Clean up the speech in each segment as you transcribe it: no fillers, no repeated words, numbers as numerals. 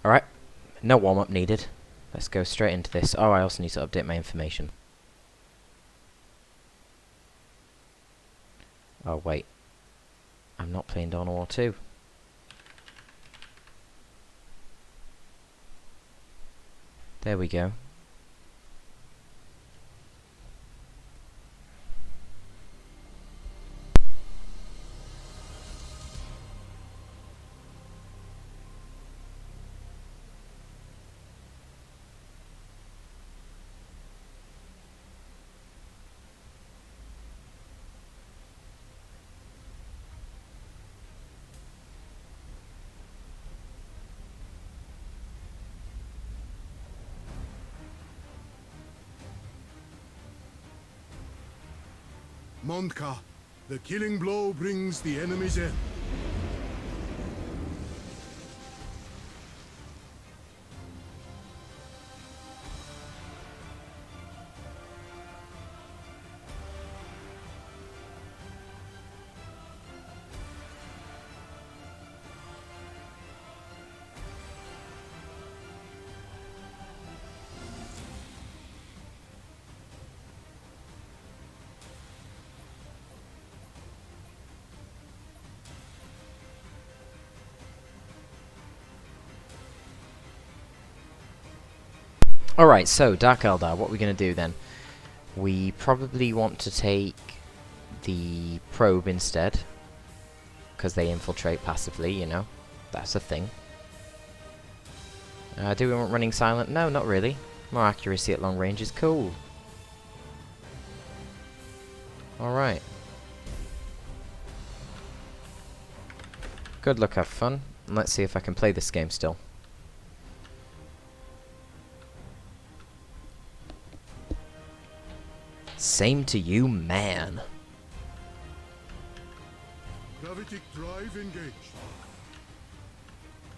Alright, no warm-up needed. Let's go straight into this. Oh, I also need to update my information. Oh, wait. I'm not playing Dawn of War 2. There we go. Mondka, the killing blow brings the enemy's end. Alright, so Dark Eldar, what we're going to do then? We probably want to take the probe instead, because they infiltrate passively, you know. That's a thing. Do we want running silent? No, not really. More accuracy at long range is cool. Alright. Good luck, have fun. And let's see if I can play this game still. Same to you, man. Gravitic drive engaged.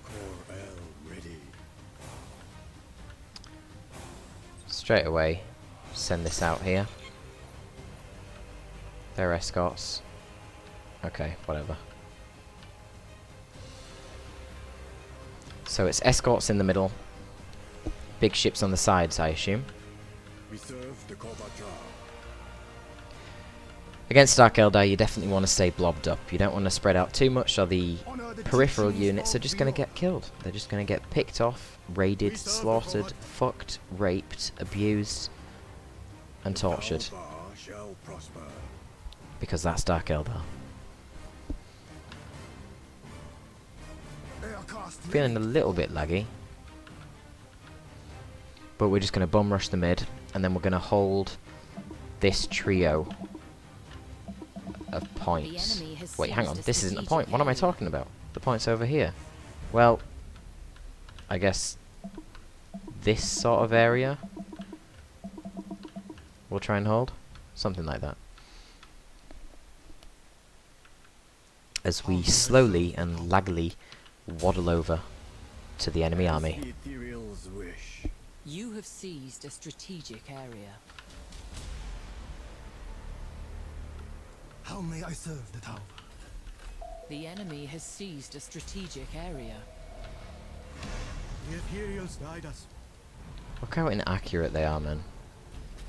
Core L ready. Straight away, send this out here. They're escorts. Okay, whatever. So it's escorts in the middle. Big ships on the sides, I assume. We serve the Kovatra. Against Dark Eldar, you definitely want to stay blobbed up. You don't want to spread out too much, or the peripheral units are just going to get killed. They're just going to get picked off, raided, slaughtered, fucked, raped, abused, and tortured. Because that's Dark Eldar. Feeling a little bit laggy. But we're just going to bum rush the mid, and then we're going to hold this trio of points. Wait, hang on. This isn't a point. What am I talking about? The point's over here. Well, I guess this sort of area we'll try and hold. Something like that. As we slowly and laggily waddle over to the enemy army. You have seized a strategic area. How may I serve the tower? The enemy has seized a strategic area. The Ethereals guide us. Look how inaccurate they are, man.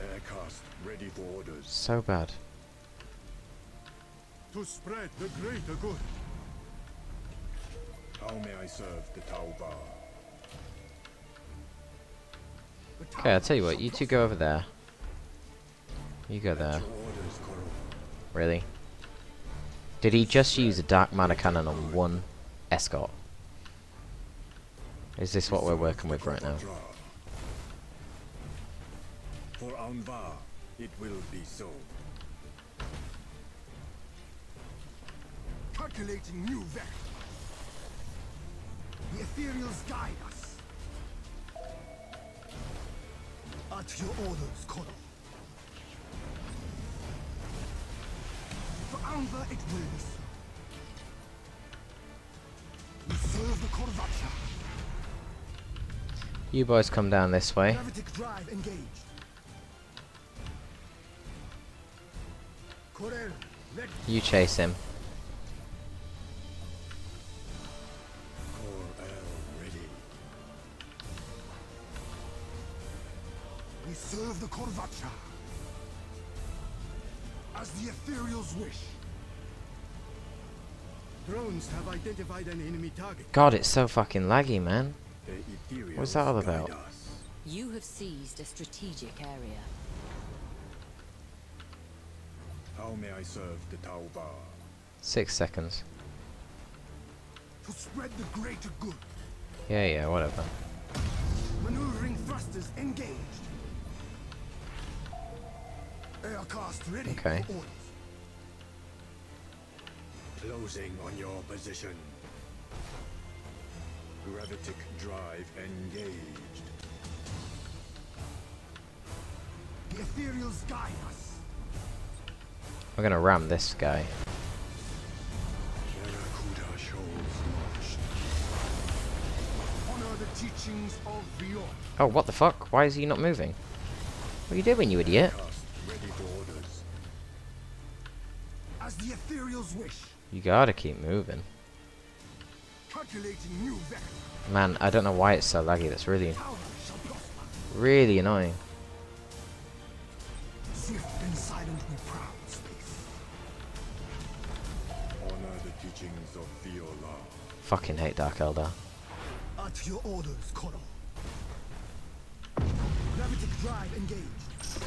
Aircast ready for orders. So bad. To spread the greater good. How may I serve the Tauba? Okay, I'll tell you what. You two go over there. You go there. Really? Did he just use a dark matter cannon on one escort? Is this what we're working with right now? For Anvar, it will be so. Calculating new vector. The Ethereals guide us. At your orders, Kono. For Anvar, it will be so. We serve the Korvacha. You boys come down this way. Gravitic drive engaged. Corel, let You chase him. We serve the Korvacha. As the ethereals wish. Drones have identified an enemy target. God, it's so fucking laggy, man. The ethereals What's that all guide about? us. You have seized a strategic area. How may I serve the Tauba? 6 seconds. To spread the greater good. Yeah, whatever. Maneuvering thrusters engaged. Aircast ready Okay. for orders. Closing on your position. Gravitic drive engaged. The ethereals guide us. We're gonna ram this guy. Barracuda shoals launched. Honor the teachings of Vior. Oh, what the fuck? Why is he not moving? What are you doing, you idiot? Cast ready for orders. As the ethereals wish. You gotta keep moving. Calculating new vector. Man, I don't know why it's so laggy. That's really, Power shall prosper. really annoying. Swift and silent we proud space. Honor the teachings of Viola. Fucking hate Dark Eldar. At your orders, Koro. Gravitic drive engaged.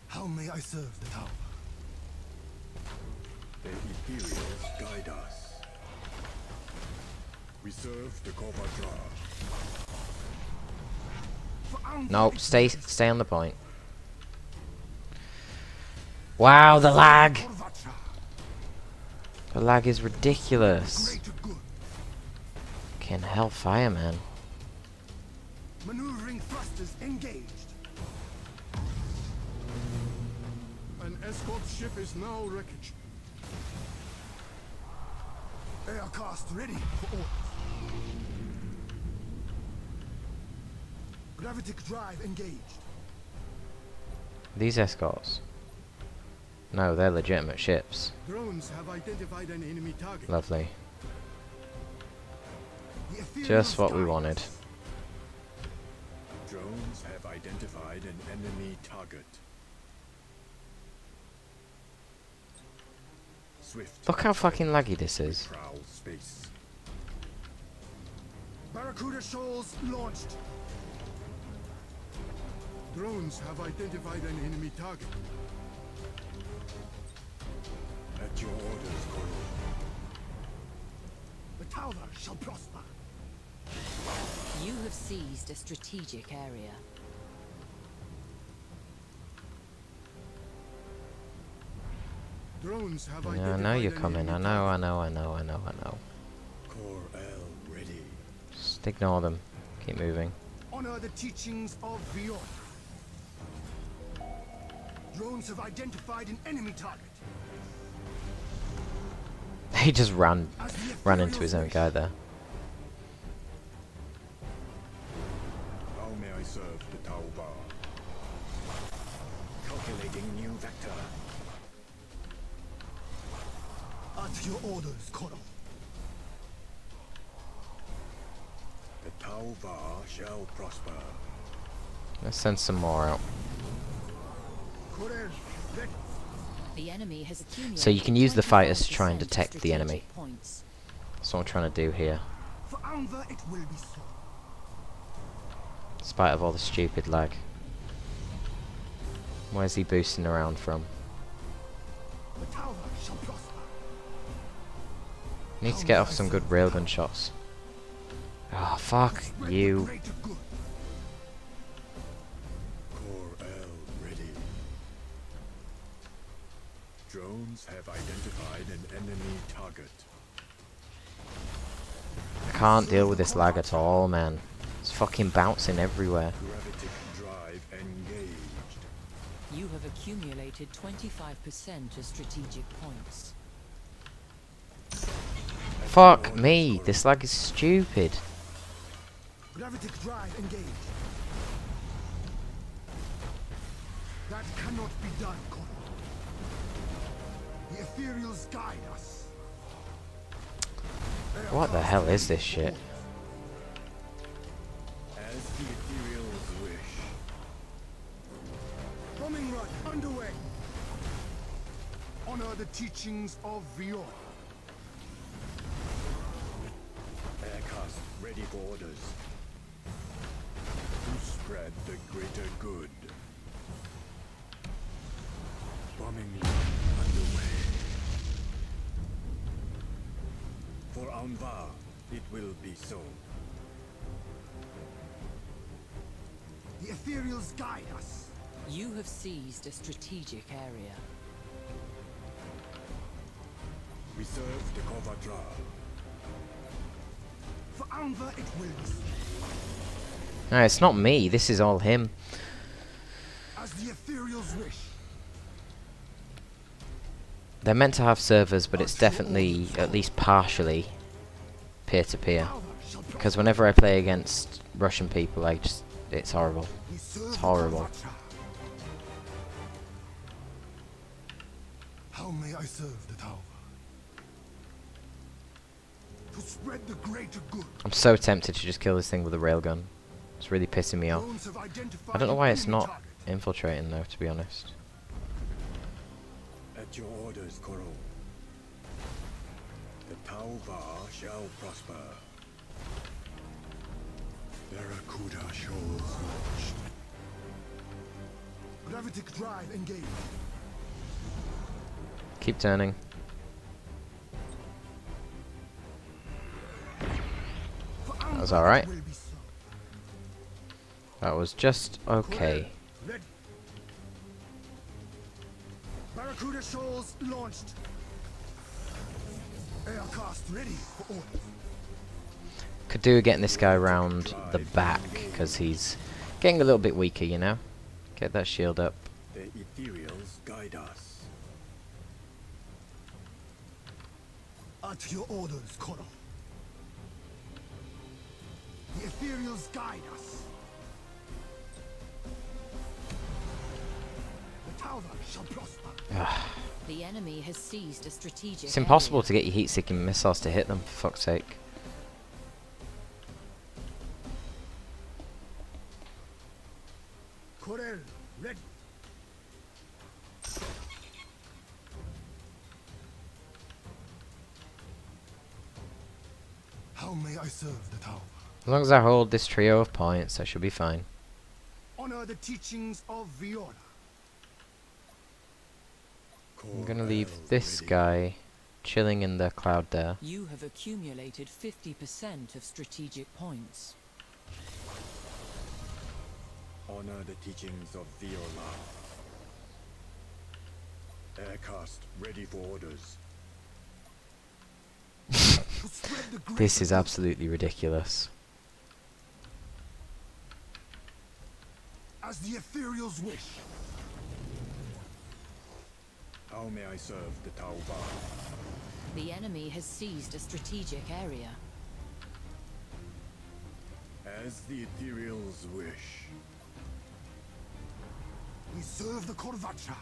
How may I serve the tower? The ethereals guide us. We serve the Kovadra. Nope, stay on the point. Wow, the lag! The lag is ridiculous. Fucking hellfire, man. Maneuvering thrusters engaged. An escort ship is now wreckage. Aircast ready for orders. Gravitic drive engaged. These escorts. No, they're legitimate ships. Drones have identified an enemy target. Lovely. The ethereals Just what we guide wanted. us. Drones have identified an enemy target. Swift. Look how fucking laggy this is. Prowl space. Barracuda shoals launched. Drones have identified an enemy target. At your orders, Koro. The tower shall prosper. You have seized a strategic area. Drones have Yeah, I identified know you're an coming. I enemy know. target. Core L ready. Just ignore them. Keep moving. Honor the teachings of Vior. Drones have identified an enemy target. He just ran As the into his own ethereals guy wish. there. How may I serve the Tauba? Calculating new vector. At your orders, Koro. The Tauba shall prosper. Let's send some more out. Korel, ready. The enemy has accumulated. So you can use the fighters to try and 25% detect the enemy. strategic points. That's what I'm trying to do here. For Anva it will be so. In spite of all the stupid lag. Where's he boosting around from? The tower shall prosper. Need to get off some good railgun shots. Ah, fuck Spread the you. greater good. Core L ready. Drones have identified an enemy target. I can't deal with this lag at all, man. It's fucking bouncing everywhere. Gravitic drive engaged. You have accumulated 25% of strategic points. Fuck me, this lag is stupid. Gravitic drive engaged. That cannot be done, Connor. The ethereals guide us. What the hell is this shit? As the ethereals wish. Bombing run underway. Honor the teachings of Vior. Aircast ready for orders. To spread the greater good. Bombing run underway. For Anvar, it will be so. The ethereals guide us. You have seized a strategic area. We serve the Kovadra. For Anvar it will be. No, it's not me. This is all him. As the ethereals wish. They're meant to have servers, but it's definitely, at least partially, peer-to-peer. Because whenever I play against Russian people, it's horrible. It's horrible. How may I serve the tower? To spread the greater good. I'm so tempted to just kill this thing with a railgun. It's really pissing me off. I don't know why it's not infiltrating though, to be honest. At your orders, Koro. The Tauva shall prosper. Barracuda shoals launched. Gravitic drive engaged. Keep turning. That was alright. That was just okay. Ready. Barracuda shoals launched. Aircast ready for orders. Could do getting this guy round the back, because he's getting a little bit weaker, you know? Get that shield up. The ethereals guide us. At your orders, Koro. The ethereals guide us. The tower shall prosper. The enemy has seized a strategic It's impossible area. to get your heat-seeking missiles to hit them, for fuck's sake. Corel, ready. How may I serve the tower? As long as I hold this trio of points, I should be fine. Honor the teachings of Viora. I'm gonna leave this guy chilling in the cloud there. You have accumulated 50% of strategic points. Honor the teachings of Viola. Aircast ready for orders. To spread the great This is absolutely ridiculous. as the ethereals wish. How may I serve the Tauva? The enemy has seized a strategic area. As the ethereals wish. We serve the Korvacha.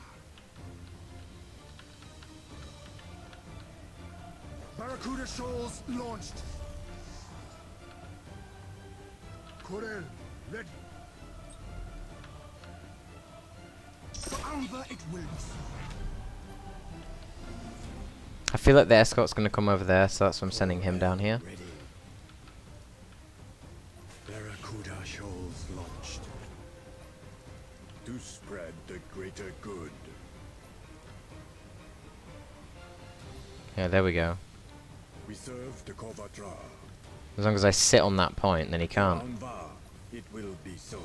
Barracuda shoals launched. Corel, ready. For Anvar it will be so. I feel like the escort's gonna come over there, so that's why I'm sending him down here. Ready. Barracuda shoals launched. To spread the greater good. Yeah, there we go. We serve the Kovadra. As long as I sit on that point, then he can't. Anvar, it will be so.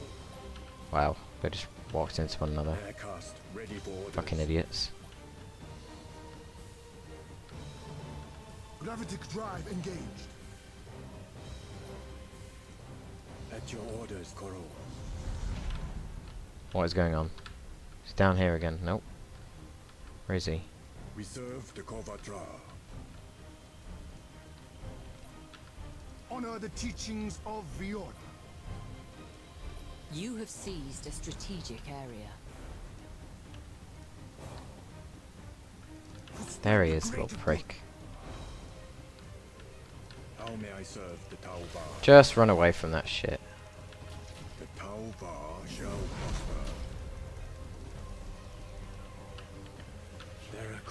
Wow, they just walked into one another. Aircast ready for orders. Fucking idiots. Gravitic drive engaged. At your orders, Koro. What is going on? He's down here again. Nope. Where is he? We serve the Kovadra. Honor the teachings of Viora. You have seized a strategic area. There he is, little prick. How may I serve the Tauva? Just run away from that shit. The Tauva shall prosper.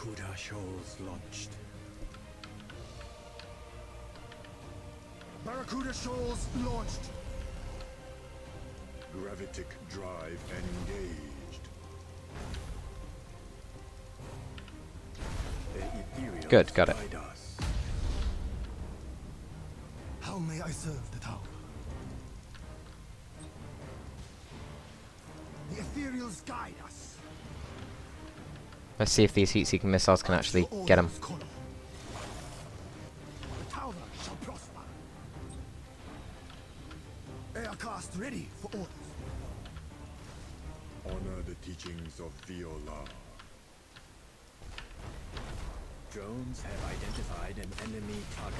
Barracuda shoals launched. Barracuda shoals launched. Gravitic drive engaged. The ethereal Good, got it. guide us. How may I serve the tower? The ethereals guide us. Let's see if these heat-seeking missiles can actually get him. The tower shall prosper. Aircast ready for orders. Honor the teachings of Viola. Drones have identified an enemy target.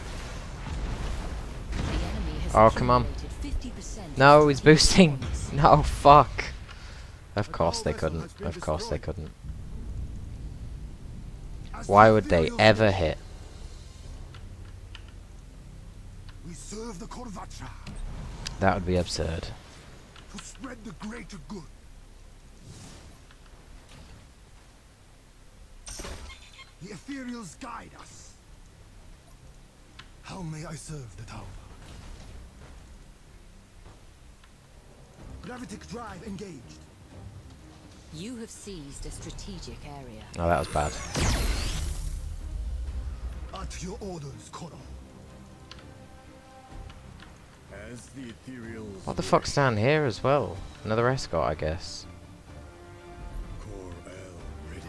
The enemy has Oh, come on. accumulated 50% No, he's strategic boosting. points. No, fuck. Of course they couldn't. Of course they couldn't. As Why the would they ethereals ever march, hit? We serve the Corvatra That would be absurd. to spread the greater good. The ethereals guide us. How may I serve the tower? Gravitic drive engaged. You have seized a strategic area. Oh, that was bad. At your orders, Koro. As the ethereals What the fuck's down here as well? Another escort, I guess. Core L ready.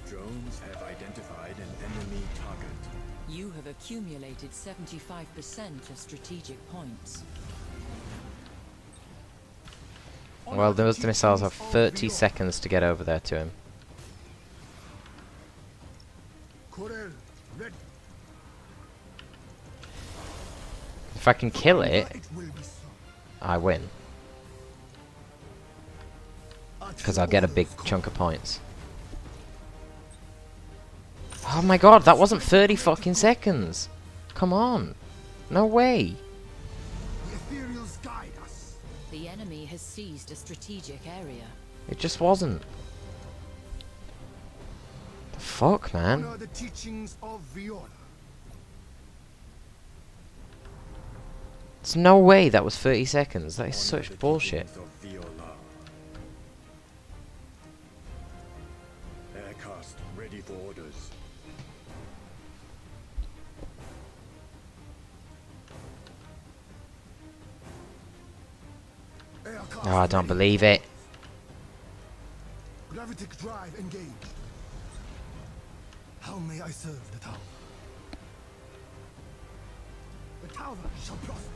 Drones have identified an enemy target. You have accumulated 75% of strategic points. Well, those missiles have 30 seconds to get over there to him. Corel, ready. If I can kill it, It will be so. I win. At Because your I'll get a orders, big Koro. chunk of points. Oh my god, that wasn't 30 fucking seconds! Come on! No way! The ethereals guide us. The enemy has seized a strategic area. It just wasn't. The fuck, man? Honor the teachings of Viola. There's no way that was 30 seconds. That is Honor such the bullshit. teachings of Viola. Aircast ready for orders. Aircast Oh, I don't ready. believe it. Gravitic drive engaged. How may I serve the tower? The tower shall prosper.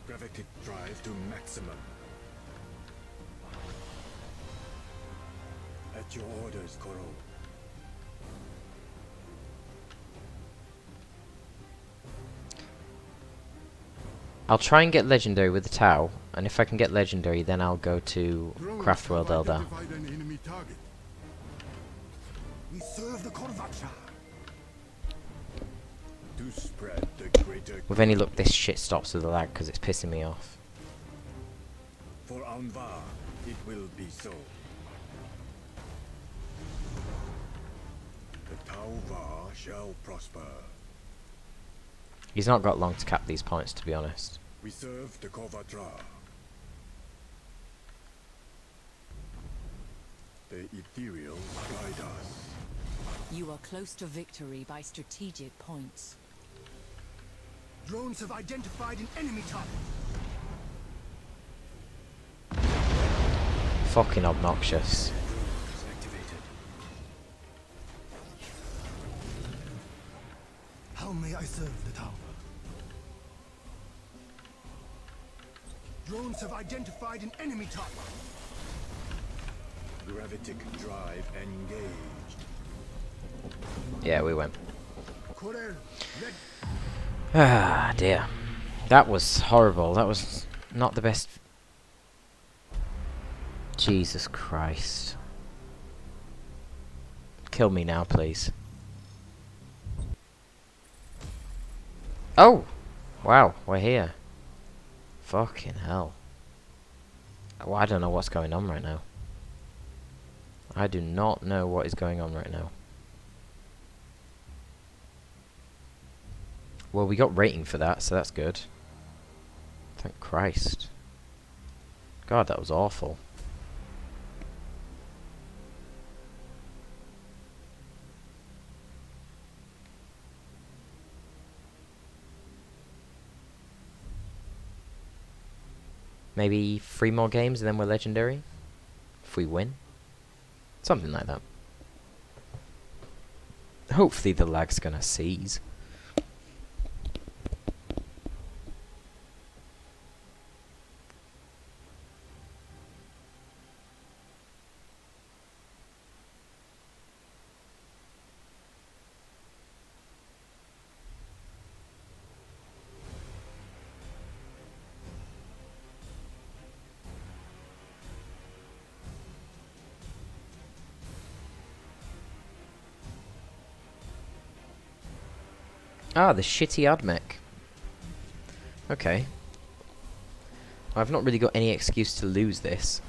Gravitic drive to maximum. At your orders, Koro. I'll try and get legendary with the Tau, and if I can get legendary, then I'll go to Drones Craft World have Eldar. identified an enemy target. We serve the Corvatra. To spread the greater With any luck, this shit stops with the lag because it's pissing me off. for Anvar, it will be so. The Tauva shall prosper. He's not got long to cap these points, to be honest. We serve the Kovatra. The ethereal guide us. You are close to victory by strategic points. Drones have identified an enemy target. Fucking obnoxious. Drones activated. How may I serve the tower? Drones have identified an enemy target. Gravitic drive engaged. Yeah, we went. Corel, ready. Ah, dear. That was horrible. That was not the best. Jesus Christ. Kill me now, please. Oh! Wow, we're here. Fucking hell. Oh, I don't know what's going on right now. I do not know what is going on right now. Well, we got rating for that, so that's good. Thank Christ. God, that was awful. Maybe 3 more games and then we're legendary? If we win? Something like that. Hopefully the lag's gonna cease. Ah, the shitty Admech. Okay. I've not really got any excuse to lose this.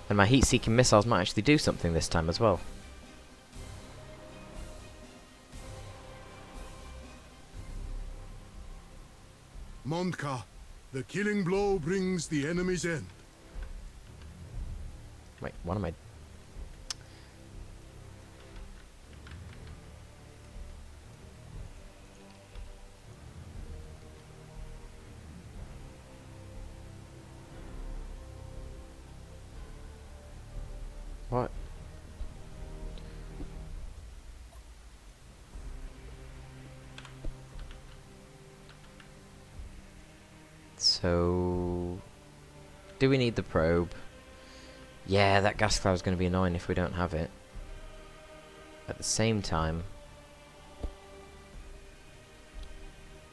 And my heat-seeking missiles might actually do something this time as well. Mondka, the killing blow brings the enemy's end. Wait, what am I... What? So... do we need the probe? Yeah, that gas cloud is going to be annoying if we don't have it. At the same time...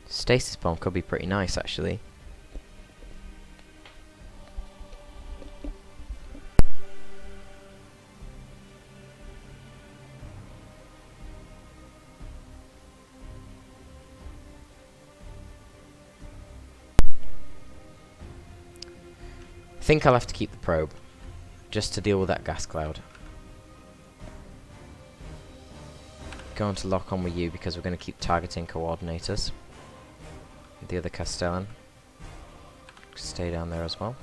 stasis bomb could be pretty nice, actually. I think I'll have to keep the probe, just to deal with that gas cloud. Going to lock on with you because we're going to keep targeting coordinators. The other Castellan. Stay down there as well.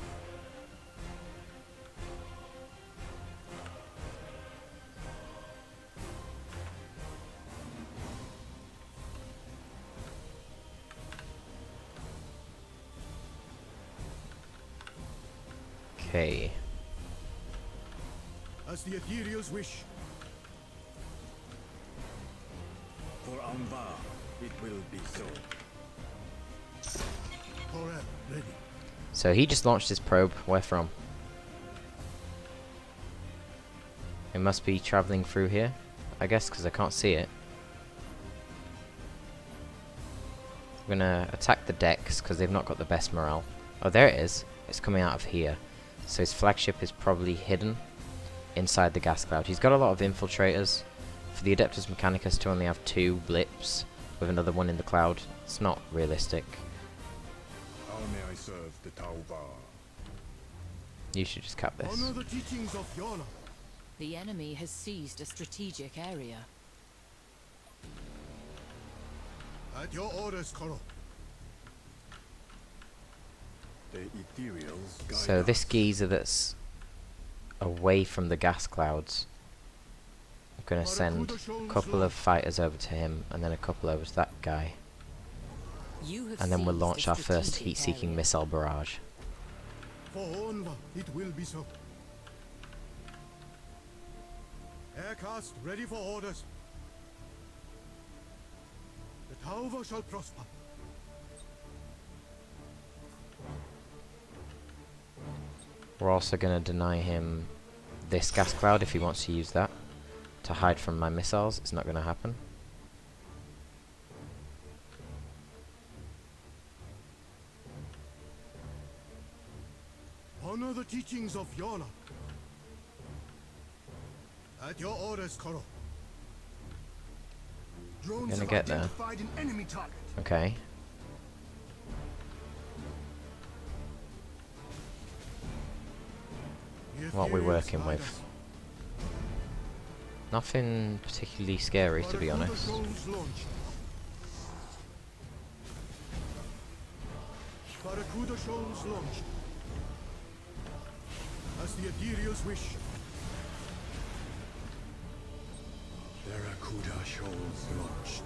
Okay. As the ethereals wish. For Anvar, it will be so. Torpid, ready. So he just launched his probe. Where from? It must be traveling through here, I guess, because I can't see it. I'm gonna attack the decks because they've not got the best morale. Oh, there it is. It's coming out of here. So his flagship is probably hidden inside the gas cloud. He's got a lot of infiltrators. For the Adeptus Mechanicus to only have 2 blips with another one in the cloud, it's not realistic. How may I serve the Tauvar? You should just cap this. Honor the teachings of Yola. The enemy has seized a strategic area. At your orders, Koro. The ethereals guide So this us. geezer that's away from the gas clouds, I'm going to send a couple of fighters over to him and then a couple over to that guy. You have And then we'll seized launch a our first strategic heat-seeking area. missile barrage. For Onva, it will be so. Aircast ready for orders. The Tauva shall prosper. We're also going to deny him this gas cloud if he wants to use that to hide from my missiles. It's not going to happen. Honor the teachings of Yola. At your orders, Koro. Drones Gonna have get there. identified an enemy target. Okay. What we working with? Nothing particularly scary, to be honest. Barracuda shoals launched. As the Ethereals wish. Barracuda shoals launched.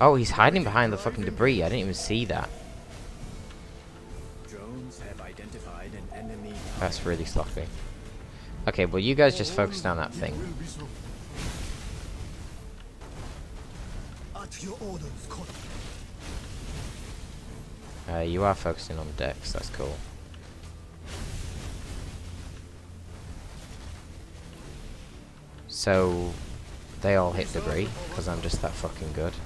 Oh, he's hiding behind the fucking debris. I didn't even see that. Drones have identified an enemy. That's really sloppy. Okay, well, you guys just focus on that thing. Will be so. At your orders, Colonel. You are focusing on decks. That's cool. So, they all hit debris, because I'm just that fucking good. To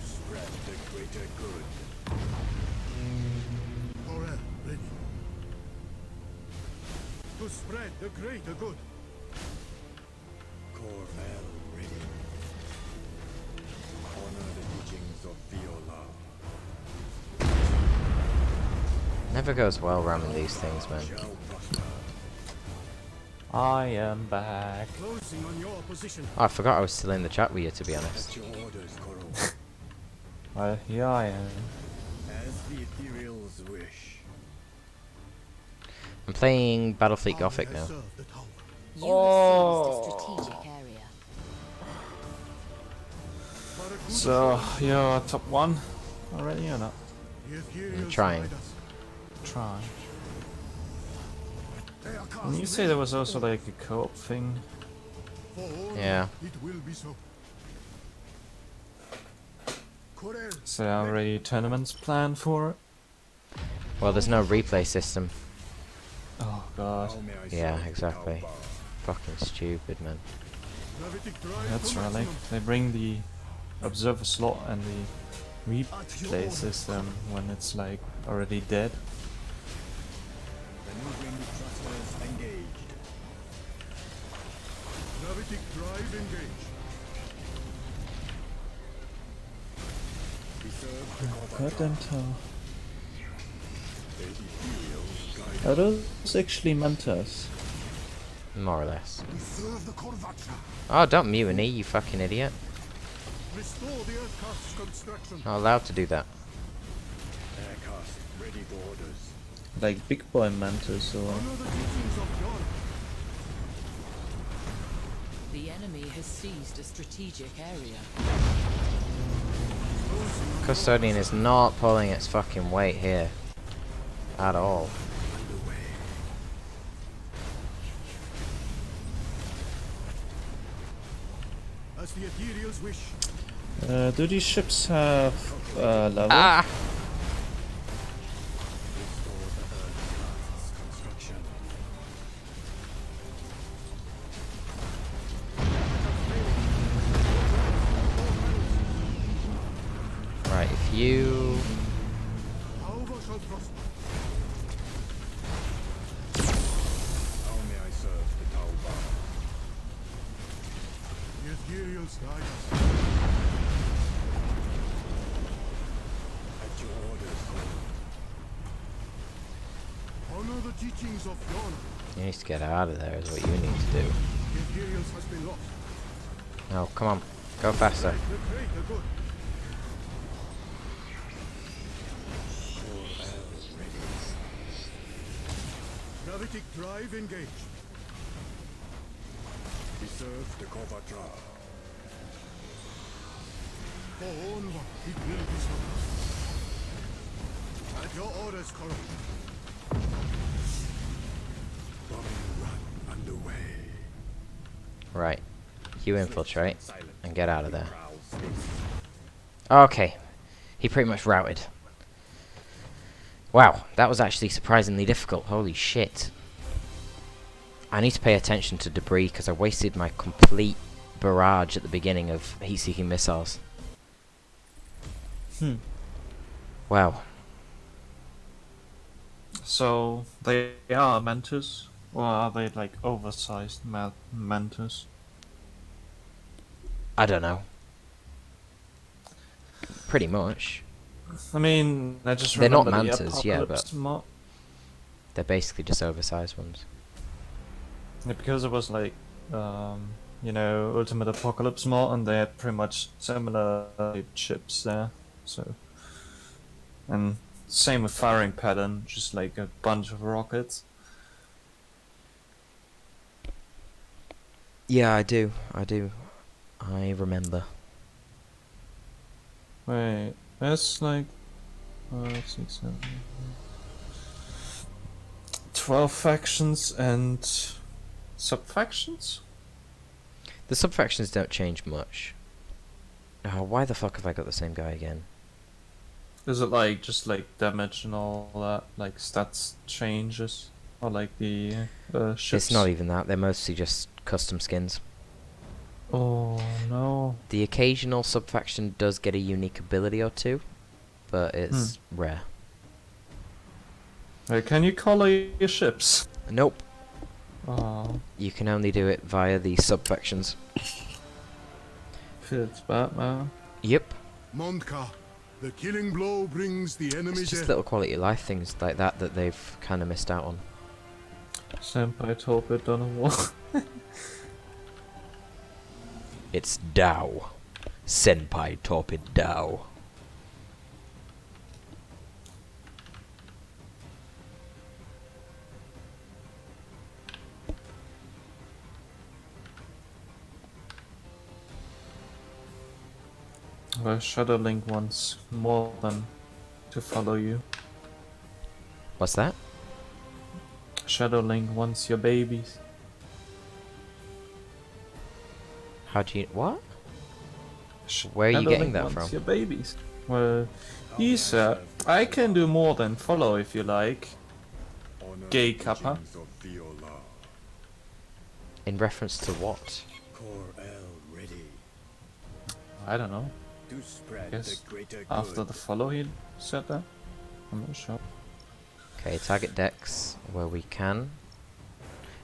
spread the greater good. Corel, ready. To spread the greater good. Corvel ready. Honor the teachings of Viola. Never goes well ramming these things, man. Shall prosper. I am back. Closing on your position. Oh, I forgot I was still in the chat with you, to be honest. At your orders, Coral. Well, here I am. As the Ethereals wish. I'm playing Battlefleet Gothic Army has now. served the tower. You have seized a strategic area. Barracuda So, shoals- you're top 1 already or not? The Ethereals trying. guide us. Try. They are cast And you say there was also like a co-op thing. for all Yeah. It will be so. Corel, Is there already tournaments planned for it? Well, there's no replay system. Oh god. How may I Yeah, serve exactly. Taubar? Fucking stupid, man. Gravitic drive That's to right. maximum. They bring the observer slot and the At your replay orders. system when it's like already dead. Maneuvering thrusters engaged. Gravitic drive engaged. We serve the Corval. Goddamn tower. The Ethereals guide Are those actually Mantas? More or less. We serve the Corvacha. Oh, don't mutiny, you fucking idiot. Restore the Earthcast's construction. Not allowed to do that. aircast ready for orders. Like big boy Mantas or... Honor the teachings of Yon. The enemy has seized a strategic area. Custodian is not pulling its fucking weight here. At all. As the Ethereals wish. do these ships have level? Ah! Restore the Earthcast's construction. Right, if you... However shall prosper. How may I serve the Taubar? The Ethereals guide us. At your orders, Coral. Honor the teachings of Yon. You need to get out of there is what you need to do. The Ethereals has been lost. No, come on. Go faster. The greater good. Gravitic drive engaged. We serve the Corvatra. For Onwa, it will be so. At your orders, Coral. Bombing run underway. Right. You infiltrate Silent. and get out of there. Prowl space. Okay. He pretty much routed. Wow, that was actually surprisingly difficult. Holy shit. I need to pay attention to debris because I wasted my complete barrage at the beginning of heat-seeking missiles. Wow. So they are Mantas, or are they like oversized Mantas? I don't know. Pretty much. I mean, I just They're not remember the mantas, yeah, Apocalypse mod. They're basically just oversized ones. Yeah, because it was like, you know, Ultimate Apocalypse mod, and they had pretty much similar ships there. So, and same with firing pattern, just like a bunch of rockets. Yeah, I do. I remember. Wait, that's like 6, 7, 12 factions and sub-factions? The sub-factions don't change much. Oh, why the fuck have I got the same guy again? Is it like just like damage and all that, like stats changes, or like the ships? It's not even that, they're mostly just custom skins. Oh no. The occasional sub-faction does get a unique ability or two, but it's rare. Wait, can you color your ships? Nope. Oh, You can only do it via the sub-factions. feels bad, man. Yep. Mondka, the killing blow brings the It's enemy's just end. little quality of life things like that that they've kind of missed out on. Senpai Torpid done a war. It's Dao. Senpai Torpid Dao. Well, Shadow Link wants more than to follow you. What's that? Shadow Link wants your babies. How do you... What? Where are you Shadow getting Link that wants from? your babies. Well, he said, I can do more than follow if you like. Honor Gay the kappa. teachings of Viola. In reference to what? Cor-El ready I don't know. to spread Guess the greater after good. the follow he said that? I'm not sure. Okay, target decks where we can.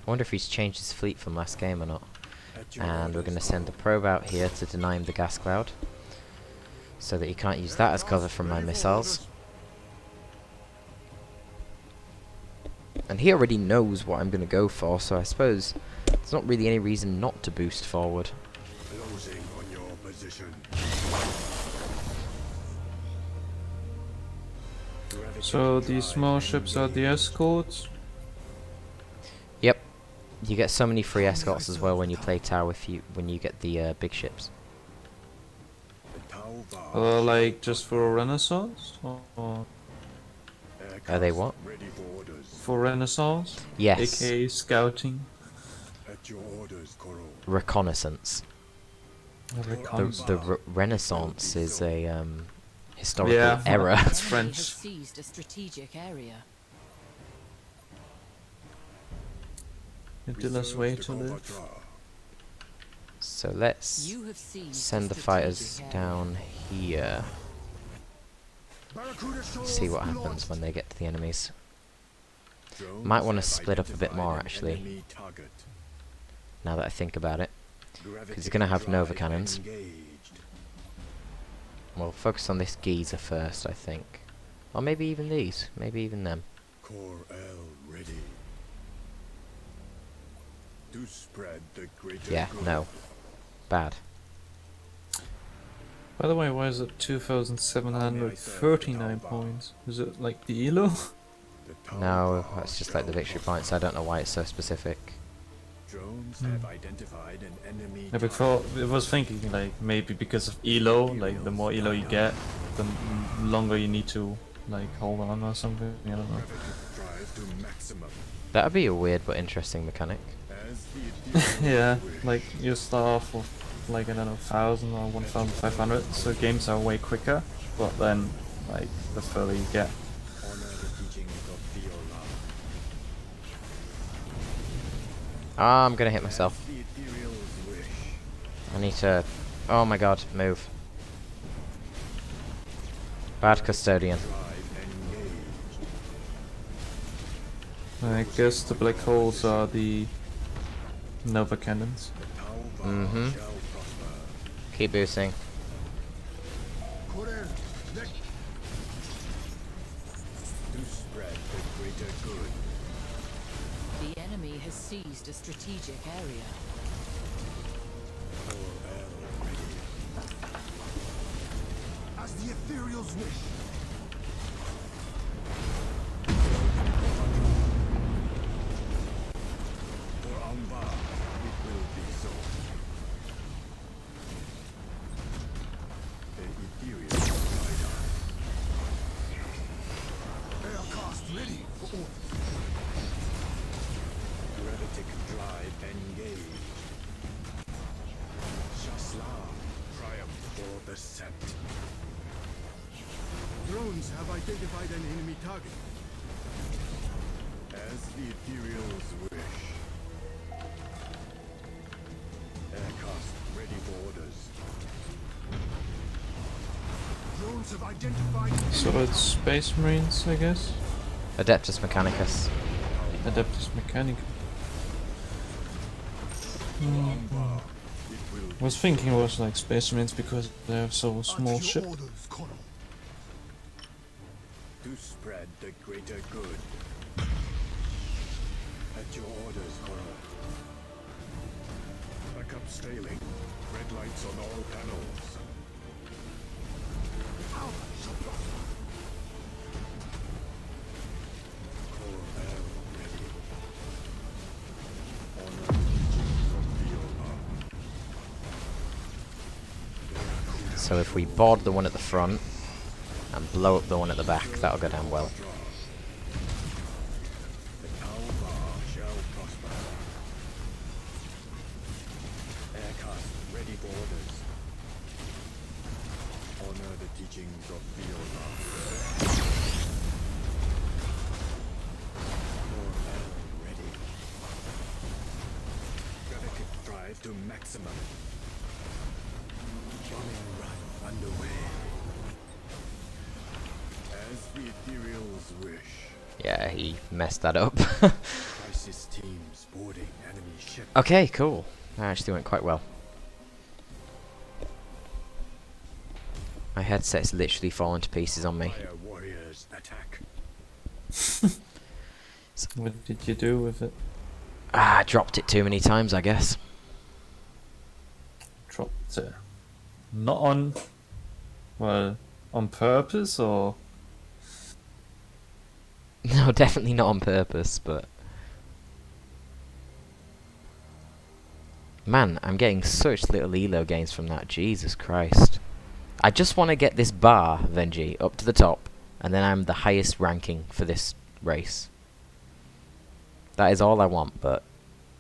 I wonder if he's changed his fleet from last game or not. At your And we're going to orders, send a probe out here to deny him the gas cloud, so that he can't use that as cover from my missiles. And he already knows what I'm going to go for, so I suppose there's not really any reason not to boost forward. Closing on your position. So these small ships are the escorts? Yep, you get so many free escorts as well when you play Tau when you get the big ships. The Tauva Or like just for Renaissance? Or Are they what? ready for orders. for Renaissance? Yes, AKA scouting. At your orders, Koro. reconnaissance. The Renaissance is a historical Yeah. error. It's The enemy French. has seized a strategic area. Attila's way to live. So let's You have seized send a the fighters strategic area. down here. Barracuda See what shores happens when they get to the enemies. Drones Might wanna have split up a bit more, identified an actually. enemy target. Now that I think about it. Gravity he's gonna have Nova drive cannons. engaged. We'll focus on this geezer first, I think. Or maybe even these. Maybe even them. Cor-El ready to spread the greater Yeah, good. no. Bad. By the way, why is it 2,739 points? Is it like the ELO? The No, Tauva that's just like the shall victory prosper. points. I don't know why it's so specific. Drones have identified an enemy Yeah, before I was thinking like maybe because of ELO, like the more ELO you get, the longer you need to like hold on or something. I don't know. Gravitative drive to maximum. That'd be a weird but interesting mechanic. As the ethereal Yeah, wish. like you start off with like I don't know 1,000 or 1,500, so games are way quicker. But then like the further you get, Honor the teachings of Viola. Ah, I'm gonna hit myself. As the ethereal's wish. I need to... Oh my god, move. Bad custodian. Drive engaged. I guess the black holes are the Nova cannons. The Tauva Mhm. shall prosper. Keep boosting. Correr, neck. To spread the greater good. The enemy has seized a strategic area. As the ethereals wish. For Anvar, it will be so. The ethereal guide us. Aircast ready for orders. Gravitic drive engage. Shasla, triumph for the sept. Drones have identified an enemy target. As the ethereals wish. Aircast ready for orders. Drones have identified. So it's Space Marines, I guess. Adeptus Mechanicus. Adeptus Mechanica. Anvar, it will I was thinking it was like Space Marines because they have so small At your ship. orders, Colonel. to spread the greater good. At your orders, Colonel. Backup scaling. Red lights on all panels. Corvell ready. Honor from Fiona. So if we board the one at the front and blow up the one at the back, that'll go down well. The Alvar shall prosper. Aircast ready for orders. Honor the teachings of Fiona. Corvell ready. Gravitic drive to maximum. Bombing run underway. As the ethereals wish. Yeah, he messed that up. Crisis teams boarding enemy ship. Okay, cool. That actually went quite well. My headset's literally fallen to pieces on me. Fire warriors attack. What did you do with it? Ah, I dropped it too many times, I guess. Dropped it. Not on... Well, on purpose or... No, definitely not on purpose, but... Man, I'm getting such little elo gains from that, Jesus Christ. I just want to get this bar, Venji, up to the top, and then I'm the highest ranking for this race. That is all I want, but...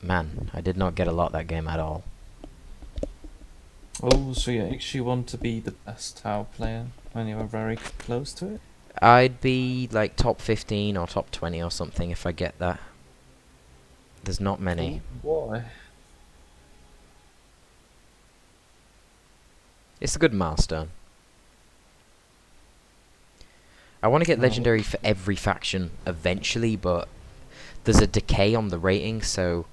Man, I did not get a lot that game at all. Oh, so you actually want to be the best Tau player when you are very close to it? I'd be like top 15 or top 20 or something if I get that. There's not many. Why? It's a good milestone. I want to get legendary for every faction eventually, but there's a decay on the rating, so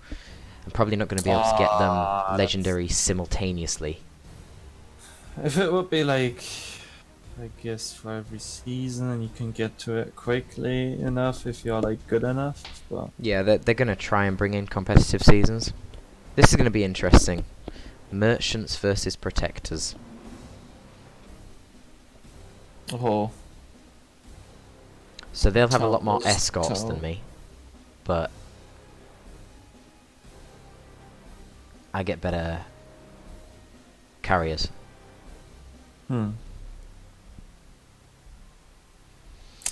I'm probably not going to be able to get them legendary simultaneously. If it would be like, I guess for every season and you can get to it quickly enough if you're like good enough, but... Yeah, they're going to try and bring in competitive seasons. This is going to be interesting. Merchants versus protectors. Oh. So they'll have a lot more Tell us, escorts than tell. me, but I get better carriers.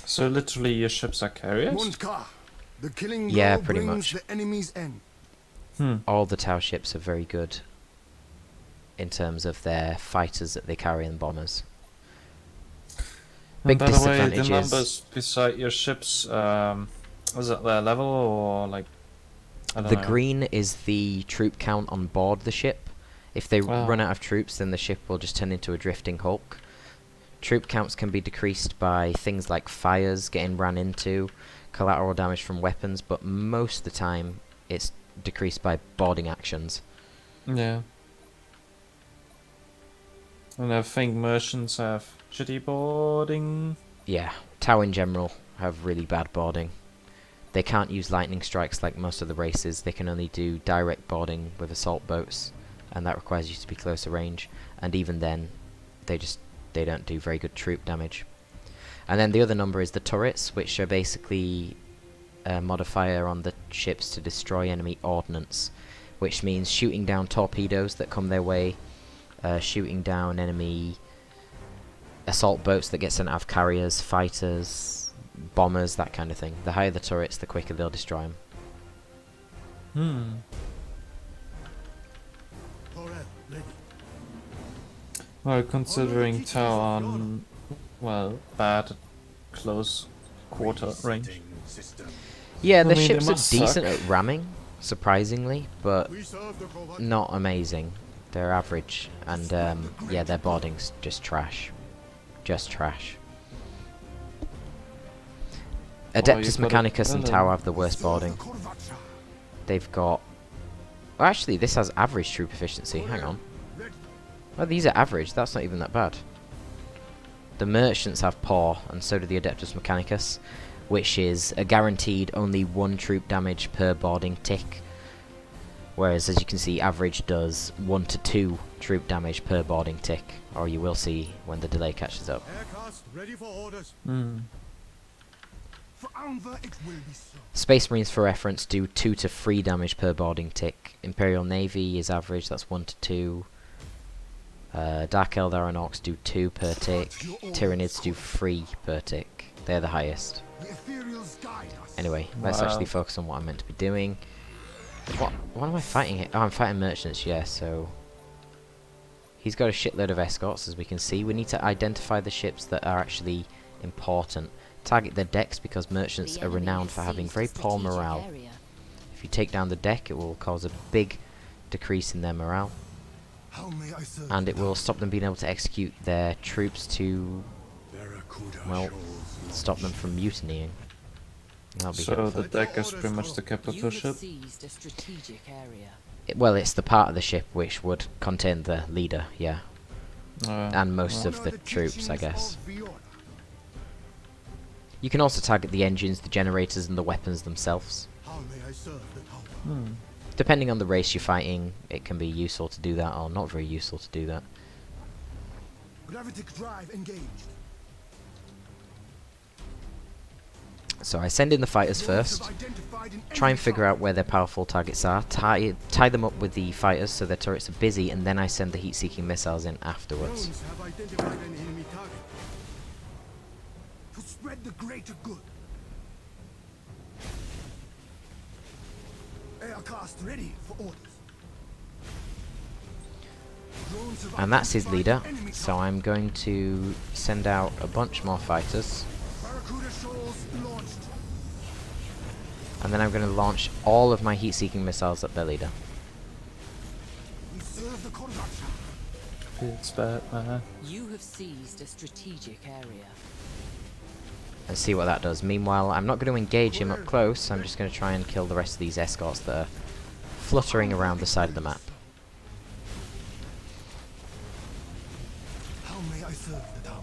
So literally your ships are carriers? Mundka, the killing Yeah, blow pretty brings much. the enemy's end. All the Tau ships are very good in terms of their fighters that they carry and bombers. Big And by the way, the disadvantage is numbers beside your ships, is it their level or like... I don't the know. green is the troop count on board the ship. If they Wow. run out of troops, then the ship will just turn into a drifting hulk. Troop counts can be decreased by things like fires, getting ran into, collateral damage from weapons, but most of the time it's decreased by boarding actions. Yeah. And I think merchants have shitty boarding. Yeah, Tau in general have really bad boarding. They can't use lightning strikes like most of the races. They can only do direct boarding with assault boats, and that requires you to be closer range. And even then, they don't do very good troop damage. And then the other number is the turrets, which are basically a modifier on the ships to destroy enemy ordnance, which means shooting down torpedoes that come their way, shooting down enemy assault boats that get sent out of carriers, fighters, bombers, that kind of thing. The higher the turrets, the quicker they'll destroy them. Torel, ready. Well, considering Tau on, well, bad at close quarter range. System. Yeah, I the mean, they ships are must decent suck. at ramming, surprisingly, but We serve the Kovat. not amazing. They're average, and yeah, their boarding's just trash. Just trash. Adeptus you've got a Mechanicus and villain. Tau have the worst boarding. Korvacha. They've got... Well, actually, this has average troop efficiency. Hang on. Ready. Oh, these are average. That's not even that bad. The merchants have poor, and so do the Adeptus Mechanicus, which is a guaranteed only 1 troop damage per boarding tick. Whereas, as you can see, average does 1 to 2 troop damage per boarding tick, or you will see when the delay catches up. Aircast ready for orders. For Anva it will be so. Space Marines, for reference, do 2 to 3 damage per boarding tick. Imperial Navy is average, that's 1 to 2. Dark Eldar and Orcs do 2 per tick. Tyranids do 3 per tick. They're the highest. The ethereals guide us. Anyway, let's actually focus on what I'm meant to be doing. What am I fighting here? Oh, I'm fighting merchants, yeah, so... He's got a shitload of escorts, as we can see. We need to identify the ships that are actually important. Target their decks, because merchants The are enemy renowned has for having seized very a poor strategic morale. area. If you take down the deck, it will cause a big decrease in their morale, How may I serve? and it will stop them being able to execute their troops to, Barracuda well, shoals stop them from mutinying. That'll be So helpful. the deck is pretty much the capital You have ship. seized a strategic area. Well, it's the part of the ship which would contain the leader, yeah, and most well. of the troops, I guess. Of Viora. You can also target the engines, the generators, and the weapons themselves. How may I serve the tower? Depending on the race you're fighting, it can be useful to do that, or not very useful to do that. Gravitic drive engaged. So I send in the fighters Drones first, have identified an try and enemy figure out target. where their powerful targets are, tie them up with the fighters so their turrets are busy, and then I send the heat-seeking missiles in afterwards. Drones have identified an enemy target. To spread the greater good. Aircast ready for orders. Drones have And that's his identified leader, an enemy so target. I'm going to send out a bunch more fighters, Barracuda shoals launched. and then I'm going to launch all of my heat-seeking missiles at their leader. We serve the Korvacha. It's bad, man. You have seized a strategic area. And see what that does. Meanwhile, I'm not going to engage him up close, I'm just going to try and kill the rest of these escorts that are fluttering around the side of the map. How may I serve the tower?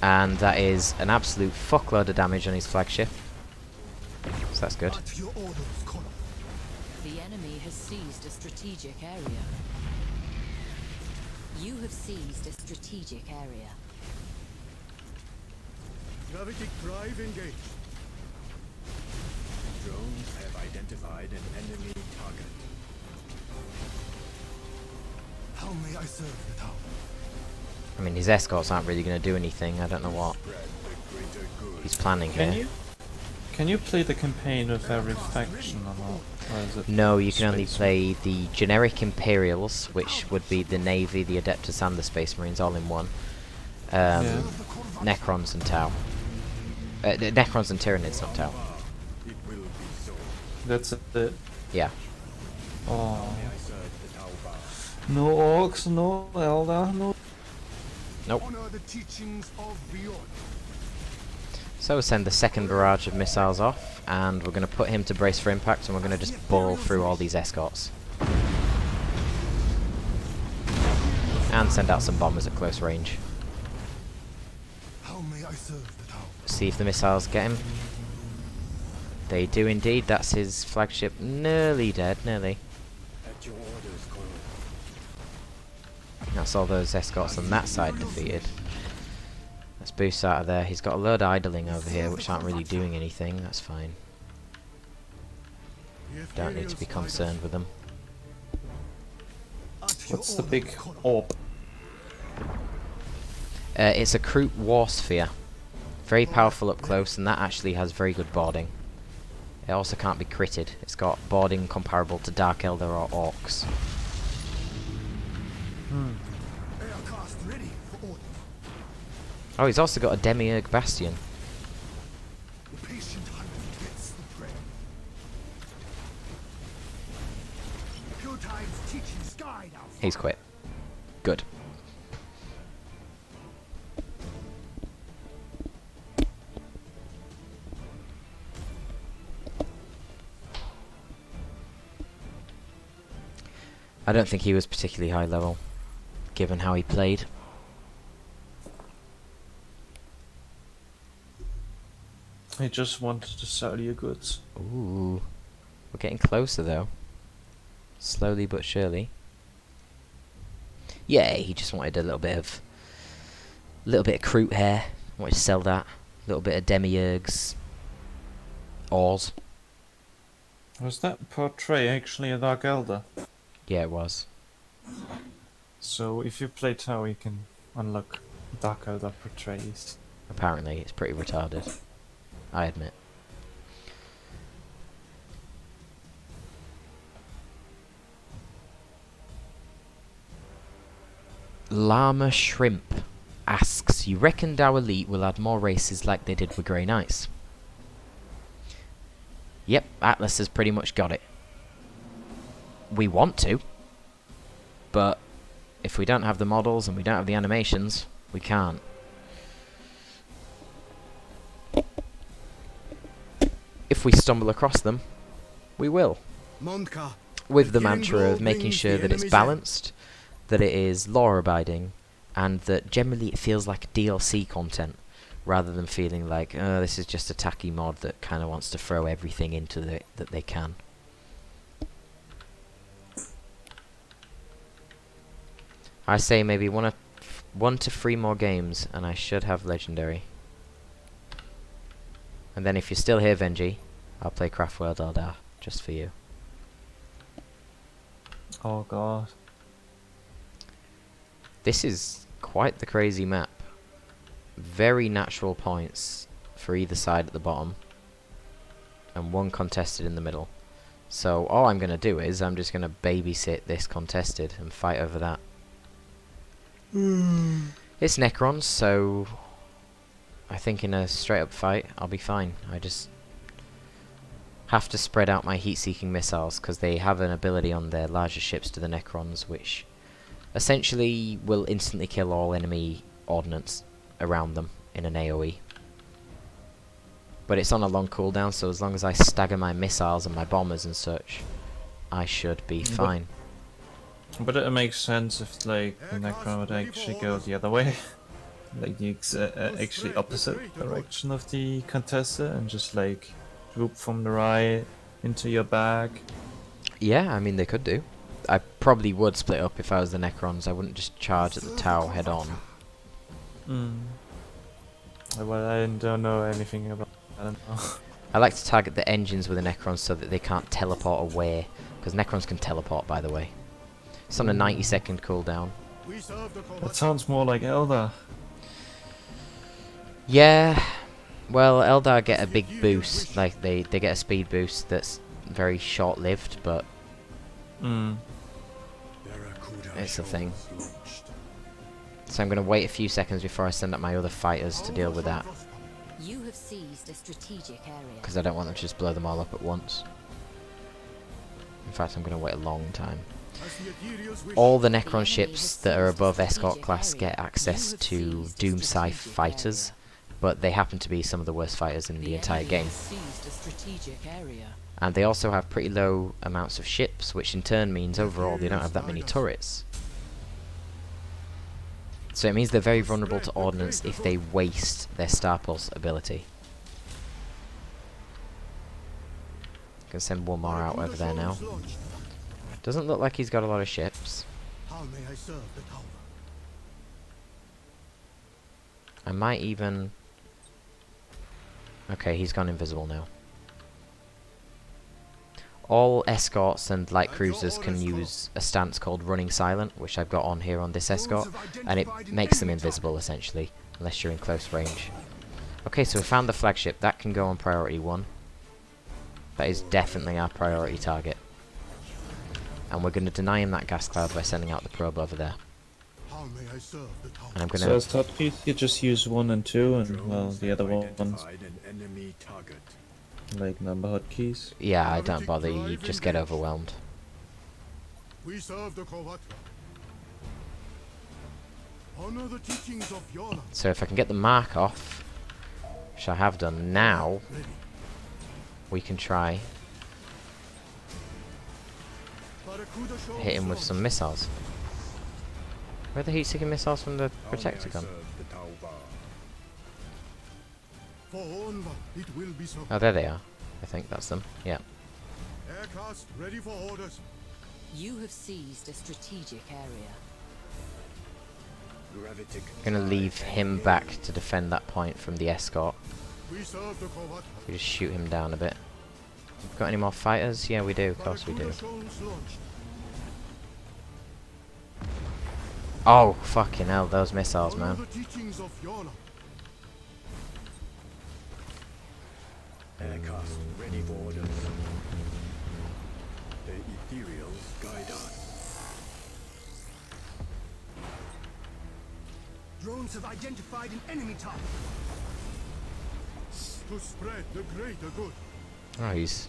And that is an absolute fuckload of damage on his flagship. So that's good. At your orders, Colonel. The enemy has seized a strategic area. You have seized a strategic area. Gravitic drive engaged. Drones have identified an enemy target. How may I serve the tower? I mean, his escorts aren't really going to do anything. I don't know what Spread the greater good. he's planning here. Can you play the campaign with every faction or not? Or is it No, you can only Space play the generic Imperials, which would be the Navy, the Adeptus, and the Space Marines all in one. Yeah. Necrons and Tau. Necrons and Tyranids, not Tau. It will be so. That's it. Yeah. Oh. I serve the Tauba. No orcs, no Eldar, no. Nope. Honor the teachings of Viora. So we'll send the second barrage of missiles off, and we're going to put him to brace for impact, and we're going to just ball through all these escorts. And send out some bombers at close range. How may I serve the town? See if the missiles get him. They do indeed. That's his flagship. Nearly dead. Nearly. At your orders, Colonel. That's all those escorts on that side defeated. Let's boost out of there. He's got a load idling over here, which aren't really doing anything. That's fine. Don't need to be concerned with them. What's the big orb? It's a Kroot War Sphere. Very powerful up close, and that actually has very good boarding. It also can't be critted. It's got boarding comparable to Dark Eldar or Orcs. Aircraft ready for orders. Oh, he's also got a Demiurge Bastion. The patient hunter gets the prey. Q-Time's teachings guide our He's quit. Good. I don't think he was particularly high level, given how he played. He just wanted to sell you goods. Ooh. We're getting closer though. Slowly but surely. Yeah, he just wanted a little bit of Kroot hair. Wanted to sell that. A little bit of Demiurges. Ores. Was that Pt3 actually a Dark Elder? Yeah, it was. So if you play Tau, you can unlock Dark Elder Pt3s. Apparently, it's pretty retarded. I admit. Llama Shrimp asks, you reckoned our elite will add more races like they did with Grey Knights? Yep, Atlas has pretty much got it. We want to, but if we don't have the models and we don't have the animations, we can't. If we stumble across them, we will. Mondka. With the mantra of making sure that it's balanced, that it is law-abiding, and that generally it feels like DLC content, rather than feeling like, oh, this is just a tacky mod that kind of wants to throw everything into it that they can. I say maybe 1 to 3 more games, and I should have Legendary. And then if you're still here, Venji, I'll play Craftworld Eldar, just for you. Oh god. This is quite the crazy map. Very natural points for either side at the bottom, and 1 contested in the middle. So all I'm going to do is I'm just going to babysit this contested and fight over that. It's Necrons, so I think in a straight up fight I'll be fine. I just have to spread out my heat-seeking missiles because they have an ability on their larger ships to the Necrons which essentially will instantly kill all enemy ordnance around them in an AoE. But it's on a long cooldown, so as long as I stagger my missiles and my bombers and such, I should be fine. But it makes sense if like the Necron would actually go the other way. Like the actually opposite direction of the contested and just like group from the right into your bag. Yeah, I mean they could do. I probably would split up if I was the Necrons. I wouldn't just charge at the Tau head on. Well, I don't know anything about. I don't know. I like to target the engines with the Necrons so that they can't teleport away, because Necrons can teleport, by the way. It's on a 90-second cooldown. We serve the That sounds more like Elder. Yeah, well, Eldar get a big boost, like they get a speed boost that's very short-lived, but it's a thing. So I'm going to wait a few seconds before I send up my other fighters to deal with that, You have seized a strategic area. because I don't want them to just blow them all up at once. In fact, I'm going to wait a long time. All the Necron ships that are above escort class get access to Doomscythe fighters, but they happen to be some of the worst fighters in the entire game. Seized a strategic area. And they also have pretty low amounts of ships, which in turn means overall they don't have that many turrets. So it means they're very vulnerable to ordnance if they waste their Star Pulse ability. Gonna send one more out over there now. Doesn't look like he's got a lot of ships. How may I serve the tower? I might even... Okay, he's gone invisible now. All escorts and light cruisers can use a stance called Running Silent, which I've got on here on this escort, and it makes them invisible essentially, unless you're in close range. Okay, so we found the flagship. That can go on priority 1. That is definitely our priority target. And we're going to deny him that gas cloud by sending out the probe over there. How may I serve the tower? And I'm going So to... as Torpid, you just use 1 and 2, and well, the other ones Identified an enemy target. like number hotkeys. Yeah, I don't bother, you just get overwhelmed. We serve the Kovatra. Honor the teachings of Yola. So if I can get the mark off, which I have done now, Ready. we can try Barracuda shows hit him with launch. some missiles. Where are the heat-seeking missiles from the How may I protector gun? serve the tower? For Onva, it will be so. Oh, there they are. I think that's them. Yeah. Aircast ready for orders. You have seized a strategic area. Gravitic I'm gonna leave him back to defend that point from the escort. We serve the Kovatra. We just shoot him down a bit. Got any more fighters? Yeah, we do. Of course we do. Barracuda shows launched. Oh, fucking hell, those missiles, Honor man. the teachings of Yola. Aircast ready for orders. The ethereals guide us. Drones have identified an enemy target. To spread the greater good. Oh, he's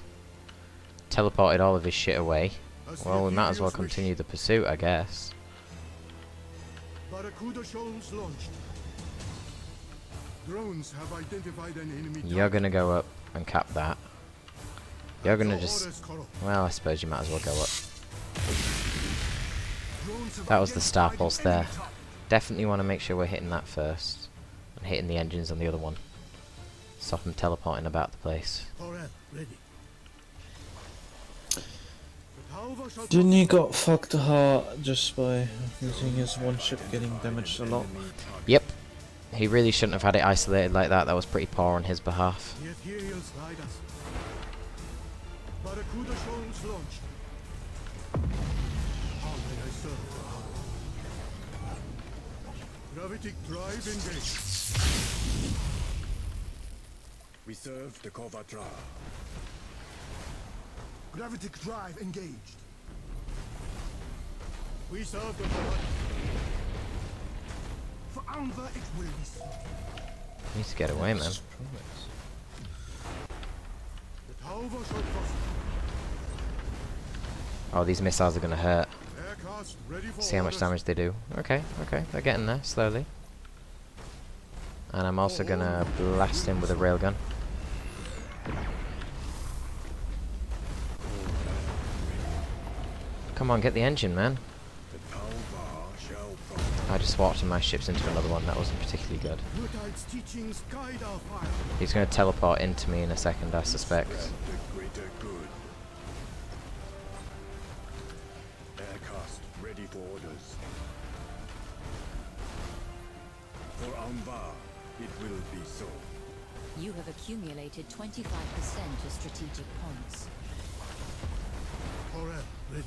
teleported all of his shit away. As the Well, we might as well Ethereals wish. continue the pursuit, I guess. Barracuda shows launched. Drones have identified an enemy target. You're gonna go up and cap that. You're gonna Your just... orders, Koro. Well, I suppose you might as well go up. Drones have That was the Star identified Pulse an there. enemy target. Definitely want to make sure we're hitting that first. And hitting the engines on the other one. Stop them teleporting about the place. Torpid, ready. The tower shall Didn't he got fucked hard just by using his one ship getting damaged a lot? Yep. He really shouldn't have had it isolated like that. That was pretty poor on his behalf. The Ethereals guide us. Barracuda shows launched. How may I serve? Gravitic drive engaged. We serve the Kovatra. Gravitic drive engaged. We serve the Kovatra. For Anva it will be so. Need to get away, man. The tower shall prosper. Oh, these missiles are gonna hurt. Aircast ready for See how much orders. damage they do. Okay, okay, they're getting there, slowly. And I'm also gonna blast him with a railgun. Come on, get the engine, man. The tower shall prosper. I just walked my ships into another one. That wasn't particularly good. Nutide's teachings guide our fire. He's gonna teleport into me in a second, I suspect. The greater good. Aircast ready for orders. For Anvar, it will be so. You have accumulated 25% of strategic points. Torpid, ready.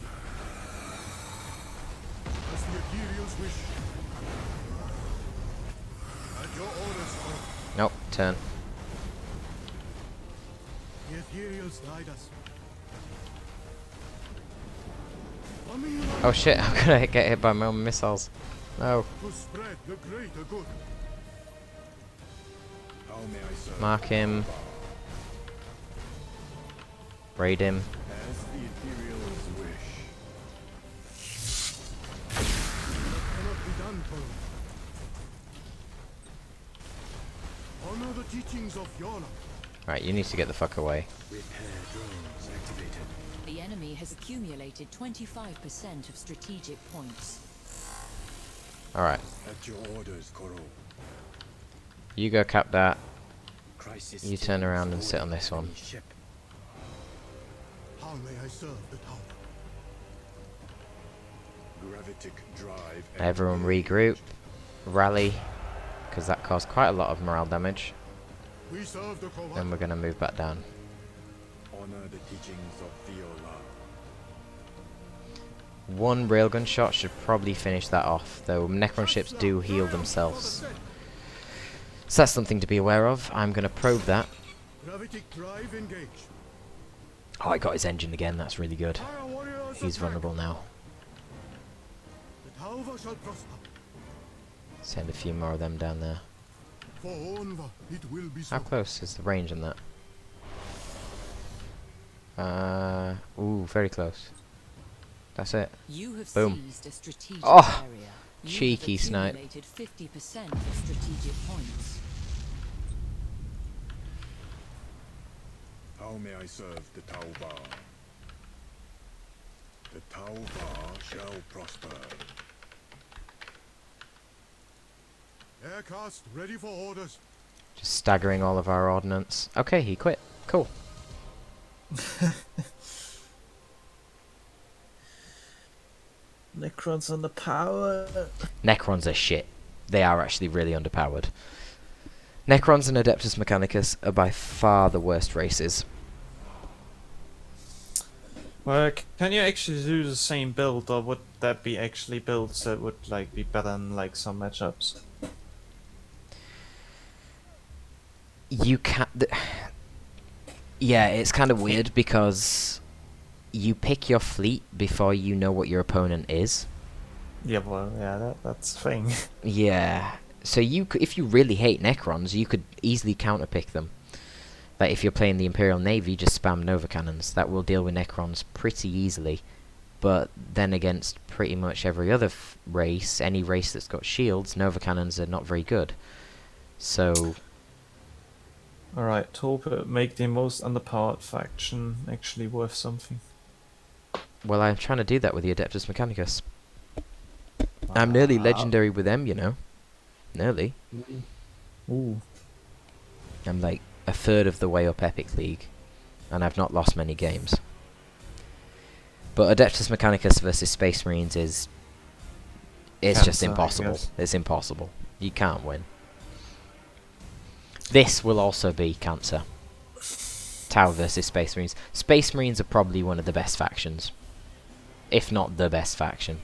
As the Ethereals wish. At your orders, Koro. Nope, turn. The Ethereals guide us. Coming right Oh shit, I'm gonna get hit by my own missiles. No. to spread the greater good. How may I serve? Mark him. Raid him. As the ethereals wish. Cannot be done, Koro. Honor the teachings of Yola. Right, you need to get the fuck away. Repair drones activated. The enemy has accumulated 25% of strategic points. Alright. At your orders, Koro. You go cap that. Crisis You turn teams around and board sit on this one. enemy ship. How may I serve the tower? Gravitic drive. Everyone regroup. Rally. Because that caused quite a lot of morale damage. We serve the Kovac. Then we're going to move back down. Honor the teachings of Viola. One railgun shot should probably finish that off, though Necron ships do heal themselves. So that's something to be aware of. I'm going to probe that. Gravitic drive engage. Oh, I got his engine again. That's really good. Fire warriors He's attack. vulnerable now. The tower shall prosper. Send a few more of them down there. For Onva, it will be How so. close is the range on that? Ooh, very close. That's it. You have Boom. seized a strategic Oh, area. You cheeky have snipe. accumulated 50% of strategic points. How may I serve the Tauva? The Tauva shall prosper. Aircast ready for orders. Just staggering all of our ordnance. Okay, he quit. Cool. Necrons on the power. Necrons are shit. They are actually really underpowered. Necrons and Adeptus Mechanicus are by far the worst races. Well, can you actually do the same build, or would that be actually builds that would like be better in like some matchups? You can't... yeah, it's kind of weird because you pick your fleet before you know what your opponent is. Yeah, well, yeah, that's the thing. Yeah. So if you really hate Necrons, you could easily counterpick them. Like if you're playing the Imperial Navy, just spam Nova Cannons. That will deal with Necrons pretty easily. But then against pretty much every other race, any race that's got shields, Nova Cannons are not very good. So... Alright, Torpid, make the most underpowered faction actually worth something. well, I'm trying to do that with the Adeptus Mechanicus. I'm nearly legendary with them, you know. Nearly. Ooh. I'm like a third of the way up Epic League, and I've not lost many games. But Adeptus Mechanicus versus Space Marines is... it's just Cancer, I impossible. guess. It's impossible. You can't win. This will also be Cancer. Tau versus Space Marines. Space Marines are probably one of the best factions. If not the best faction.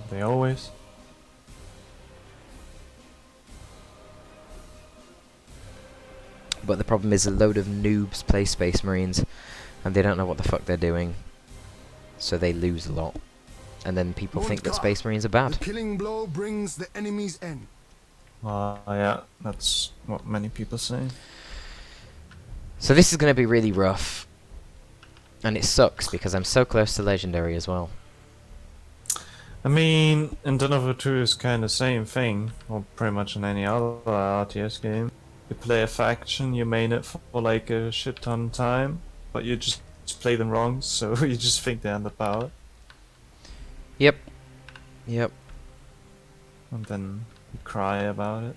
They always. But the problem is a load of noobs play Space Marines, and they don't know what the fuck they're doing. So they lose a lot. And then people think that Space Marines are The bad. killing blow brings the enemy's end. Yeah, that's what many people say. So this is going to be really rough. And it sucks because I'm so close to Legendary as well. I mean, in Dynamo 2 is kind of the same thing, or pretty much in any other RTS game. You play a faction, you main it for like a shit ton of time, but you just play them wrong, so you just think they're underpowered. Yep. Yep. And then you cry about it.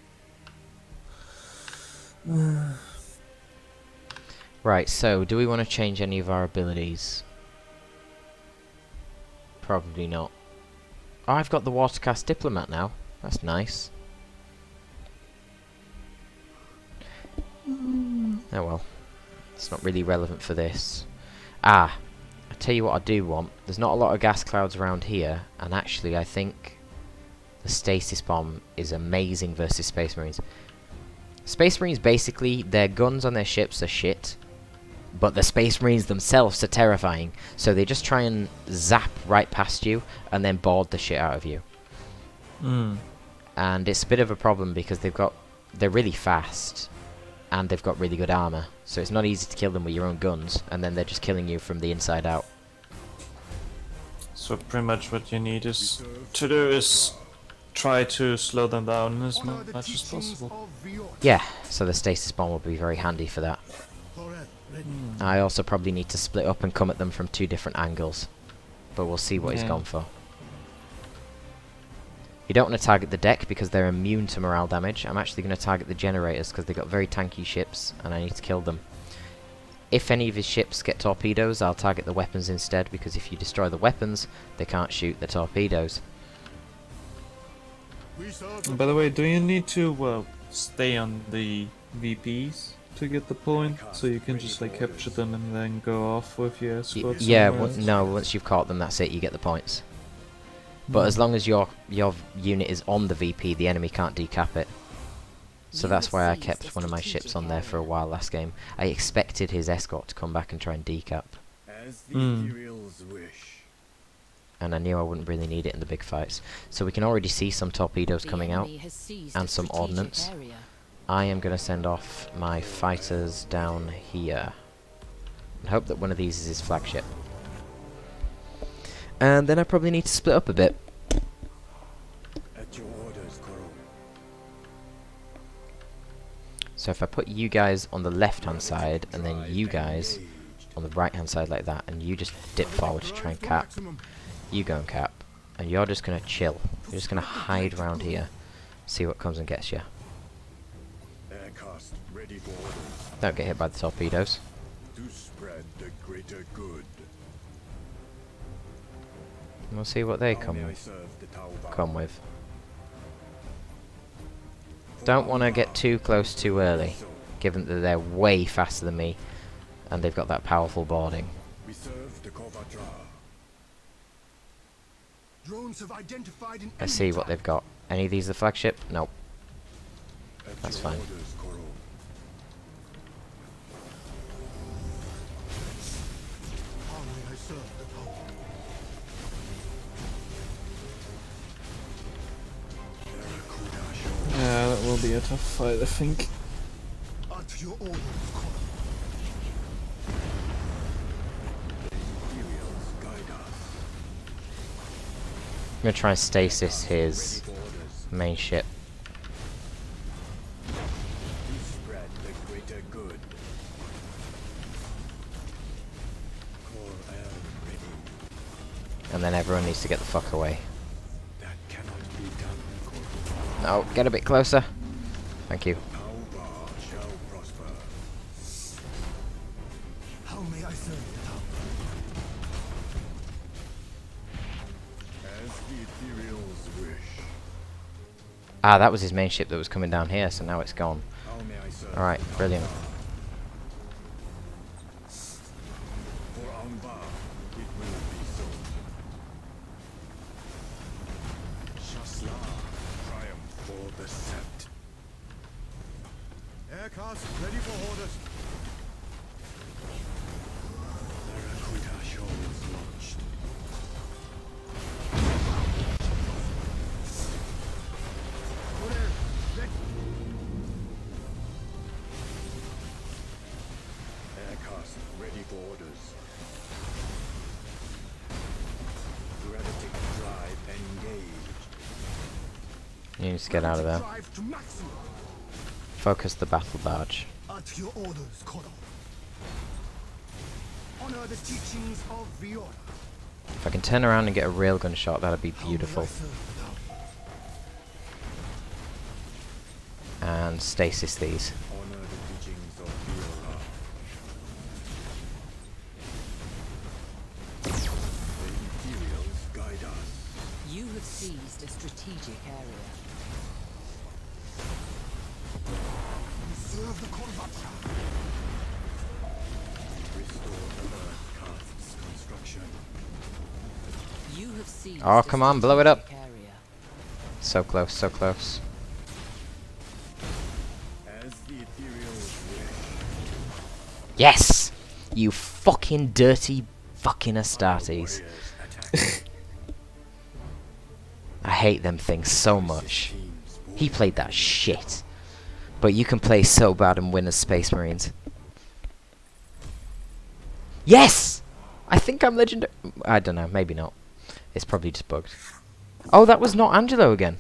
Right, so do we want to change any of our abilities? Probably not. Oh, I've got the Watercast Diplomat now. That's nice. Oh well. It's not really relevant for this. I tell you what I do want. There's not a lot of gas clouds around here, and actually I think the Stasis Bomb is amazing versus Space Marines. Space Marines, basically, their guns on their ships are shit, but the Space Marines themselves are terrifying, so they just try and zap right past you, and then board the shit out of you. And it's a bit of a problem because they're really fast, and they've got really good armor, so it's not easy to kill them with your own guns, and then they're just killing you from the inside out. So pretty much what you need is to do is try to slow them down as Honor the much as teachings possible. of Viola. Yeah, so the Stasis Bomb will be very handy for that. Torpid ready. I also probably need to split up and come at them from 2 different angles, but we'll see what he's Yeah. gone for. You don't want to target the deck because they're immune to morale damage. I'm actually going to target the generators because they've got very tanky ships and I need to kill them. If any of his ships get torpedoes, I'll target the weapons instead, because if you destroy the weapons, they can't shoot the torpedoes. We serve And by the way, do you need to stay on the VPs to get the point, so you can just like capture them and then go off with your escort? Yeah, somewhere else? no, once you've caught them, that's it, you get the points. But as long as your unit is on the VP, the enemy can't decap it. So that's why I kept one of my ships on there for a while last game. I expected his escort to come back and try and decap. As the Imperials wish. And I knew I wouldn't really need it in the big fights. So we can already see some torpedoes coming out, and some ordnance. I am going to send off my fighters down here. And hope that one of these is his flagship. And then I probably need to split up a bit. At your orders, Koro. So if I put you guys on the left hand side, and then you guys on the right hand side like that, and you just dip forward to try and cap, you go and cap, and you're just going to chill. You're just going to hide around here, see what comes and gets you. Aircast ready for orders. Don't get hit by the torpedoes. To spread the greater good. And we'll see what they How come may I serve the Tauba? with. Don't want to get too close too early, given that they're way faster than me, and they've got that powerful boarding. We serve the Kovatra. Drones have identified an Let's enemy see what they've got. Any of these the flagship? Nope. At That's your fine. orders, Koro. How may I serve the power? Barracuda show. Yeah, that will be a tough fight, I think. At your orders, Connor. Imperials guide us. I'm going to try and stasis his Ready for orders. main ship. To spread the greater good. Core L ready. And then everyone needs to get the fuck away. That cannot be done, Koro. No, get a bit closer. Thank you. Tauba shall prosper. How may I serve the power? As the Imperials wish. Ah, that was his main ship that was coming down here, so now it's gone. How may I serve? Alright, the brilliant. For Anvar, it will be so. Shasla, triumph for the Sept. Aircast ready for orders. Barracuda shoals launched. Order, ready. Aircast ready for orders. Gravitic drive engaged. You need to get out of there. Drive to maximum. Focus the battle barge. At your orders, Connor. Honor the teachings of the order. If I can turn around and get a railgun shot, that'd be beautiful. How may I serve the power? And stasis these. Honor the teachings of the order. The Imperials guide us. You have seized a strategic area. Serve the Corvatra. Restore the Earth Cast's construction. You have seized Oh, a come on, blow it up. strategic area. So close, so close. As the Imperials wish. Yes! You fucking dirty fucking Astartes. Warriors attack. I hate them things so much. Teams He played that shit. But you can play so bad and win as Space Marines. Yes! I think I'm legendary. I don't know, maybe not. It's probably just bugged. Oh, that was not Angelo again.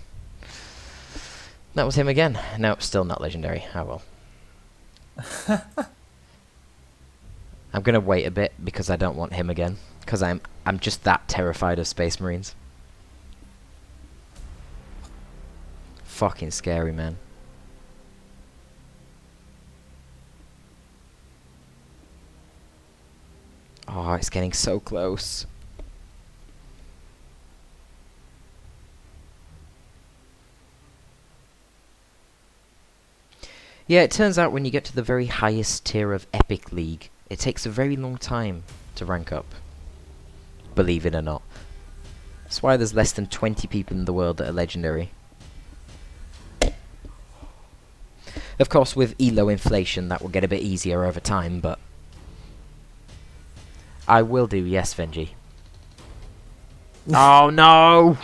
That was him again. No, still not legendary. I will. I'm gonna wait a bit because I don't want him again. Because I'm just that terrified of Space Marines. fucking scary, man. Oh, it's getting so close. Yeah, it turns out when you get to the very highest tier of Epic League, it takes a very long time to rank up. Believe it or not. That's why there's less than 20 people in the world that are legendary. Of course, with ELO inflation, that will get a bit easier over time, but... I will do, yes, Venji. Oh, no!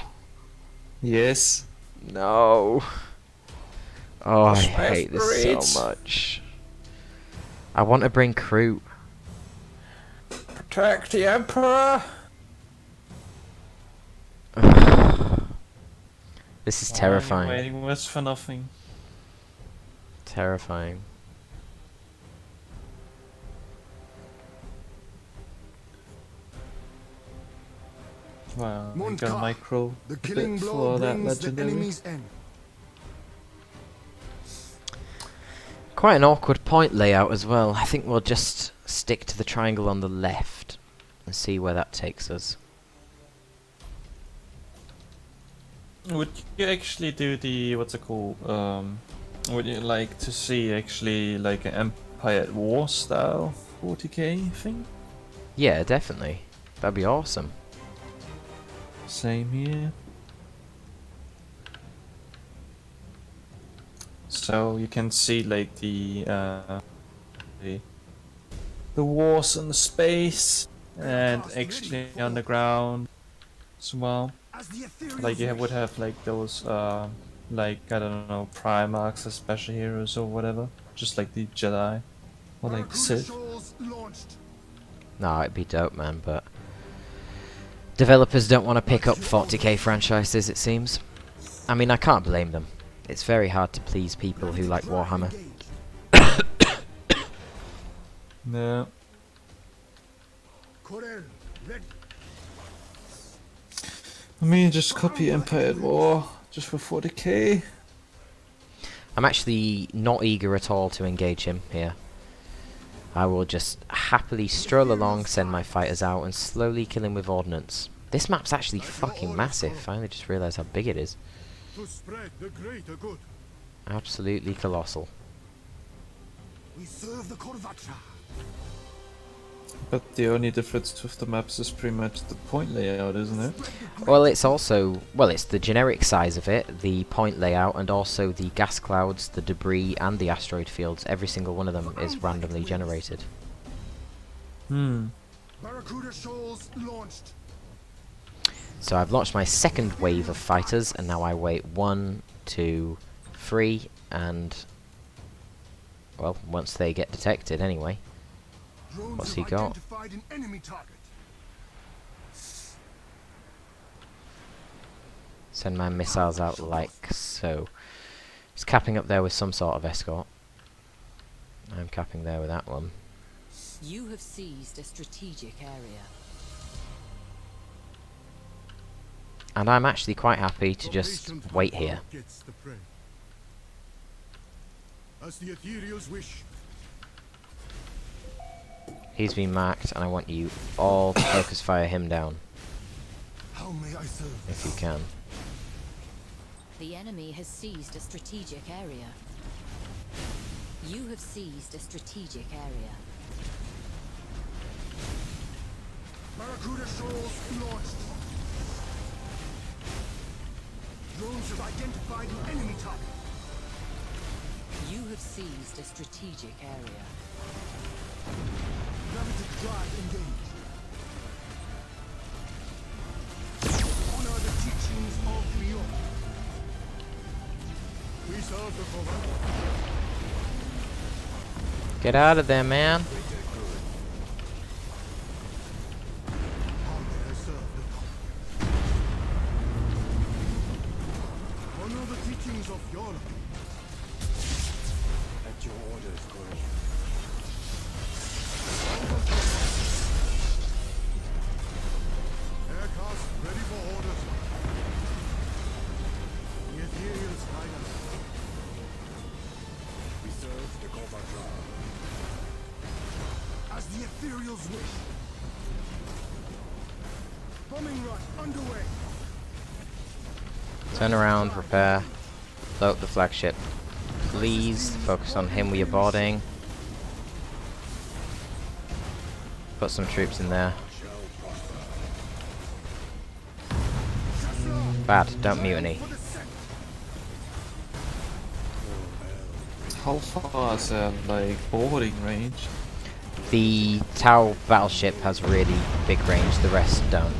Yes. No. Oh, I Smash hate this bridge. so much. I want to bring crew. Protect the Emperor! This is Why are you terrifying. waiting was for nothing. Terrifying. Wow, we got Monka, a micro The bit killing blow for that brings the legendary. enemy's end. Quite an awkward point layout as well. I think we'll just stick to the triangle on the left and see where that takes us. Would you actually do the, what's it called, would you like to see actually like an Empire at War style 40k thing? Yeah, definitely. That'd be awesome. Same here. So you can see like the wars in the space and actually on the ground as well. As the ethereal Like you wish. would have like those like I don't know Primarchs as special heroes or whatever, just like the Jedi or like Barracuda Sith. shoals launched. No, it'd be dope, man, but developers don't want to pick up 40k franchises, it seems. I mean, I can't blame them. It's very hard to please people who like Warhammer. No. Corel, ready. I mean, just copy Empire at War just for 40k. I'm actually not eager at all to engage him here. I will just happily stroll along, send my fighters out, and slowly kill him with ordnance. This map's actually fucking massive. I only just realised how big it is. To spread the greater good. Absolutely colossal. We serve the Korvatra. But the only difference with the maps is pretty much the point layout, isn't it? Well, it's also, well, it's the generic size of it, the point layout, and also the gas clouds, the debris, and the asteroid fields. Every single one of them is randomly generated. Barracuda shoals launched. So I've launched my second wave of fighters, and now I wait 1, 2, 3, and, well, once they get detected anyway. Drones What's have he got? identified an enemy target. Send my missiles out like so. He's capping up there with some sort of escort. I'm capping there with that one. You have seized a strategic area. And I'm actually quite happy to The just patient wait hunter here. gets the prey. As the ethereals wish. He's been marked, and I want you all to focus fire him down, How may I serve? if you can. The enemy has seized a strategic area. You have seized a strategic area. Barracuda shoals launched. Drones have identified an enemy target. You have seized a strategic area. Gravitic drive engaged. Honor the teachings of Leo. We serve the Korvatra. Get out of there, man. How may I serve the Korvatra? Honor the teachings of Yola. At your orders, Corel. Aircraft ready for orders. The ethereals guide us. As the ethereals wish. Bombing run underway. Turn around, repair, blow up the flagship. Please focus on him with your boarding. Put some troops in there. Bad, don't mutiny. How far is that, like, boarding range? The Tau battleship has really big range, the rest don't.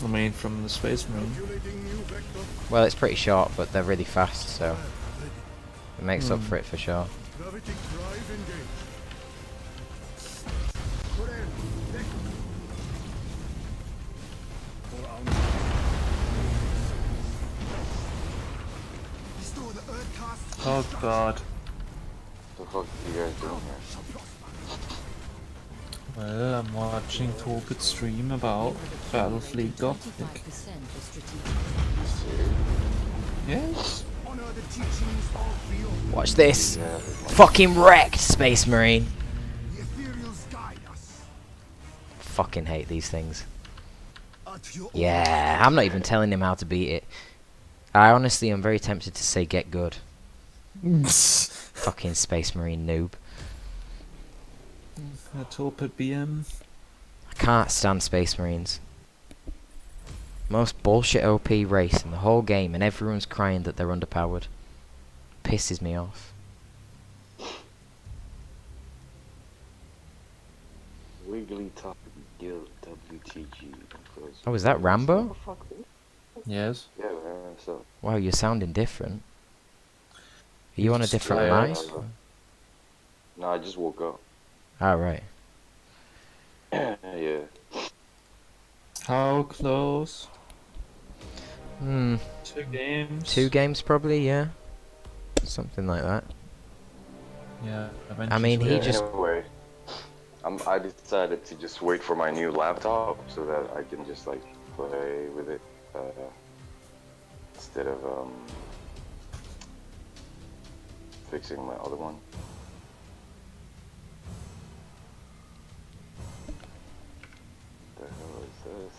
I mean, from the Space Marine. Well, it's pretty short, but they're really fast, so it makes up for it for sure. Gravity drive engage. Put in. For our Restore the earth cast. Oh god. What the fuck are you guys doing here? Well, I'm watching Torpid stream about Battlefleet Gothic. 25% are strategic. Yes. Honor the teachings of the old. Watch this! Fucking wrecked, Space Marine! The ethereals guide us. Fucking hate these things. At your Yeah, I'm not even telling him how to beat it. I honestly am very tempted to say get good. Fucking Space Marine noob. A Torpid BM. I can't stand Space Marines. Most bullshit OP race in the whole game, and everyone's crying that they're underpowered. Pisses me off. Wigglytuff Guild WTG. Oh, is that Rambo? Yes. Yeah, so. Wow, you're sounding different. Are you on a different tired. mic? No, I just woke up. Alright. Yeah. How close? 2 2 games. games probably, yeah. Something like that. Yeah. I mean, he Yeah, just... Anyway, I decided to just wait for my new laptop so that I can just like play with it instead of fixing my other one. The hell is this?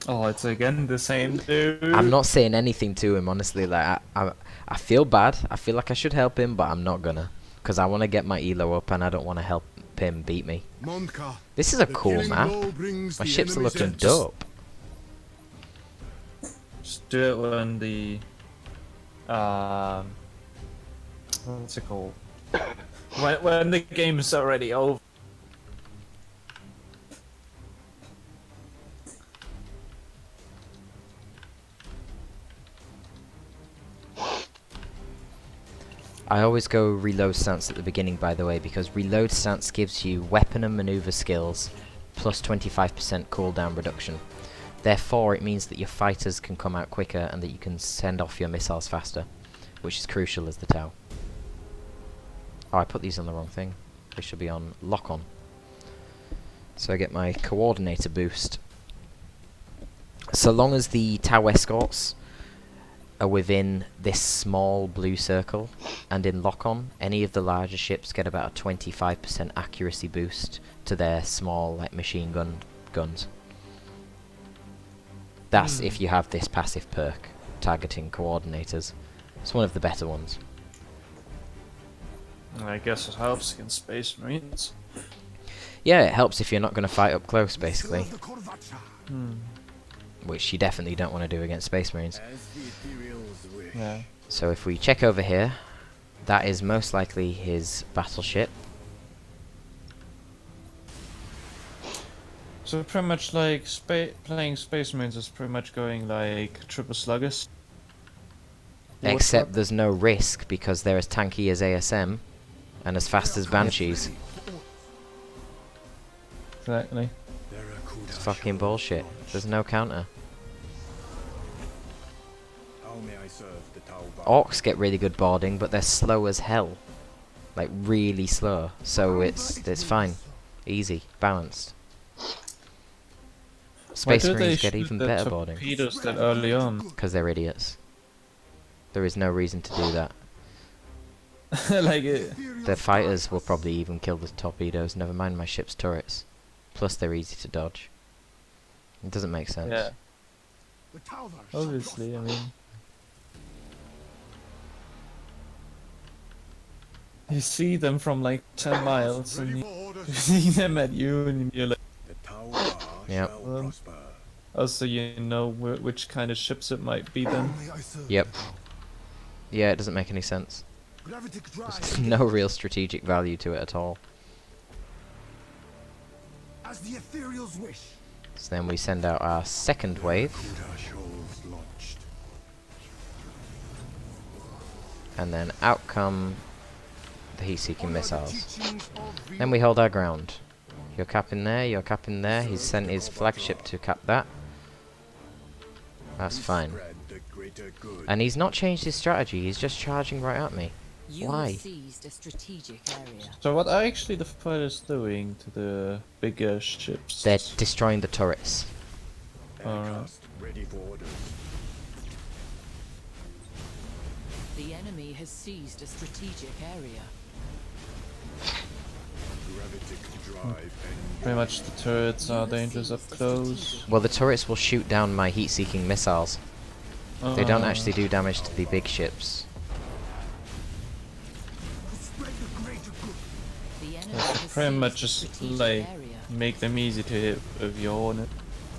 Oh, it's again the same dude. I'm not saying anything to him, honestly. Like, I feel bad. I feel like I should help him, but I'm not gonna. Because I want to get my elo up, and I don't want to help him beat me. Mondka. This is a The cool killing map. blow brings My the ships are enemy's looking end. dope. Just do it when the what's it called? when the game is already over. I always go reload stance at the beginning, by the way, because reload stance gives you weapon and maneuver skills plus 25% cooldown reduction. Therefore, it means that your fighters can come out quicker and that you can send off your missiles faster, which is crucial as the Tau. Oh, I put these on the wrong thing. They should be on lock-on. So I get my coordinator boost. So long as the Tau escorts are within this small blue circle and in lock-on, any of the larger ships get about a 25% accuracy boost to their small, like, machine guns. That's if you have this passive perk, targeting coordinators. It's one of the better ones. I guess it helps against Space Marines. Yeah, it helps if you're not going to fight up close, basically. Serve the Korvacha. Which you definitely don't want to do against Space Marines. as the ethereals wish. Yeah. So if we check over here, that is most likely his battleship. So pretty much like playing Space Marines is pretty much going like triple sluggers. Except there's no risk because they're as tanky as ASM and as fast as Banshees. Exactly. It's fucking bullshit. There's no counter. How may I serve the Tau Bar? Orcs get really good boarding, but they're slow as hell. Like, really slow. So it's fine. Easy. Balanced. Why Space do they Marines get shoot even the better boarding. torpedoes that early on? Because they're idiots. There is no reason to do that. Like The fighters will probably even kill the torpedoes, never mind my ship's turrets. Plus they're easy to dodge. It doesn't make sense. yeah, The Talvar shall obviously. I prosper. mean, you see them from like 10 miles, and Ready you for orders. see them at you, and you're like, The tower Yep. shall prosper. also you know which kind of ships it might be then. May I serve Yep. the tower. Yeah, it doesn't make any sense. Gravitic drive. There's no real strategic value to it at all. As the ethereals wish. So then we send out our second wave, Kuda shoals launched. and then out come the heat-seeking Honor the missiles. teachings of Then we hold our ground. You're capping there, you're capping there. He's sent his flagship to cap that. That's fine. Spread the greater good. And he's not changed his strategy, he's just charging right at me. You Why? have seized a strategic area. So what are actually the fighters doing to the bigger ships? They're destroying the turrets. Aircraft ready for orders. The enemy has seized a strategic area. Gravitic drive Pretty much the turrets are dangerous up close. Well, the turrets will shoot down my heat-seeking missiles. They don't actually do damage to the big ships. To spread the greater good. The enemy It's has pretty seized much a just strategic like area. make them easy to hit with your hornet.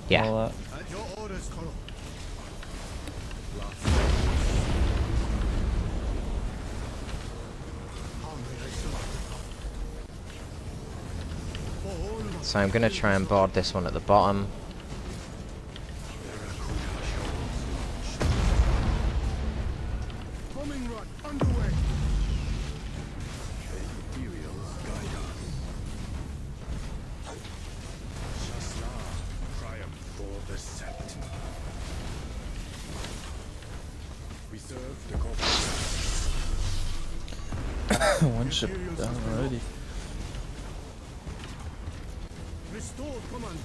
Yeah. All that. At your orders, Colonel. How may I serve? For all of So I'm gonna try and board this one at the bottom. bombing run underway. Imperials guide us. Shasla, triumph for the Sept. We serve the corporate. One ship down already. Restored command.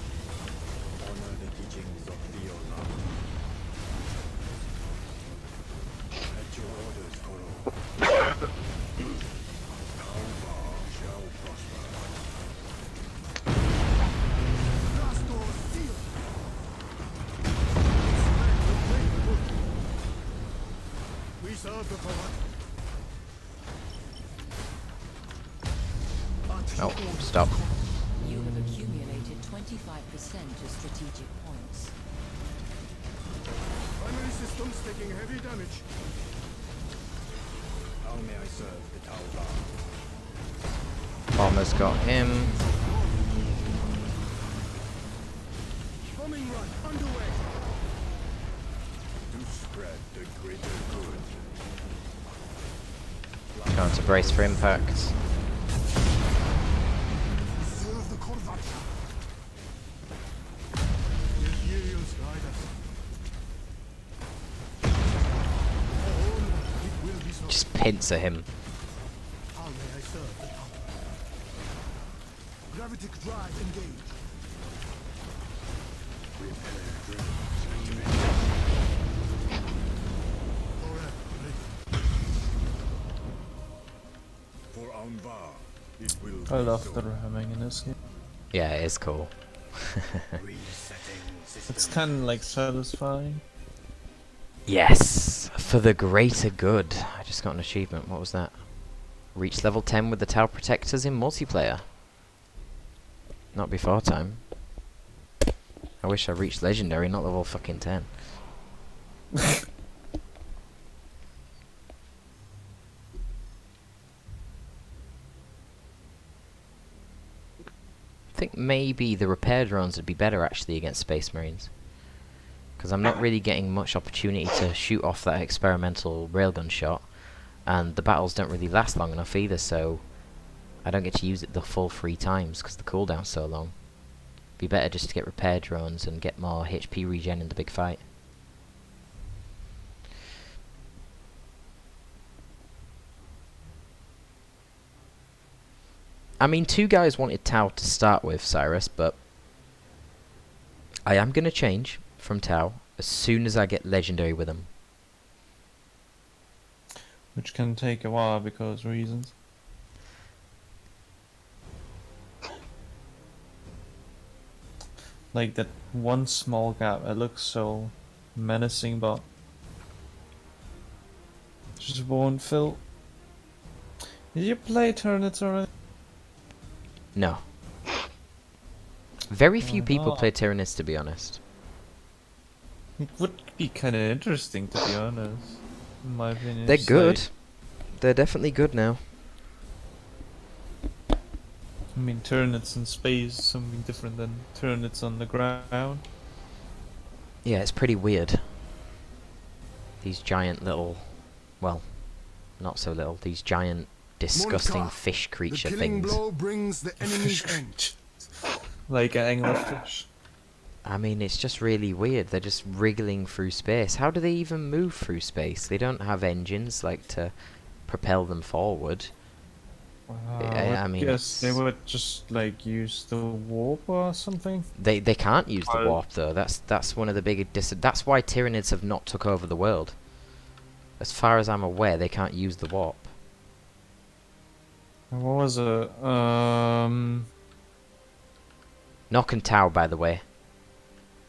Honor the teachings of Viola. At your orders, Colonel. Alvar shall prosper. Blast doors sealed. We serve the forward. Oh, stop. You have accumulated 25% of strategic points. Primary systems taking heavy damage. How may I serve the Talvar? Bomber's got him. Bombing run underway. To spread the greater good. Going to brace for impact. Serve the Corvacha. The Ethereals guide us. For all, it will be so. Just pincer him. How may I serve the tower? Gravitic drive engaged. Repair drones activated. Forever ready. For Anvar, it will I be love so. the ramming in this game. Yeah, it is cool. Resetting system. It's kind of like satisfying. Yes, for the greater good. I just got an achievement. What was that? Reach level 10 with the Tau Protectors in multiplayer. Not before time. I wish I reached legendary, not level fucking 10. I think maybe the repair drones would be better actually against Space Marines. Because I'm not really getting much opportunity to shoot off that experimental railgun shot. And the battles don't really last long enough either, so I don't get to use it the full 3 times because the cooldown's so long. Be better just to get repair drones and get more HP regen in the big fight. I mean, 2 guys wanted Tau to start with, Cyrus, but I am gonna change from Tau as soon as I get legendary with them. Which can take a while because reasons. Like that one small gap, it looks so menacing, but just won't fill. Did you play Turnips already? No. Very few people not? play Tyrannus, to be honest. It would be kind of interesting, to be honest. In my opinion. They're It's good. like- They're definitely good now. I mean, Turnips in space is something different than Turnips on the ground. Yeah, it's pretty weird. These giant little, well, not so little. These giant, disgusting Monka, fish The creature killing things. blow brings the enemy's end. Like an anglerfish. I mean, it's just really weird. They're just wriggling through space. How do they even move through space? They don't have engines like to propel them forward. I mean, yes, they it's- would just like use the warp or something. They can't use the Well- warp though. That's one of the big that's why Tyranids have not took over the world. As far as I'm aware, they can't use the warp. And what was it? Nock and Tau, by the way.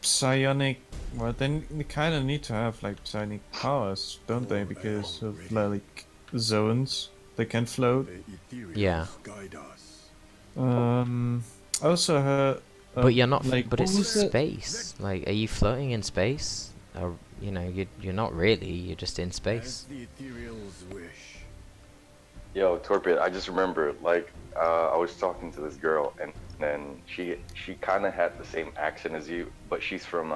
Psionic. Well, then they kind of need to have like psionic powers, don't they? Because of like zones they can float. The ethereals Yeah. guide us. I also heard. But you're not. like, But what it's was it? space. Like, are you floating in space? Or you know, you're not really. You're just in As space. the ethereals wish. Yo, Torpid, I just remembered, like, I was talking to this girl, and then she kind of had the same accent as you, but she's from,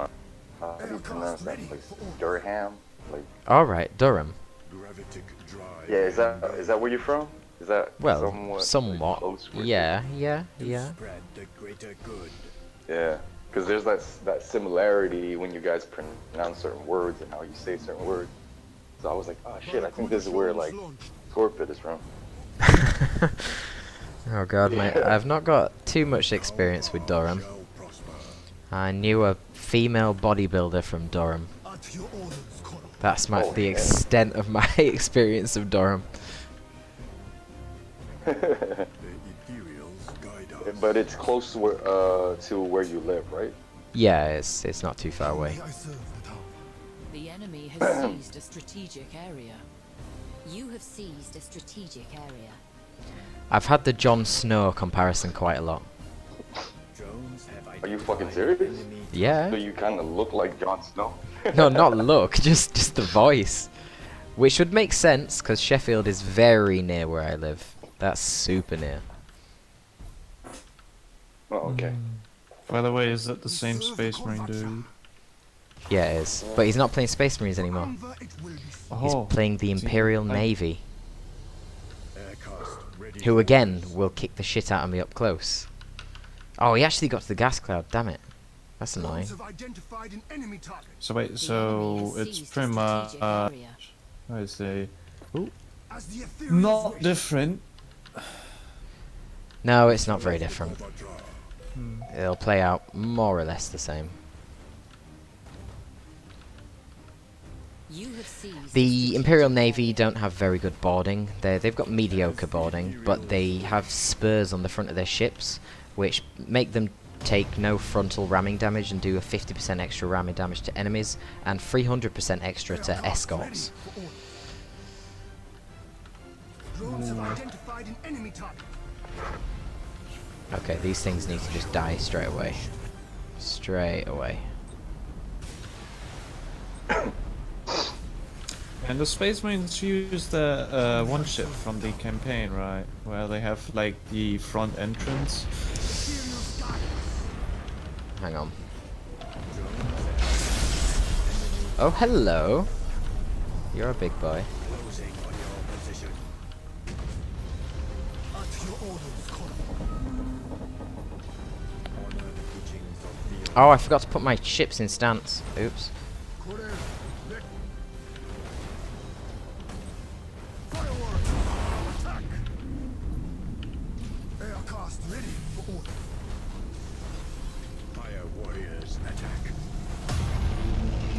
how do you pronounce that place? Durham? Like, All right, Durham. Gravitic drive. yeah, is that where you're from? Is that Well, somewhat? somewhat. Close with Yeah. To spread the greater good. Yeah, because there's that similarity when you guys pronounce certain words and how you say certain words. So I was like, oh shit, I think this is where like Torpid is from. Oh god, mate. Yeah. I've not got too much experience with Durham. Shall prosper. I knew a female bodybuilder from Durham. At your orders, Colonel. That's Oh, the yeah. extent of my experience of Durham. The ethereals guide us. But it's close to where you live, right? Yeah, it's not too far away. May I serve the town? The enemy has seized a strategic area. You have seized a strategic area. I've had the Jon Snow comparison quite a lot. Drones have Are you fucking identified serious? enemy Yeah. So you kind of look like Jon Snow. No, not look, just the voice. Which would make sense, because Sheffield is very near where I live. That's super near. Oh, okay. By the way, is that the same Space Marine dude? Yeah, it is. But he's not playing Space Marines anymore. Amber it will be. He's Oh, playing the see, Imperial I- Navy, aircraft ready who for again orders. will kick the shit out of me up close. Oh, he actually got to the gas cloud, damn it. That's annoying. Drones have identified an enemy target. So wait, The so enemy has it's seized a pretty much strategic area. I say As the ethereals not wish. different. No, it's not very different. Overdrive. It'll play out more or less the same. You have seized The a Imperial strategic Navy area. don't have very good boarding. They've got mediocre boarding, but they have spurs on the front of their ships, which make them take no frontal ramming damage and do a 50% extra ramming damage to enemies, and 300% extra to Aircraft escorts. ready for orders. Drones have identified an enemy target. Okay, these things need to just die straight away. Straight away. And the Space Marines use the one ship from the campaign, right? Where they have like the front entrance. Ethereals guide us. Hang on. Oh, hello. You're a big boy. Closing on your position. At your orders, Colonel. Honor the teachings of the Oh, I forgot to put my ships in stance. Oops. Correct. Let- Fireworks. Attack. Aircraft ready for order. fire warriors Attack.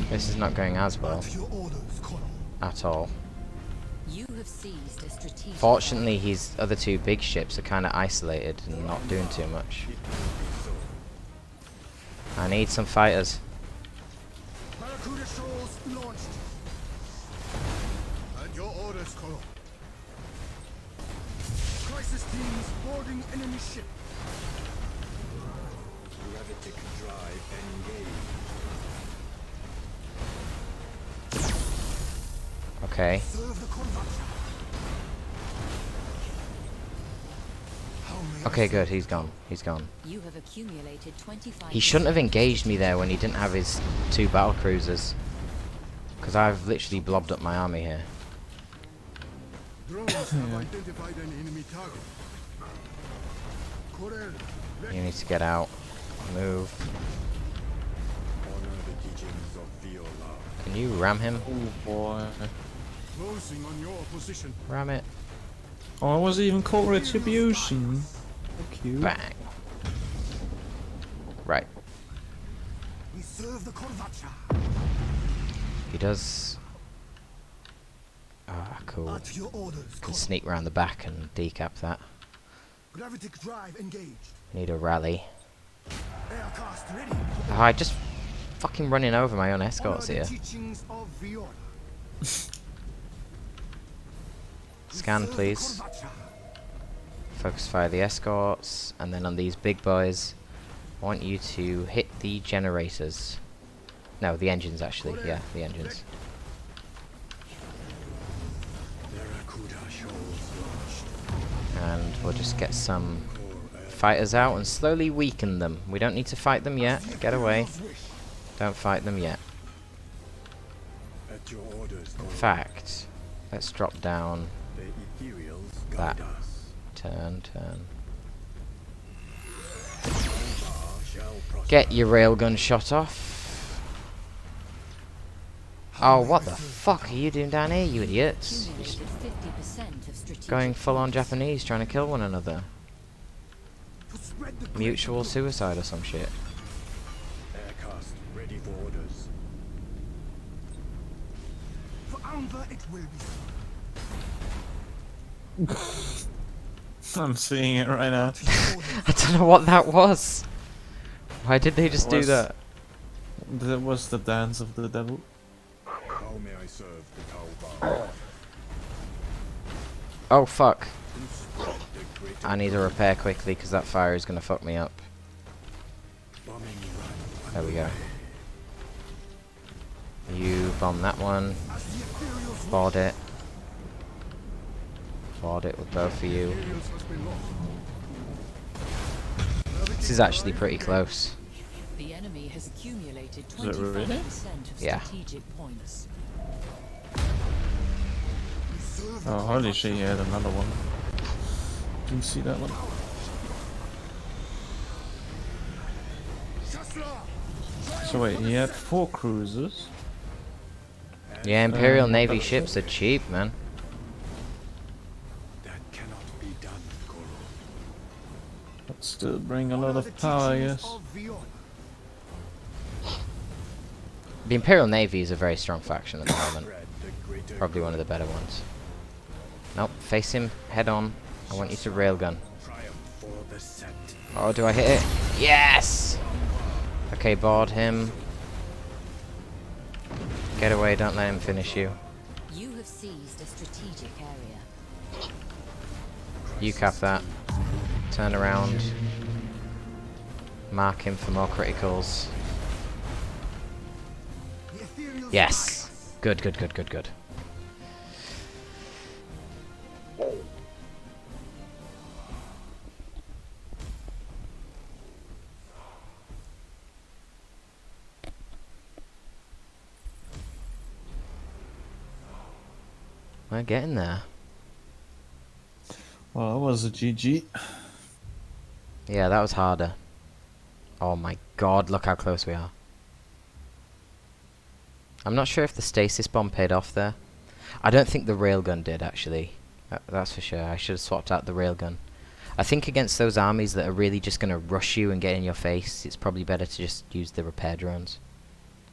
This is not going as well At your orders, Colonel. at all. You have seized a strategic Fortunately, his other two big ships are kind of isolated and not doing too much. I need some fighters. Barracuda shoals launched. At your orders, Colonel. Crisis teams boarding enemy ship. Gravitic drive engaged. Okay. Serve the combat. How may I Okay, serve? good. He's gone. He's gone. You have accumulated 25. He shouldn't have engaged me there when he didn't have his two battle cruisers. Because I've literally blobbed up my army here. Drones have identified an enemy target. Corel, You need to get out. Move. Honor the teachings of Viola. Can you ram him? Oh boy. closing on your position. Ram it. Oh, I was even called Retribution. Fuck you. Bang. Right. We serve the Korvacha. He does. Ah, cool. At your orders, Can Colonel. sneak round the back and decap that. Gravitic drive engaged. Need a rally. Aircast ready. Oh, I just fucking running over my own Honor escorts the here. teachings of Viola. We Scan, serve the please. Korvacha. Focus fire the escorts, and then on these big boys, I want you to hit the generators. No, the engines actually. Yeah, the engines. Barracuda shoals launched. And we'll just get some fighters out and slowly weaken them. We don't need to fight them yet. Get away. Don't fight them yet. At your orders, In Colonel. fact, let's drop down. The ethereals That. guide us. Turn, turn. Alvar shall prosper. Get your railgun shot off. Oh, what the fuck are you doing down here, you idiots? You're just Accumulated 50% of strategic going full on points. Japanese, trying to kill one another. To spread the Mutual greater good. suicide or some shit. Aircast ready for orders. For Anva it will be so. I'm seeing it right now. To your orders. I don't know what that was. Why did they just do Was- that? That was the dance of the devil. How may I serve the Taubar? Oh fuck. Instruct the greater I need to repair quickly because that fire is going to fuck me up. bombing run. There we go. You bomb that one. As the Ethereals Board it. Board it with both of you. Ethereals has been lost. This is actually pretty close. The enemy has accumulated it really? 25% of Yeah. strategic points. We serve the Oh, holy shit, he had another one. Didn't see that one. Tesla. So wait, he had 4 cruisers. Yeah, Imperial Navy ships are cheap, man. That cannot be done, Goro. But still bring a lot Honor of the power, I teachings guess. of Viola. The Imperial Navy is a very strong faction at the moment. Spread the greater Probably one of the better ones. Nope, face him head on. I want you to railgun. triumph for the set. Oh, do I hit it? Yes! Okay, board him. Get away, don't let him finish you. You have seized a strategic area. You cap that. Turn around. Mark him for more criticals. The Ethereals Yes! Good, good, good, good, good. We're getting there. Well, that was a GG. Yeah, that was harder. Oh my god, look how close we are. I'm not sure if the stasis bomb paid off there. I don't think the railgun did, actually. That's for sure. I should have swapped out the railgun. I think against those armies that are really just going to rush you and get in your face, it's probably better to just use the repair drones.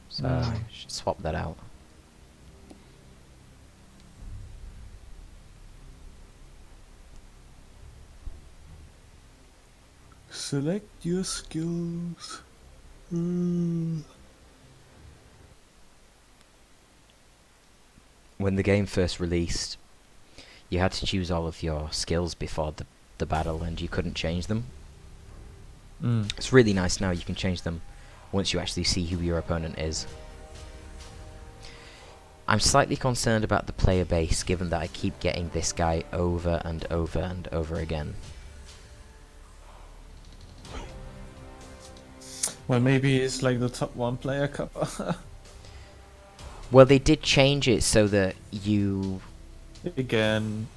So I should swap that out. Select your skills. When the game first released, you had to choose all of your skills before the battle, and you couldn't change them. It's really nice now you can change them once you actually see who your opponent is. I'm slightly concerned about the player base, given that I keep getting this guy over and over and over again. Well, maybe it's like the top 1 player cover. Well, they did change it so that you Again.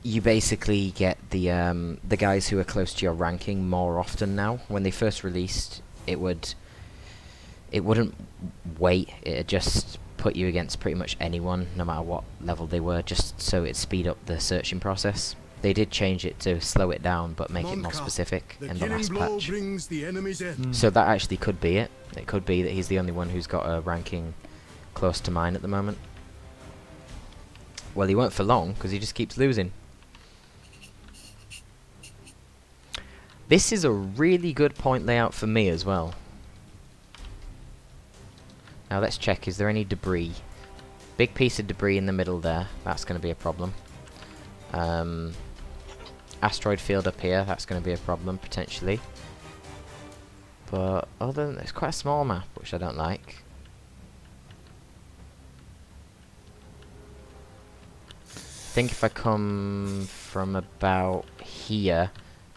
you basically get the guys who are close to your ranking more often now. When they first released, it wouldn't wait. It'd just put you against pretty much anyone, no matter what level they were, just so it'd speed up the searching process. They did change it to slow it down, but make it more specific in the last patch. Brings the enemy's end. So that actually could be it. It could be that he's the only one who's got a ranking close to mine at the moment. Well, he won't for long, because he just keeps losing. This is a really good point layout for me as well. Now let's check, is there any debris? Big piece of debris in the middle there, that's going to be a problem. Asteroid field up here, that's going to be a problem, potentially. But other than, it's quite a small map, which I don't like. I think if I come from about here,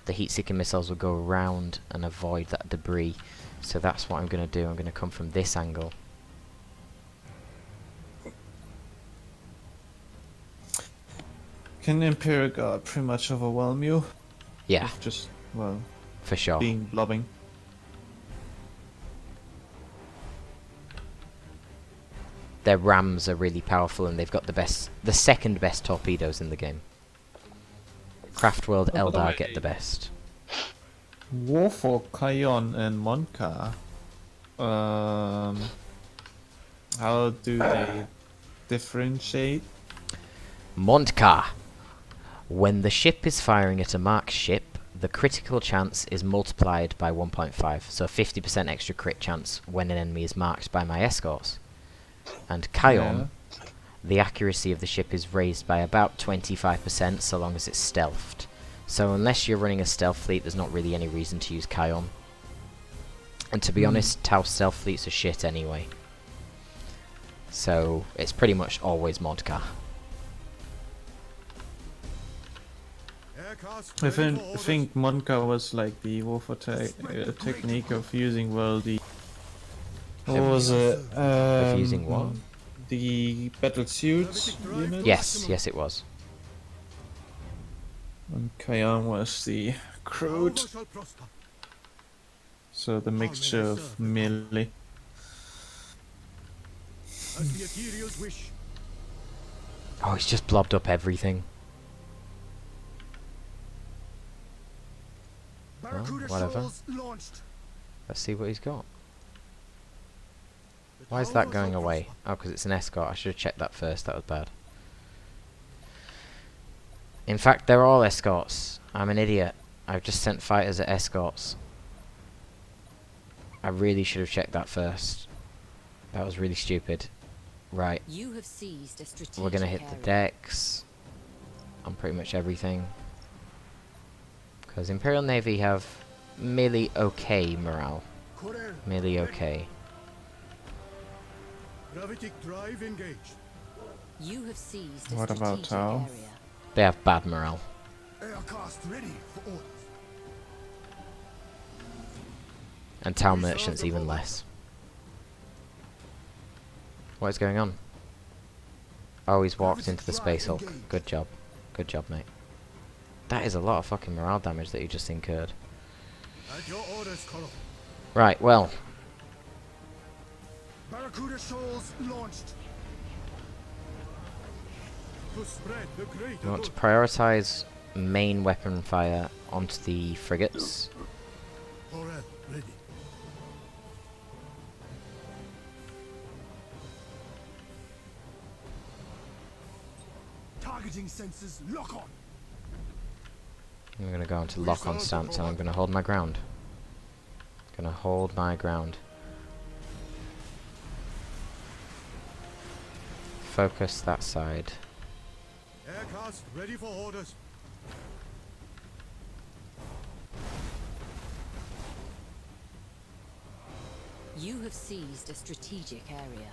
the heat-seeking missiles will go around and avoid that debris. So that's what I'm going to do. I'm going to come from this angle. Can Imperial Guard pretty much overwhelm you? Yeah, With just, well, for sure. being blobbing. Their rams are really powerful, and they've got the second best torpedoes in the game. Craftworld Oh, by the Eldar way, get the best. War for Kion and Monka. How do they differentiate? Montka. When the ship is firing at a marked ship, the critical chance is multiplied by 1.5, so 50% extra crit chance when an enemy is marked by my escorts. And Kion, the accuracy of the ship is raised by about 25% so long as it's stealthed. So unless you're running a stealth fleet, there's not really any reason to use Kion. And to be honest, Tau stealth fleets are shit anyway. So it's pretty much always Montka. I think Monka was like the warfare technique of using, well, the... What was it? Of using what? The battle suits unit? Yes, it was. And Kayan was the crude, so the mixture of melee. As the Ethereals wish. Oh, he's just blobbed up everything. Barracuda whatever. shoals launched. Let's see what he's got. Why is that going away? Oh, because it's an escort. I should have checked that first. That was bad. In fact, they're all escorts. I'm an idiot. I've just sent fighters at escorts. I really should have checked that first. That was really stupid. Right. You have seized a strategic We're going to hit the area. decks on pretty much everything. Because Imperial Navy have merely okay morale. Corel, Merely okay. gravitic drive engaged. You have seized a What about strategic Tau? area. They have bad morale. Aircast ready for orders. And town merchants even less. What is going on? Oh, he's walked into the Space Hulk. Good job. Good job, mate. That is a lot of fucking morale damage that you just incurred. At your orders, Colonel. Right, well, Barracuda shoals launched. To spread the greater you want to good. prioritise main weapon fire onto the frigates. Torpid, ready. Targeting sensors, lock on. I'm going to go into lock on stance and I'm going to hold my ground. Going to hold my ground. Focus that side. Aircast ready for orders. You have seized a strategic area.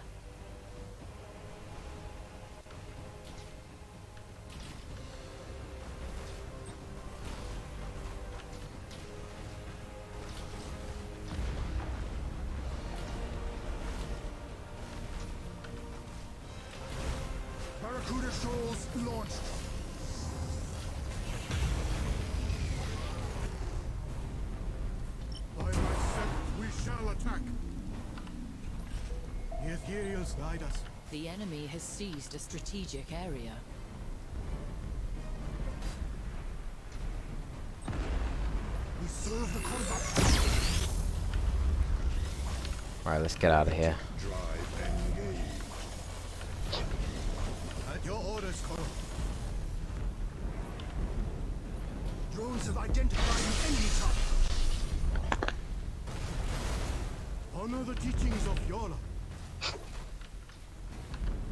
Barracuda shoals launched. By my seventh, we shall attack. The ethereals guide us. The enemy has seized a strategic area. We serve the combat. Alright, let's get out of here. Drive engage. At your orders, Colonel. Drones have identified an enemy target. Honor the teachings of Yola.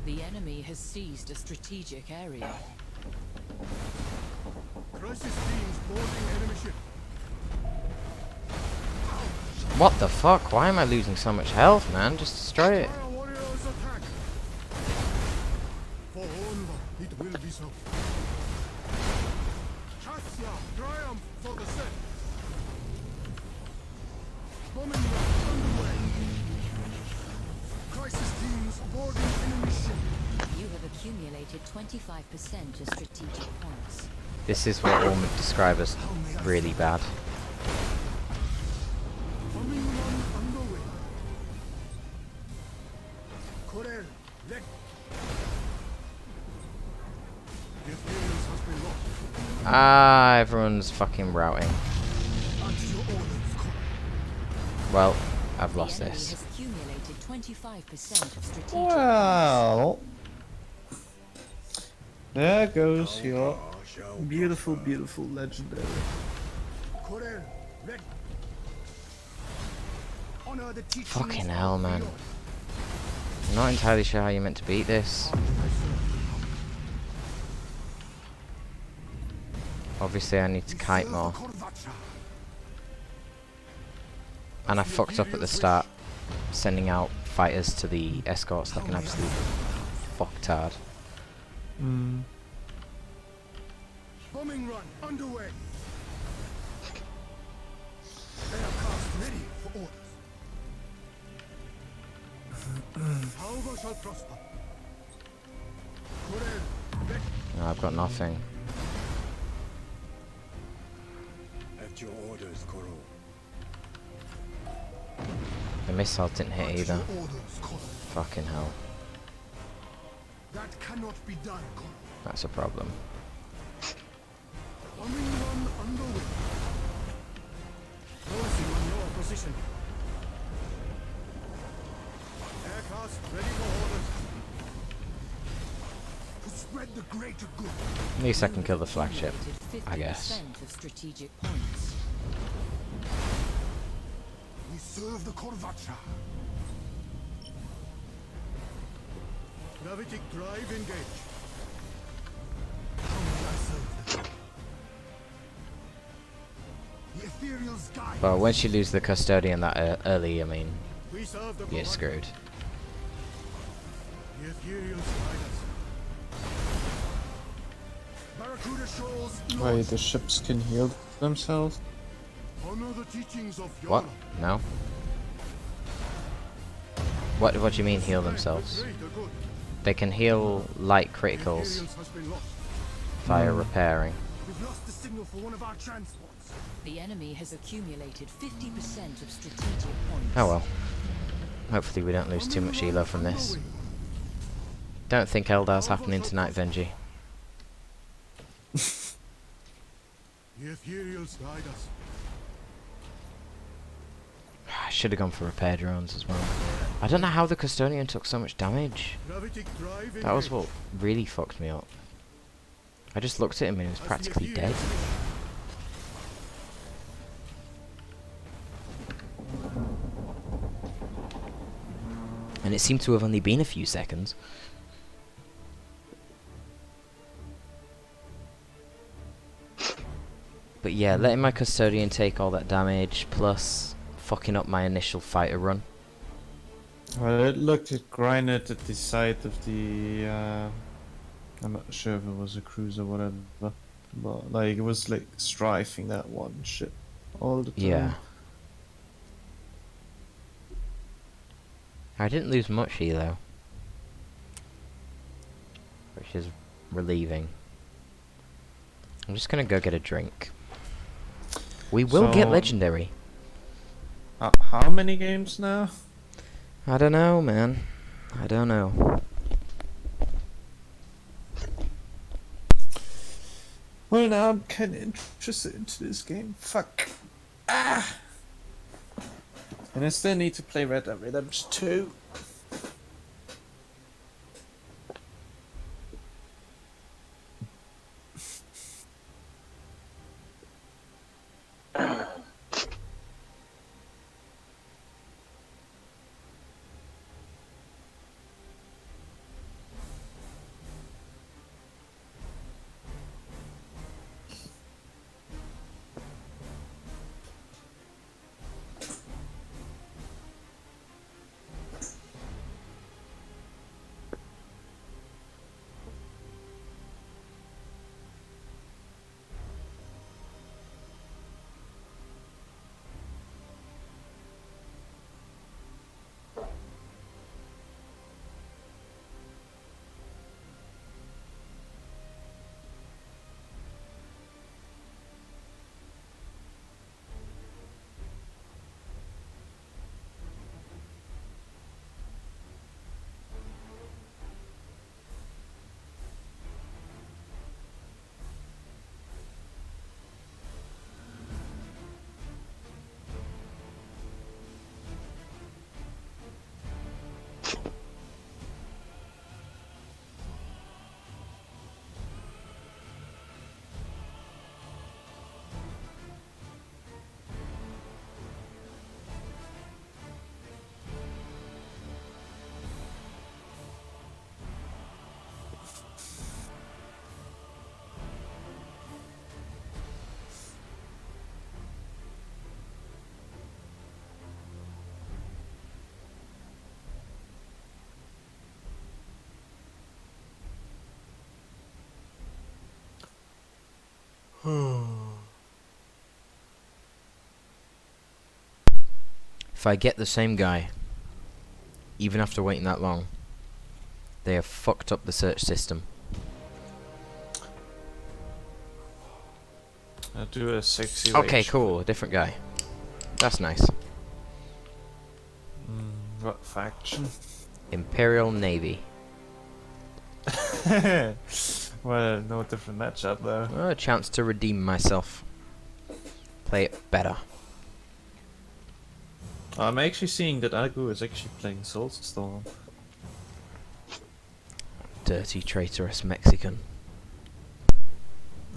The enemy has seized a strategic area. Crisis beams boarding enemy ship. What the fuck? Why am I losing so much health, man? Just destroy it. Fire warriors attack. For Onva, it will be so. Chasya, triumph for the set. Bombing run underway. Crisis teams boarding enemy ship. You have accumulated 25% of strategic points. This is what all would describe as really bad. Bombing run underway. Corel, let. The Ethereals has been lost. Ah, everyone's fucking routing. At your orders, Colonel. Well, I've The lost enemy this. has accumulated 25% of strategic Well, there goes your beautiful, beautiful legendary. Corel, ready. Honor the teachings Fucking of hell, man. Yola. I'm not entirely sure how you're meant to beat this. Obviously, I need to kite more. And I fucked up at the start, sending out fighters to the escorts like an absolute fucktard. Bombing run underway. Aircraft ready for orders. However shall prosper. Corel, ready. No, I've got nothing. At your orders, Koro. The missiles didn't hit At either. your orders, Colonel. Fucking hell. That cannot be done, Colonel. That's a problem. Bombing run underway. Forcing on your position. Aircraft ready for orders. To spread the greater good. At least I can kill the flagship, accumulated I guess. 50% of strategic points. We serve the Korvacha. Gravitic drive engage. How may I serve them? The Ethereal's guide. Well, once you lose the custodian that early, I mean, We serve the you're Korvacha. screwed. The Ethereal's guide us. Barracuda shoals Wait, launched. the ships can heal themselves? Honor the teachings of What? Yola. No? What do you mean heal themselves? The greater good. They can heal light The criticals Ethereals has been lost. via repairing. We've lost the signal for one of our transports. The enemy has accumulated 50% of strategic points. Oh well. Hopefully we don't lose too much elo from this. Don't think Eldar's happening tonight, Venji. The ethereals guide us. I should have gone for repair drones as well. I don't know how the Custodian took so much damage. Gravitic drive That was engaged. what really fucked me up. I just looked at him and he was As the practically dead. ethereals- And it seemed to have only been a few seconds. But yeah, letting my Custodian take all that damage, plus fucking up my initial fighter run. Well, it looked it grinded at the side of the. I'm not sure if it was a cruiser or whatever, but like it was like strafing that one ship all the time. Yeah. I didn't lose much though, which is relieving. I'm just gonna go get a drink. We will get So- legendary. How many games now? I don't know, man. I don't know. Well, now I'm kind of interested into this game. Fuck. Ah. And I still need to play Red Dead Redemption 2. If I get the same guy, even after waiting that long, they have fucked up the search system. I do a sexy. Okay, wage. cool. A different guy. That's nice. What faction? Imperial Navy. Well, no different matchup though. Oh, a chance to redeem myself. Play it better. I'm actually seeing that Agu is actually playing Soulstorm. Dirty, traitorous Mexican.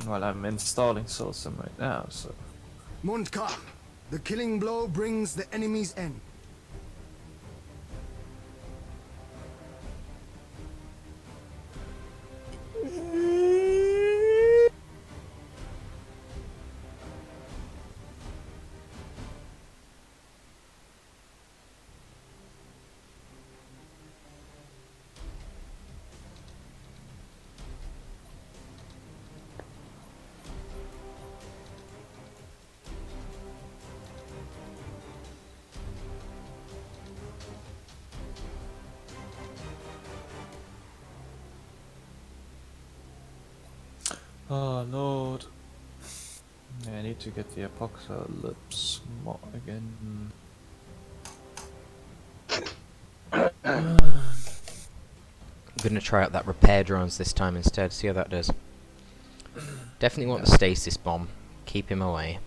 Well, I'm installing Soulstorm right now, so. Montka, the killing blow brings the enemy's end. Oh lord. Yeah, I need to get the apocalypse mod again. I'm gonna try out that repair drones this time instead, see how that does. Definitely want the stasis bomb. Keep him away.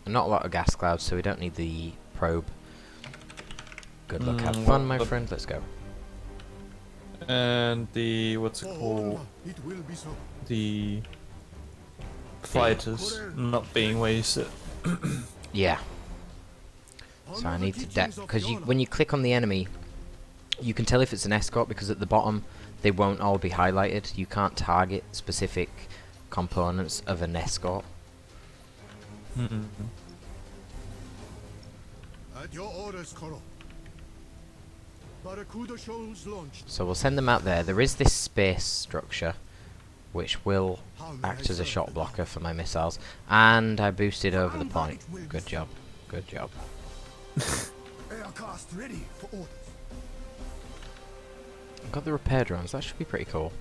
Not a lot of gas clouds, so we don't need the probe. Good luck, have fun, my friend. Let's go. And the what's it called? It will be so. The fighters not being wasted. Yeah. So I need to because when you click on the enemy, you can tell if it's an escort because at the bottom they won't all be highlighted. You can't target specific components of an escort. At your orders, Koro. Barracuda shoals launched. So we'll send them out there. There is this space structure which will act as a shot blocker for my missiles, and I boosted over the point. Good job. Good job. Aircraft ready for orders. I've got the repair drones. That should be pretty cool.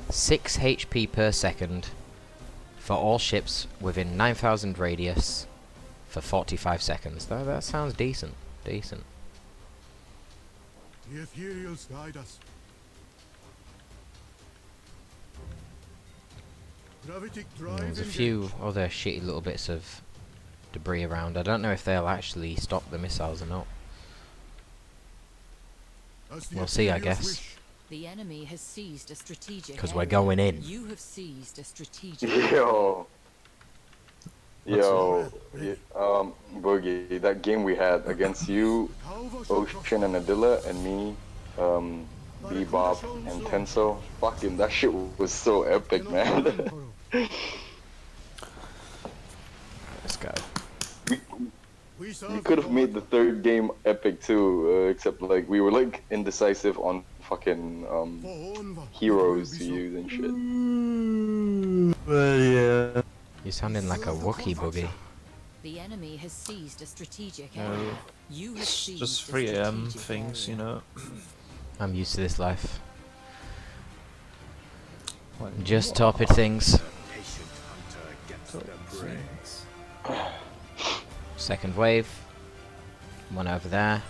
6 HP per second for all ships within 9,000 radius for 45 seconds. That sounds decent. Decent. The ethereals guide us. Gravitic drive. There's a few other shitty little bits of debris around. I don't know if they'll actually stop the missiles or not. We'll see, I guess. The enemy has seized a strategic Because we're area. going in. You have seized a strategic Yo. Boogie, that game we had against you, Ocean and Adilla, and me, Bebop and Tenso, fucking that shit was so epic, man. Let's go. We could have made the third game epic too, except like we were like indecisive on fucking heroes to use and shit. Well, yeah. You're sounding like a Wookiee, Boogie. The enemy has seized a strategic No, area. You have seized just a 3M strategic things, you area. know. I'm used to this life. Like, Just torpid things. Patient hunter gets the brains. Second wave. One over there.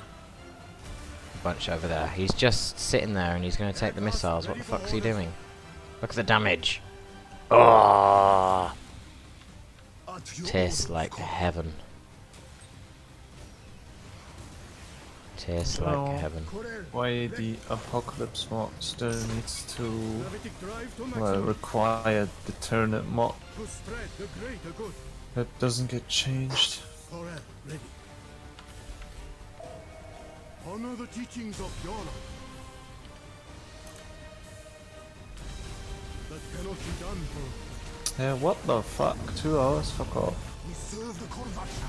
A bunch over there. He's just sitting there and he's going to take the missiles. What the fuck's he doing? Look at the damage. Oh! Tastes like heaven. Tastes Oh. like heaven. why the apocalypse mod still needs to Gravitic drive to well, maximum. require the turnip mod To spread the greater good. that doesn't get changed. Corel, ready. Honor the teachings of Yola. That cannot be done, Koro. Yeah, what the fuck? 2 hours? Fuck off. We serve the Korvaksha.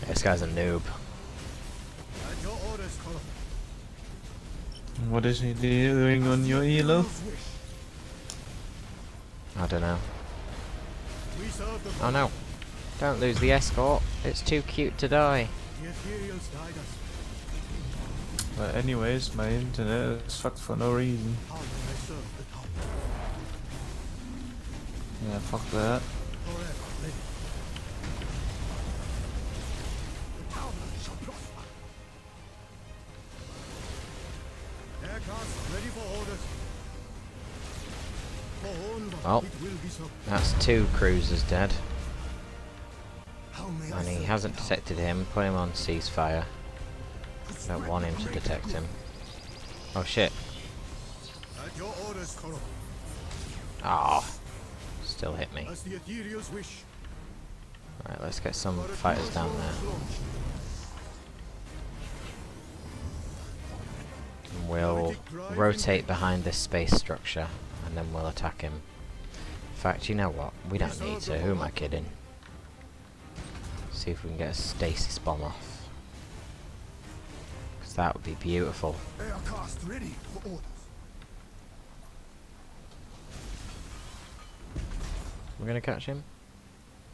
This guy's a noob. At your orders, Koro. What is he doing on your elo? Wish. I don't know. We serve the Oh no. Don't lose the escort. It's too cute to die. The ethereals guide us. But anyways, my internet is fucked for no reason. How may I serve the town? Yeah, fuck that. Corel, ready. The town shall prosper. Aircraft ready for orders. For Honva, Well. it will be so. That's 2 cruisers dead. How may I And he serve hasn't the town? detected him. Put him on ceasefire. Don't want him to detect him. Oh shit. At your orders, Koro. Ah. Still hit me. As the ethereals wish. Right, let's get some fighters down there. And we'll rotate behind this space structure and then we'll attack him. In fact, you know what? We don't need to. Who am I kidding? See if we can get a stasis bomb off. Because that would be beautiful. Aircraft ready for orders. We're gonna catch him?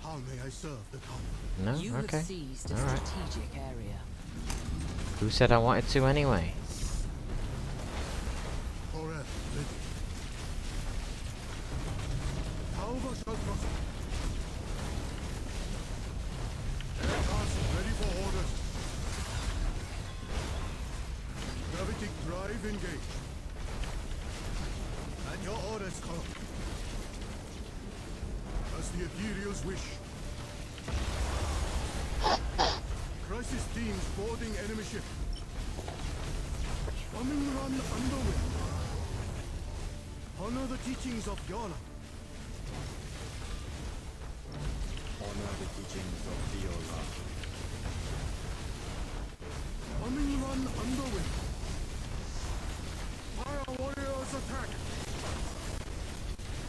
How may I serve the town? No? You Okay. have seized a Alright. strategic area. Who said I wanted to anyway? Corel, ready. Alva shall prosper. Aircraft ready for orders. Gravitic drive engaged. At your orders, Koro. The Ethereal's wish. Crisis teams boarding enemy ship. Bombing run underway. Honor the teachings of Yana. Honor the teachings of Viola. Bombing run underway. Fire warriors attack.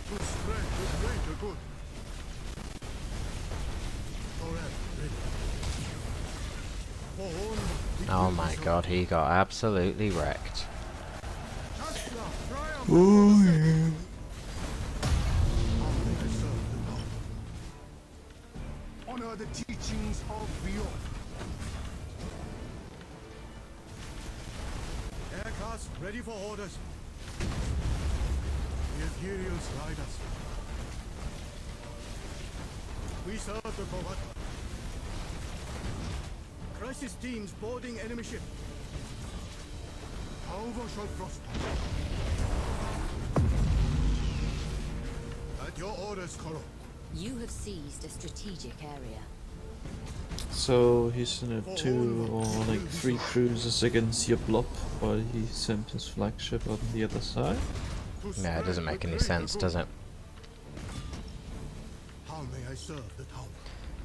To spread the greater good. Torpid ready. For Horn, it Oh will my be so. god, he got absolutely wrecked. Tesla, triumph over the Sith. How may I serve the Lord? Honor the teachings of Viola. Aircraft ready for orders. The Ethereals guide us. We serve the Kovat. Crisis teams boarding enemy ship. Over shall prosper. At your orders, Koro. You have seized a strategic area. So he's in a 2 or like 3 cruisers against your blob, while he sent his flagship on the other side. To Yeah, it spread doesn't the make any greater sense, good. does it? How may I serve the town?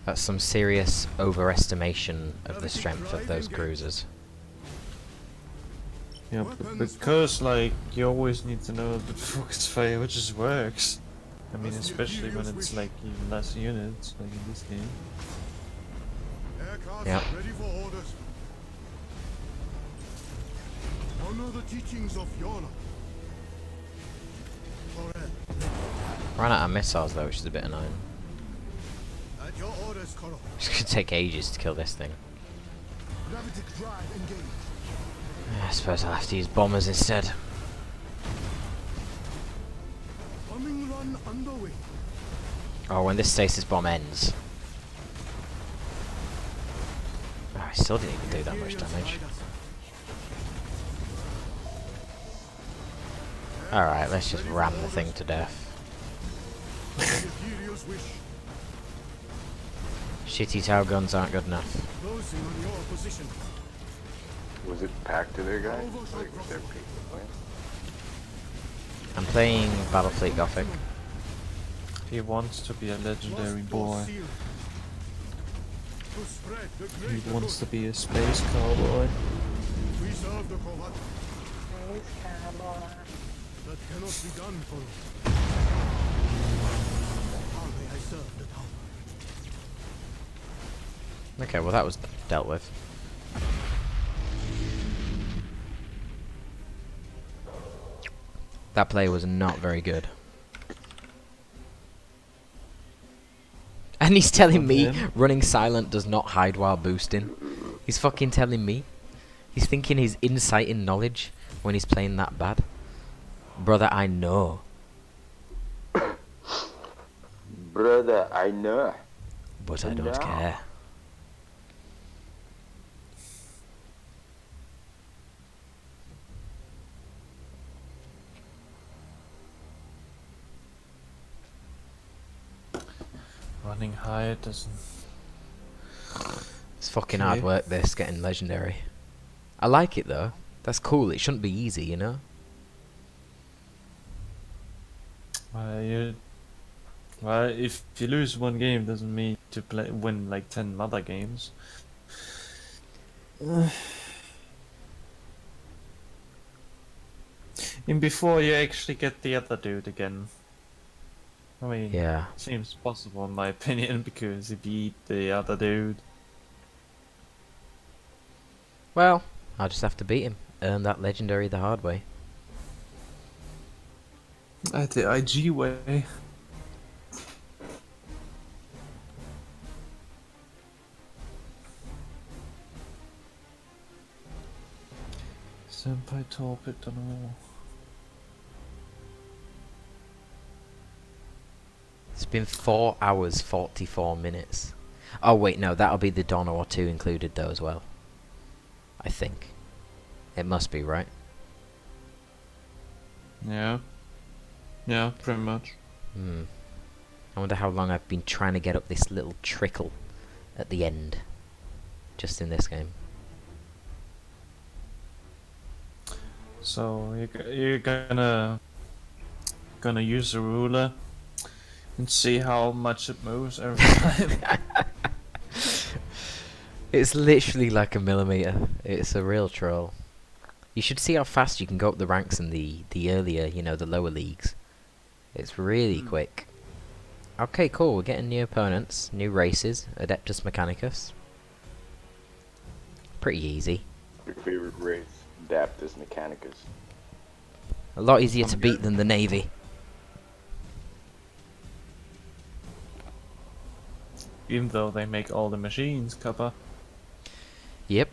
That's some serious overestimation of the strength of those cruisers. Yeah, but because like you always need to know the focus fire which just works. I mean, especially when it's like even less units, like in this game. Aircraft Yep. ready for orders. Honor the teachings of Yana. Torpid, Ran out of missiles though, which is a bit annoying. at your orders, Koro. It's gonna take ages to kill this thing. Gravitic drive engaged. I suppose I'll have to use bombers instead. Bombing run underway. Oh, when this stasis bomb ends. Oh, I still didn't even do that much Ethereals damage. guide us. Alright, let's just ram the thing to death. The Ethereals wish. Shitty tow guns aren't good enough. Closing on your position. Was it packed to their guy? Like with their people? I'm playing Battlefleet Gothic. He wants to be a legendary boy. To spread the He greater wants to good. be a space cowboy. We serve the Kovat. That cannot be done for us. How may I serve the town? Okay, well that was dealt with. That play was not very good. And he's telling me Okay. running silent does not hide while boosting. He's fucking telling me. He's thinking he's inciting knowledge when he's playing that bad. Brother, I know. Brother, I know. But I don't No. care. Running high doesn't. It's fucking hard Okay. work this, getting legendary. I like it though. That's cool. It shouldn't be easy, you know? Well, if you lose one game, doesn't mean to win like 10 other games. And before you actually get the other dude again. I mean, Yeah. seems possible in my opinion because he beat the other dude. Well, I'll just have to beat him. Earn that legendary the hard way. At the IG way. Senpai Torpid and all. It's been 4 hours, 44 minutes. Oh wait, no, that'll be the Dawn or 2 included though as well. I think. It must be, right? Yeah. Yeah, pretty much. Hmm. I wonder how long I've been trying to get up this little trickle at the end. Just in this game. So you're gonna use a ruler and see how much it moves every time. It's literally like a millimeter. It's a real troll. You should see how fast you can go up the ranks in the earlier, you know, the lower leagues. It's really quick. Okay, cool. We're getting new opponents, new races, Adeptus Mechanicus. Pretty easy. Your favorite race, Adeptus Mechanicus. A lot easier to beat than the Navy. Even though they make all the machines, Kappa. Yep.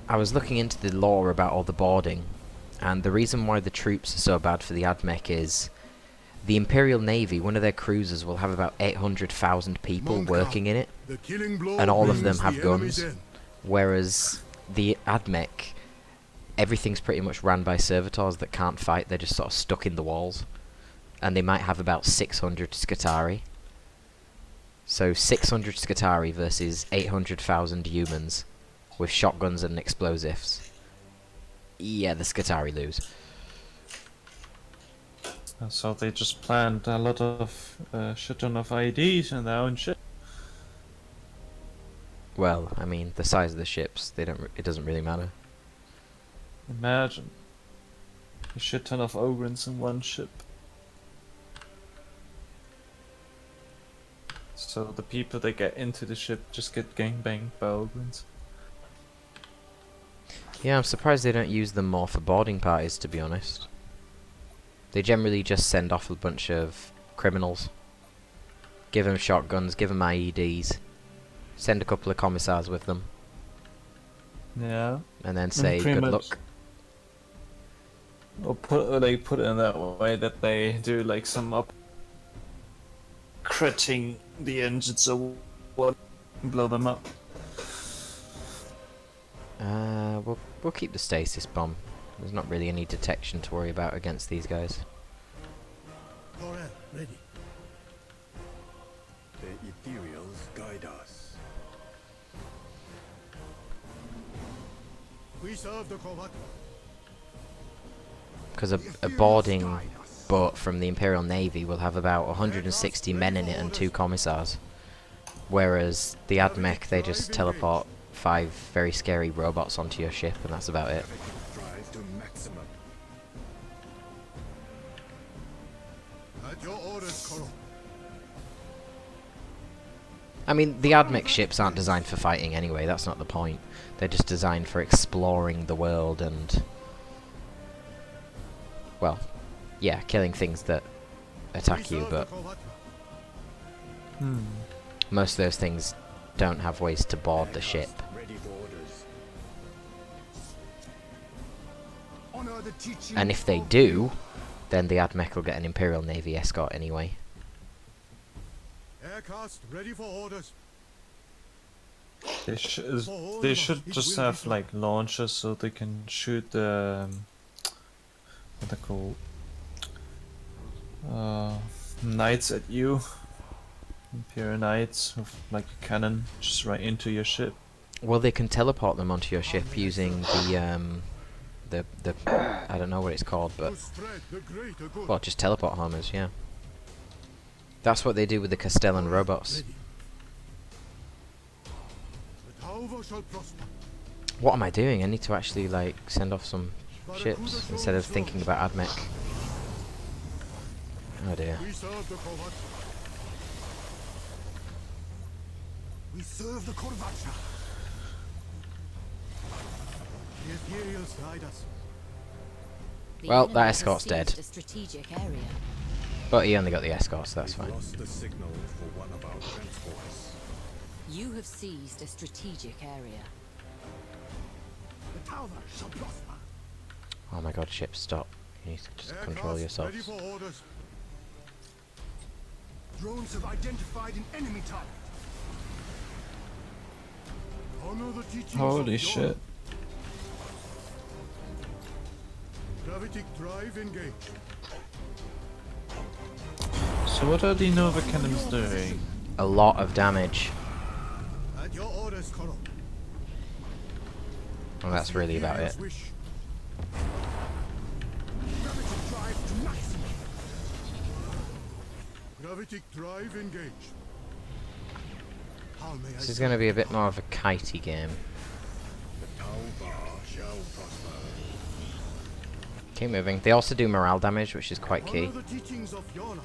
I was looking into the lore about all the boarding, and the reason why the troops are so bad for the AdMech is the Imperial Navy, one of their cruisers, will have about 800,000 people working in it, The killing blow and all of them brings have the enemy's guns, end. whereas the AdMech, everything's pretty much ran by servitors that can't fight, they're just sort of stuck in the walls, and they might have about 600 Scutari. So 600 Scutari versus 800,000 humans with shotguns and explosives. Yeah, the Scutari lose. So they just planned a lot of shit ton of IEDs in their own shit. Well, I mean, the size of the ships, they don't. It doesn't really matter. Imagine a shit ton of Ogrins in one ship. So the people that get into the ship just get gangbanged by Ogrins. Yeah, I'm surprised they don't use them more for boarding parties, to be honest. They generally just send off a bunch of criminals. Give them shotguns, give them IEDs. Send a couple of commissars with them. Yeah. And then say, pretty good much. luck. Or put it in that way that they do like some up critting the engines or what, blow them up. We'll keep the stasis bomb. There's not really any detection to worry about against these guys. Torel, ready. The ethereals guide us. We serve the combat. Because a boarding boat from the Imperial Navy will have about 160 men in it and 2 commissars. Whereas the AdMech, they just teleport 5 very scary robots onto your ship and that's about it. Drive to maximum. At your orders, Koro. I mean, the AdMech ships aren't designed for fighting anyway, that's not the point. They're just designed for exploring the world and... well, yeah, killing things that attack you, but most of those things don't have ways to board the ship. Ready for orders. Honor the teaching And if they of do, then the AdMech will get an Imperial Navy escort anyway. Aircast ready for orders. They should just have like launchers so they can shoot the what they call knights at you. Imperial knights with like a cannon just right into your ship. Well, they can teleport them onto your ship using the I don't know what it's called, but To spread the greater good. well, just teleport homers, yeah. That's what they do with the Castellan robots. Ready. The Tauva shall prosper. What am I doing? I need to actually like send off some ships instead of thinking about AdMech. Oh dear. We serve the combat. We serve the Korvacha. The ethereals guide us. The Well, enemy that has escort's dead. seized a strategic area. But he only got the escort, so that's We've fine. lost the signal for one of our transports. You have seized a strategic area. The Tauva shall prosper. Oh my god, ship, stop. You need to just control Aircast yourselves. ready for orders. Drones have identified an enemy target. Honor the teachings Holy of Yod. shit. Gravitic drive engaged. So what are the Nova cannons doing? A lot of damage. At your orders, Koro. Well, that's really about it. Imperial's wish. Gravity drive to maximum. Gravity drive engage. How may I This is serve going to be a the bit more of a kitey game. The Tauba shall prosper. Keep moving. They also do morale damage, which is quite key. Honor the teachings of Yola.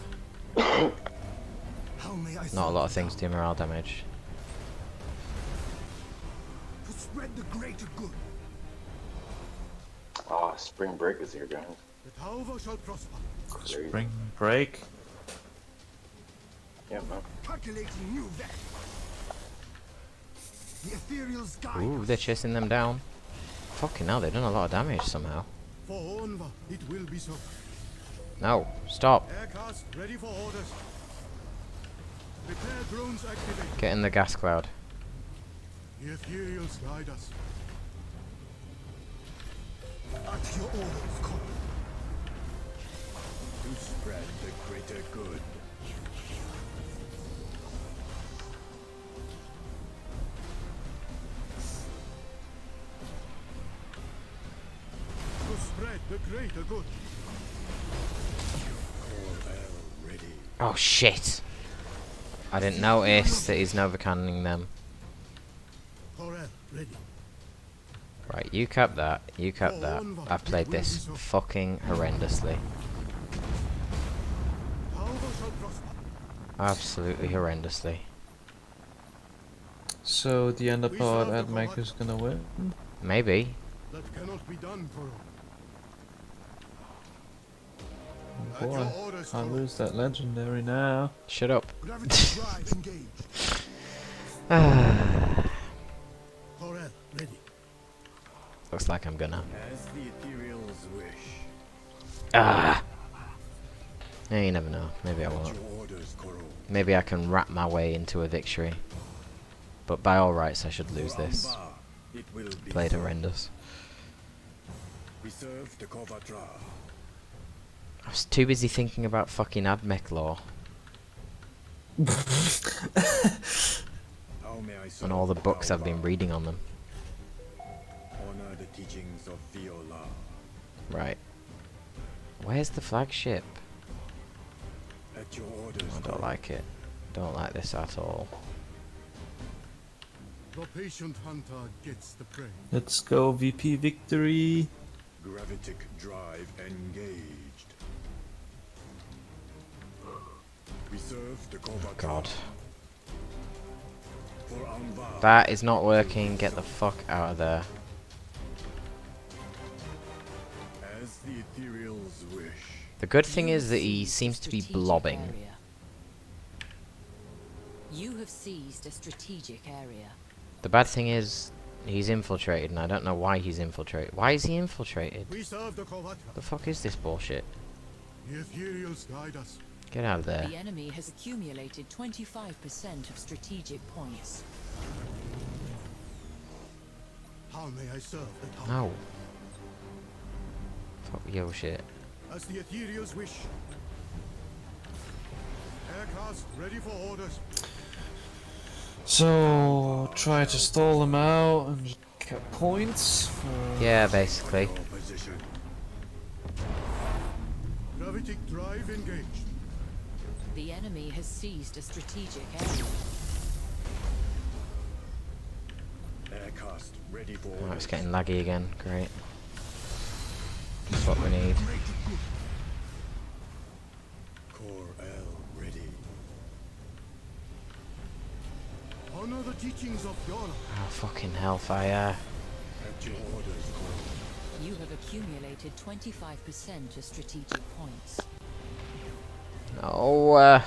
How may I Not a serve lot of the things do morale damage. to spread the greater good. Ah, spring break is here, guys. The Tauba shall prosper. Spring break. Yeah, man. Calculating new vector. The ethereal's guide. Ooh, they're chasing them down. Fucking hell, they've done a lot of damage somehow. For Onva, it will be so. No, stop. Aircast ready for orders. Prepare drones activate. Get in the gas cloud. The ethereals guide us. At your orders, Koro. To spread the greater good. To spread the greater good. Ready. Oh shit. I didn't notice that he's Nova cannoning them. Corel ready. Right, you cap that, you cap that. I've played this fucking horrendously. Tauba shall prosper. Absolutely horrendously. So the underpowered Admech is gonna win? Maybe. That cannot be done, Koro. Oh boy, can't lose that legendary now. Shut up. Gravity drive engage. Corel ready. Looks like I'm gonna. As the ethereals wish. Ah! Yeah, you never know. Maybe I At won't. your orders, Koro. Maybe I can wrap my way into a victory. But by all rights, I should lose For this. Anbar, it will be Played so. horrendous. We serve the Kovatra. I was too busy thinking about fucking Admech law How may I serve and all the books I've been Tauba? reading on them. Honor the teachings of Viola. Right. Where's the flagship? At your orders, I don't like it. Don't like this at all. The patient hunter gets the prey. Let's go VP victory. Gravitic drive engaged. We serve the Kovatra. God. For Anvar. That is not working. Get the fuck out of there. As the ethereals wish. The good thing You is that have he seized a seems to be strategic blobbing. area. You have seized a strategic area. The bad thing is he's infiltrated and I don't know why he's infiltrated. Why is he infiltrated? We serve the Kovatra. The fuck is this bullshit? The ethereals guide us. Get out of there. The enemy has accumulated 25% of strategic points. How may I serve the Tauba? No. Fuck your shit. As the ethereals wish. Aircast ready for orders. So try to stall them out and get points. Yeah, basically. Your position. Gravitic drive engaged. The enemy has seized a strategic area. Aircast ready for Oh, orders. it's getting laggy again. Great. That's what we need. Core L ready. Honor the teachings of Yola. Oh, fucking hellfire. At your orders, Core. You have accumulated 25% of strategic points. No,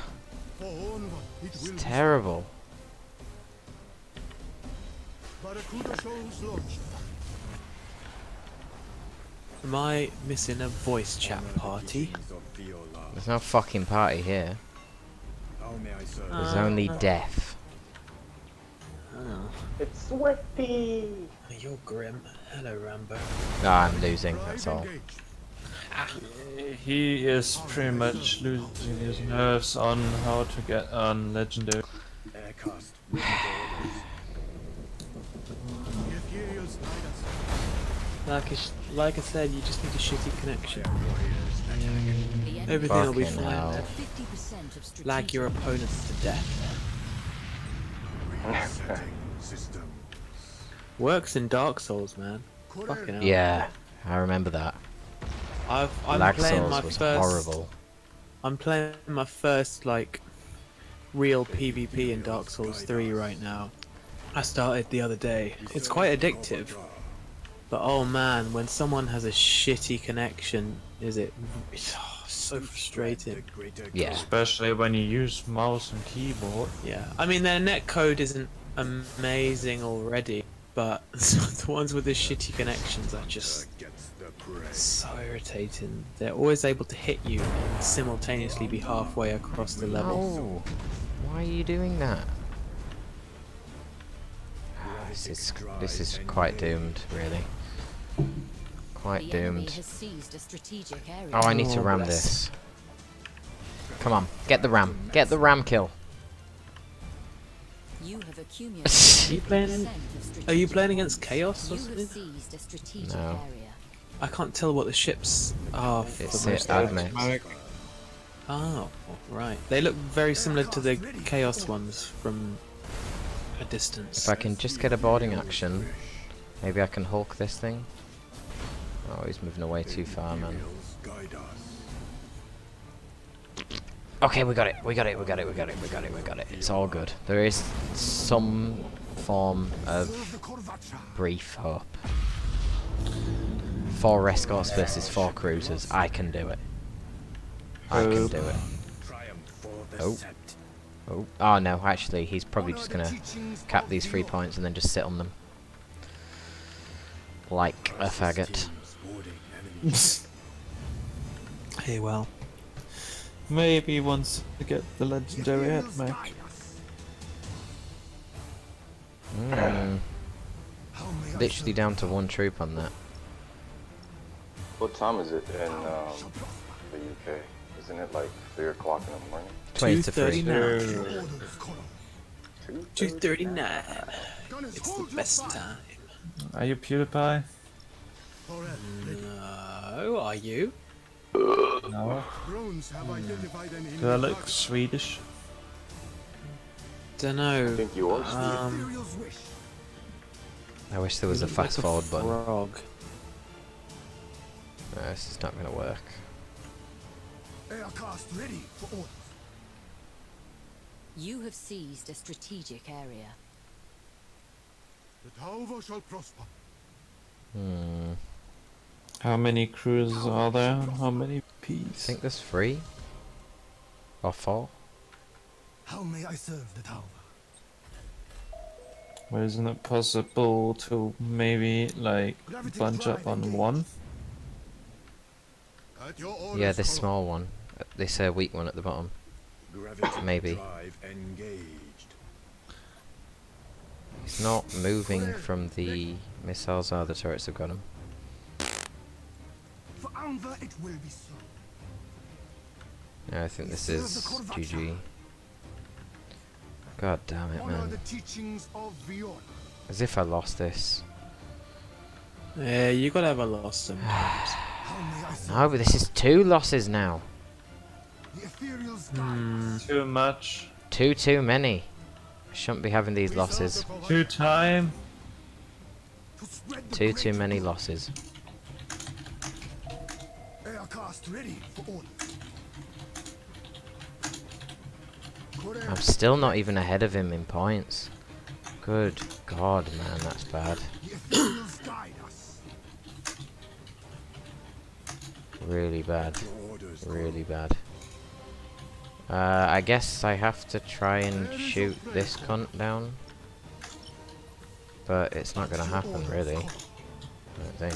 For Onva, it it's will be terrible. so. Barracuda shows launched. Am I missing a voice chat Honor the party? teachings of Viola. There's no fucking party here. How may I serve? There's only death. Oh, It's Swifty! you're grim. Hello, Rambo. No, I'm losing, Drive that's all. engaged. He is pretty much losing his nerves on how to get on legendary. Aircast ready for orders. The ethereals guide us. Like I said, you just need a shitty connection. The enemy Everything will be Fucking fine. hell. 50% of strategic Lag your opponents to death. Setting system. Works in Dark Souls, man. Fucking hell. Yeah, I remember that. I'm Lag playing Souls my was first. horrible. I'm playing my first like real PvP in Dark Souls 3 right now. I started the other day. It's quite addictive, but oh man, when someone has a shitty connection, it's so frustrating. Yeah. Especially when you use mouse and keyboard. Yeah, I mean their netcode isn't amazing already, but the ones with the shitty connections are just Gets the prey. so irritating. They're always able to hit you and simultaneously be halfway across the level. No. Why are you doing that? This is quite doomed, really. Quite The enemy doomed. has seized a strategic area. Oh, I need to Oh, ram bless. this. Come on, get the ram. Get the ram kill. You have accumulated Are you playing? 50% of Are you strategic playing points. against Chaos or You have something? seized a strategic No. area. I can't tell what the ships are for It's most it, of them. Admix. Oh, right. They look very similar to the Chaos ones from a distance. If I can just get a boarding action, maybe I can Hulk this thing. Oh, he's moving away too far, man. Guide us. Okay, we got it. We got it. We got it. We got it. We got it. We got it. It's all good. There is some form of Serve the Corvacha. brief hope. 4 escorts versus 4 cruisers. I can do it. I can do it. Triumph for the Oh. sept. Oh. Oh no, actually, he's probably Honor just the gonna teachings cap of these the 3 Order. points and then just sit on them. Like a faggot. Teams boarding enemies. Hey, well. Maybe once to get the The legendary ethereals head, guide us. Mm, How may I literally serve down to 1 troop on that. What time is it in the UK? Isn't it like 3 o'clock in the morning? 20 to 3. 2:39. the orders, Colonel? 2:39. Gunners, It's hold the your best fire. time. Are you PewDiePie? Torpid, ready. No, are you? No. Drones have identified an Do I enemy look target. Swedish? I Dunno. think you are. The ethereals wish. I wish there was a Look fast like forward button. frog. No, this is not gonna work. Aircast ready for orders. You have seized a strategic area. The Tauva shall prosper. Hmm. How many cruisers are there? How many I Ps? think there's 3 or 4. How may I serve the Tauva? Well, isn't it possible to maybe like bunch up on one? At your orders, Yeah, this Colonel. small one. This weak one at the bottom. Gravity Maybe. drive engaged. He's not moving from the missiles. Oh, the turrets have got him. For Anva it will be so. Yeah, I think this is GG. God damn it, Honor the man. teachings of the Order. As if I lost this. Yeah, you gotta have a loss sometimes. How may I serve? No, but this is 2 losses now. The ethereals guide us. Too much. 2 too many. I shouldn't be having these We serve losses. the Corvacha Too time. to spread the 2 too great many news. losses. Aircast ready for orders. I'm still not even ahead of him in points. Good God, man, that's bad. The ethereals guide us. Really bad. Your orders, Really bad. I guess I have to try and shoot this cunt down. But it's not gonna happen, really. I don't think.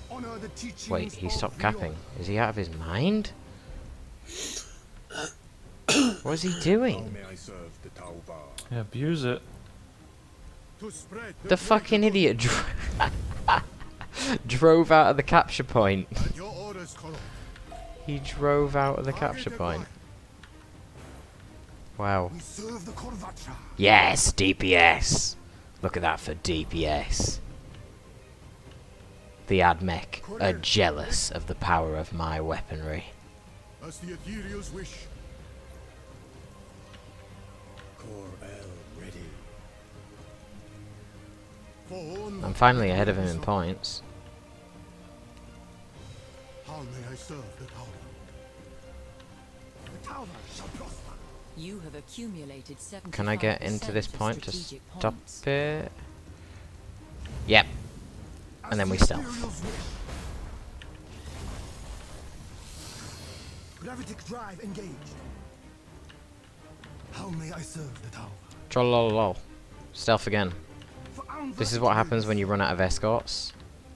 Honor the teachings Wait, he of stopped the capping. Order. Is he out of his mind? What is he How doing? may I serve the Tauva? Yeah, abuse it. To spread The fucking idiot drove out of the capture point. At your orders, Colonel. He drove out of the capture point. Wow. We serve the Corvatra. Yes, DPS. Look at that for DPS. The Admech are jealous of the power of my weaponry. As the ethereals wish. Cor-El ready. For I'm finally ahead of him in points. how may I serve the tower? The tower shall prosper. You have accumulated 75% Can I get into this of point to strategic stop points. it? Yep. And then we stealth. Gravitic drive engaged. How may I serve the tower? Trollolol. Stealth again. For Anvar This is it what will happens be when you so. run out of escorts.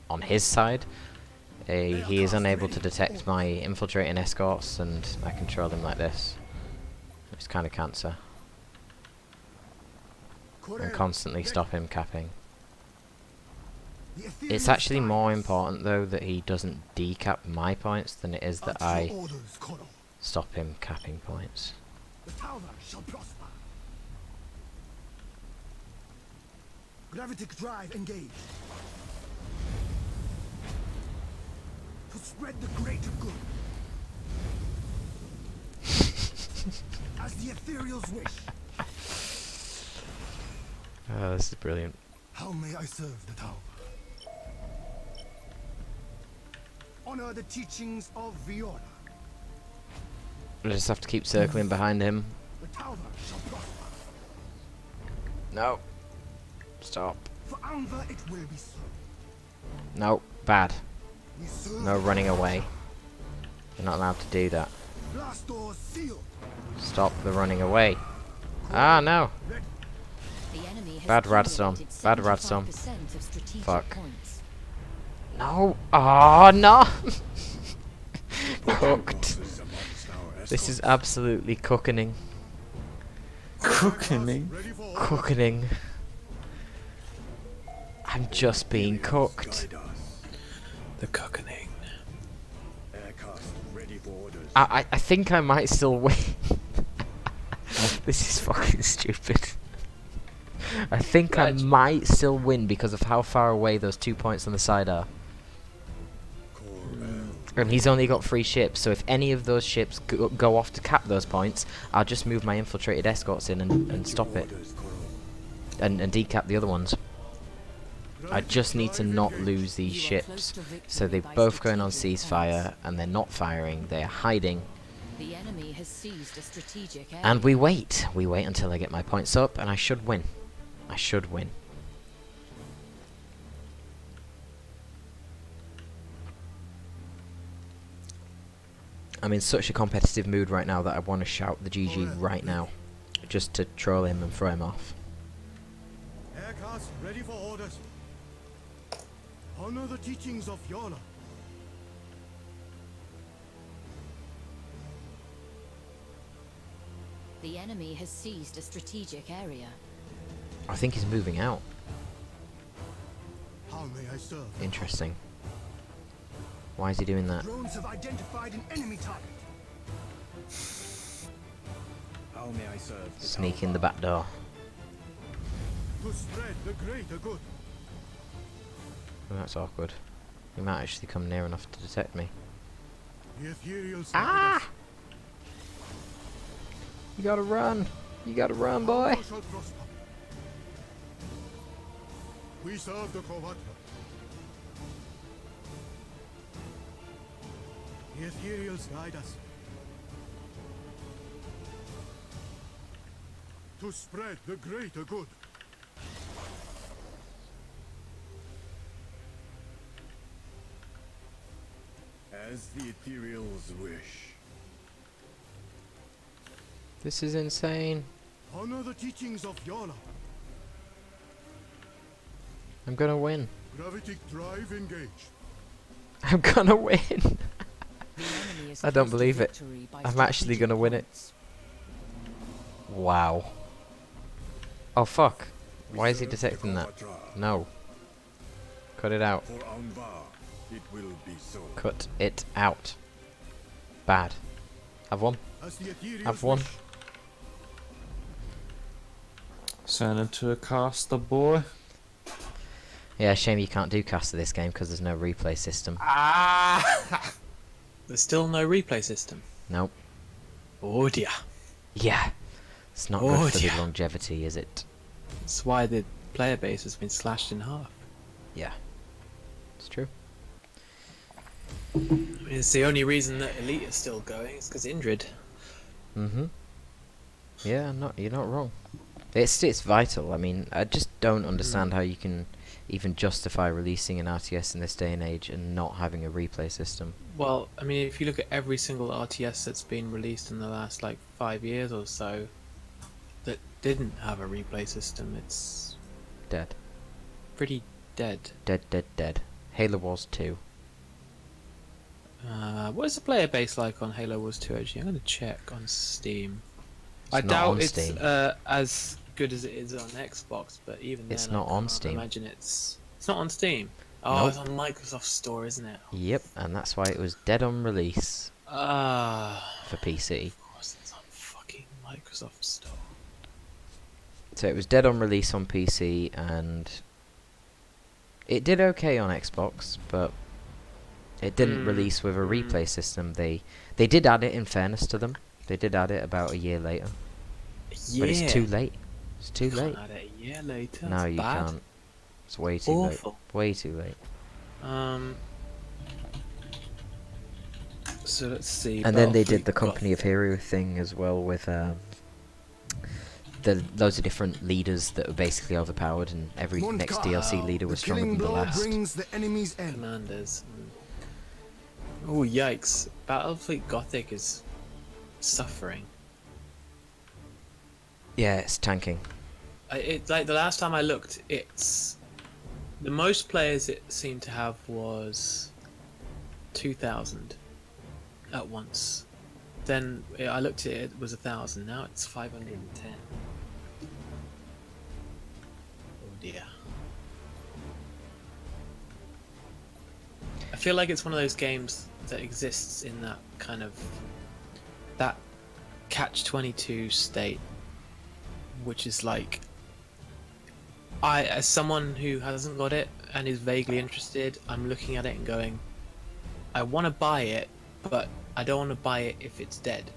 On his side, he is unable to detect my infiltrating escorts, and I control him like this. It's kind of cancer. And constantly stop him capping. The It's ethereal actually more skies. important though that he doesn't decap my points than it is that At your I orders, Colonel. stop him capping points. The tower shall prosper. Gravitic drive engaged. To spread the greater good. As the ethereals wish. Oh, this is brilliant. How may I serve the tower? Honor the teachings of Viola. I just have to keep circling behind him. The tower shall prosper. No. Stop. For Anvar it will be so. No. Bad. We serve No the running tower. away. You're not allowed to do that. Blast doors sealed. Stop the running away. Ah, no. Ready. The enemy has Bad Radstorm. accumulated Bad Radstorm. 75% of strategic Fuck. points. No. Oh, no. Cooked. This is absolutely cooking. Cooking. Ready for order. Cooking. I'm just being cooked. Guide us. The cockening. Aircast ready for orders. I think I might still win. This is fucking stupid. I think I might still win because of how far away those 2 points on the side are. Cor-El. And he's only got 3 ships, so if any of those ships go off to cap those points, I'll just move my infiltrated escorts in and stop it. Orders, Cor-El. And decap the other ones. I just need to not lose these You are ships. close to victory So they're by both going on strategic ceasefire, points. and they're not firing, they're hiding. The enemy has seized a strategic area. And we wait. We wait until I get my points up, and I should win. I should win. I'm in such a competitive mood right now that I want to shout the GG right now. Just to troll him and throw him off. Aircast ready for orders. Honor the teachings of Yola. The enemy has seized a strategic area. I think he's moving out. How may I serve? Interesting. Why is he doing that? Drones have identified an enemy target. How may I serve the Sneak in tower? the back door. To spread the greater good. Oh, that's awkward. He might actually come near enough to detect me. The ethereal Ah! You gotta run. You gotta run, boy. Shall prosper. We serve the Kovatra. The ethereals guide us. To spread the greater good. As the ethereals wish. This is insane. Honor the teachings of Yola. I'm gonna win. Gravitic drive engaged. I'm gonna win. The enemy is I don't close to believe it. victory by I'm actually strategic gonna win it. points. Wow. Oh fuck. We Why is he serve the detecting that? Kovatra. No. Cut it out. For Anvar, It will be so. Cut it out. Bad. Have one. As the Ethereals Have one. wish. Send it to a caster, boy. Yeah, shame you can't do caster this game because there's no replay system. There's still no replay system. Nope. Oh dear. Yeah. It's not Oh, good for the dear. longevity, is it? That's why the player base has been slashed in half. Yeah. It's true. I mean, it's the only reason that Elite is still going is because Indrid. Mm-hmm. Yeah, you're not wrong. It's vital. I mean, I just don't understand how you can even justify releasing an RTS in this day and age and not having a replay system. Well, I mean, if you look at every single RTS that's been released in the last like 5 years or so that didn't have a replay system, it's Dead. pretty dead. Dead, dead, dead. Halo Wars 2. What is the player base like on Halo Wars 2 actually? I'm going to check on Steam. It's I not doubt on it's Steam. as good as it is on Xbox, but even It's then, not I on can't Steam. imagine it's not on Steam. Oh, Nope. it's on Microsoft Store, isn't it? Yep, and that's why it was dead on release for PC. Of course it's on fucking Microsoft Store. So it was dead on release on PC, and it did okay on Xbox, but it didn't release with a replay system. They did add it, in fairness to them. They did add it about a year later. Yeah. But it's too late. It's too You can't late. add it a year later. No, That's you bad. can't. It's way too Awful. late. Way too late. So let's see. And then they did Battlefleet the Company of Gothic. Hero thing as well with the loads of different leaders that were basically overpowered, and every next DLC leader was The stronger killing than the blow last. brings the enemy's end. Commanders. Oh yikes! Battlefleet Gothic is suffering. Yeah, it's tanking. It like the last time I looked, it's the most players it seemed to have was 2,000 at once. Then I looked at it, it was 1,000. Now it's 510. Oh dear. I feel like it's one of those games that exists in that kind of that catch-22 state, which is like, as someone who hasn't got it and is vaguely interested, I'm looking at it and going, I want to buy it, but I don't want to buy it if it's dead.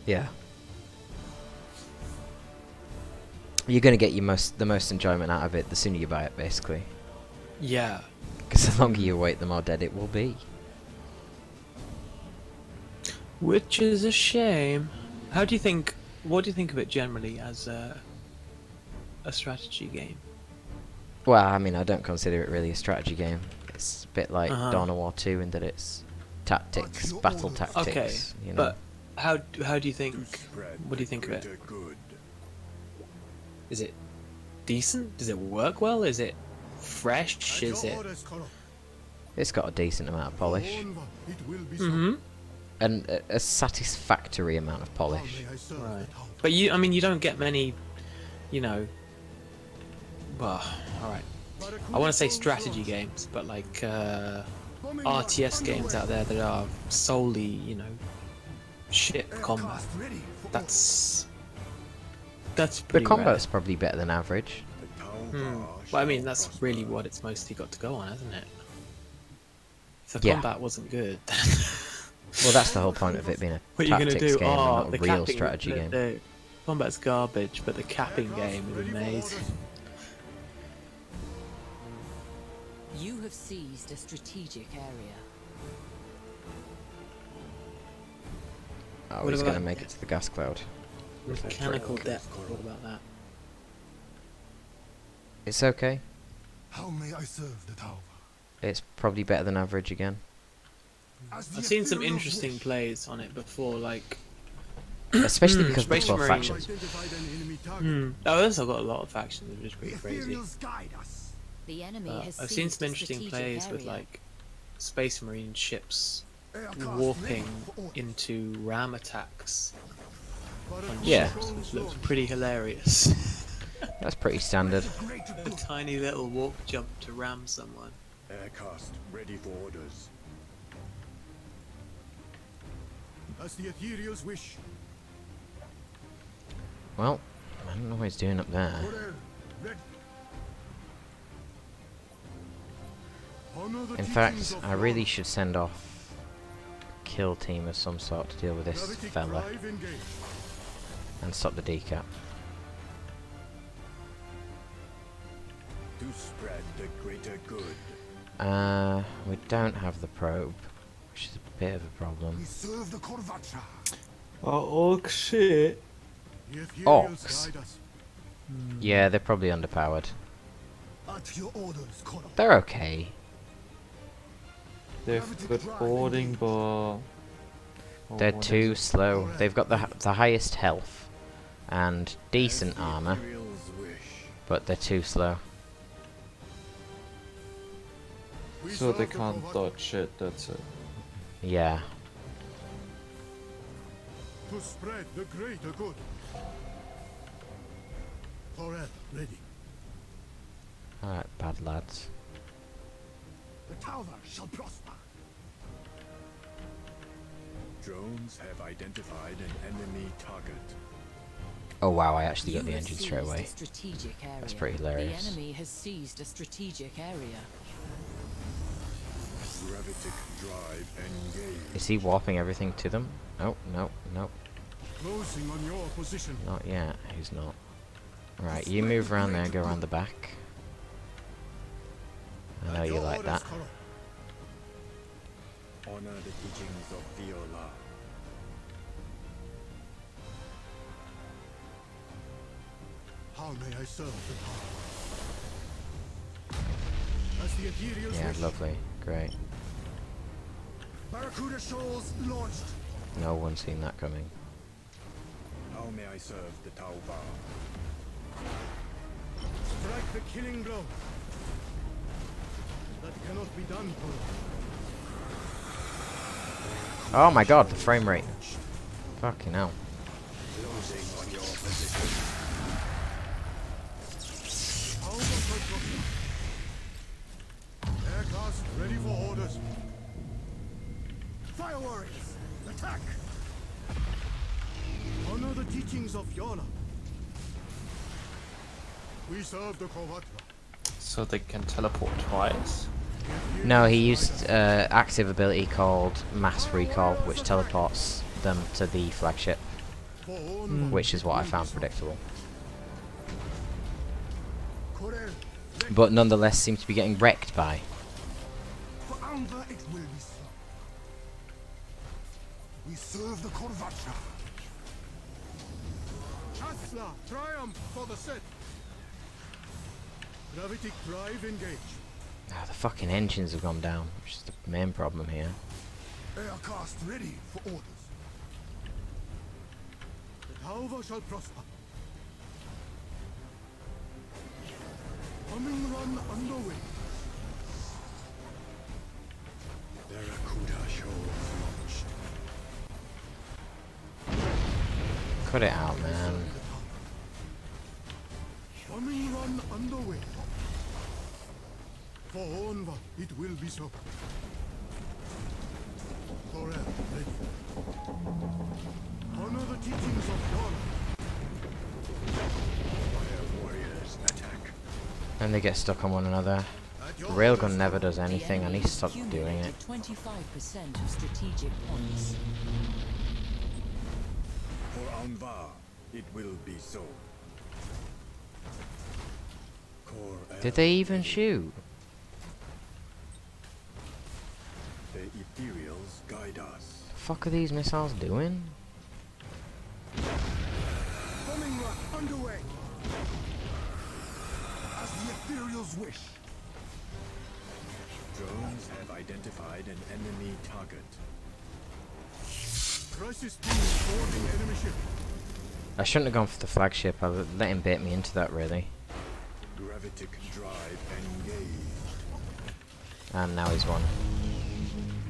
Yeah. You're gonna get the most enjoyment out of it the sooner you buy it, basically. Yeah. Because the longer you wait, the more dead it will be. Which is a shame. What do you think of it generally as a strategy game? Well, I mean, I don't consider it really a strategy game. It's a bit like Uh-huh. Dawn of War 2 in that it's tactics, battle tactics. Okay, You know? but how do you think? Spread What do you think of it? greater good. Is it decent? Does it work well? Is it fresh? Is it? It's got a decent amount of polish. It will be so. Mm-hmm. And a satisfactory amount of How polish. may I serve Right. the town? But you don't get many, well, alright. I want to say strategy games, but like RTS games out there that are solely, ship combat. That's The pretty combat's probably better than average. The town rare. bar Well, I shall mean, that's prosper. really what it's mostly got to go on, hasn't it? If the Yeah. combat wasn't good, then Well, that's the whole point of it being a what are you tactics going to do? game and Oh, not the a real capping, strategy game. The combat's garbage, but the capping game is amazing. You have seized a strategic area. Oh, What he's going to about- make it to the gas cloud. Mechanical depth. What about that? It's okay. How may I serve the town? It's probably better than average again. As the I've seen some Ethereals interesting wish. plays on it before, like. Especially because of the Space 12 Marine. factions. Identified an enemy target. Oh, this I've got a lot of factions, which is The pretty crazy. Ethereals guide us. The enemy has I've seen seized some a interesting strategic plays with area. like Space Marine ships Aircraft warping ready for order. into ram attacks on Yeah. ships, which looks pretty hilarious. That's pretty standard. A tiny little warp jump to ram someone. Aircast ready for orders. As the ethereals wish. Well, I don't know what he's doing up there. Corel, ready. Honor the In teachings fact, of I really Yara. should send off a kill team of some sort to deal with this Gravitic fella drive engaged. and stop the decap. To spread the greater good. We don't have the probe, which is a bit of a problem. We serve the Korvacha. Oh, shit. The ethereals Orcs. guide us. Yeah, they're probably underpowered. At your orders, Corel. They're okay. They've got boarding, but... They're too slow. They've got the highest health and decent armor, Ethereals wish. but they're too slow. We So they serve the can't Korvacha. dodge it, that's it. Yeah. To spread the greater good. Corel, ready. Alright, bad lads. The tower shall prosper. Drones have identified an enemy target. Oh wow, I actually You got the have engine straight seized away. a strategic area. That's pretty hilarious. The enemy has seized a strategic area. Gravitic drive engaged. Is he warping everything to them? No, no, no, Closing on your position. not yet. He's not. Right, you move around there, go around the back. I know At you your like orders, that. Corel. Honor the teachings of Viola. How may I serve the tower? As the ethereals Yeah, wish. lovely. Great. Barracuda shoals launched. No one's seen that coming. How may I serve the Tauba? Strike the killing blow. That cannot be done, Corel. Oh my god, the frame rate. Fucking hell. Closing on your position. Aircast ready for orders. Fire warriors, attack! Honor the teachings of Yola. We serve the Kovatra. So they can teleport twice? No, he used active ability called Mass Recall, which teleports them to the flagship, For Onva, which is what I found predictable. Corel, But nonetheless seems to be getting wrecked by. for Onva it will be so. We serve the Korvacha. Asla, triumph for the set. Gravitic drive engage. Ah, the fucking engines have gone down, which is the main problem here. Aircast ready for orders. The tower shall prosper. Humming run underway. Barracuda shoals launched. Cut it out, man. Humming run underway. For Onva, it will be so. Corel, ready. Honor the teachings of Yola. Fire warriors attack. And they get stuck on one another. At The your railgun orders, never does The anything. I enemy need to stop has doing it. accumulated 25% of strategic points. For Anvar, it will be so. Did they even shoot? The ethereals guide us. The fuck are these missiles doing? Bombing run underway. As the ethereals wish. Drones have identified an enemy target. Crisis team boarding enemy ship. I shouldn't have gone for the flagship. I let him bait me into that, really. Gravitic drive engaged. And now he's won.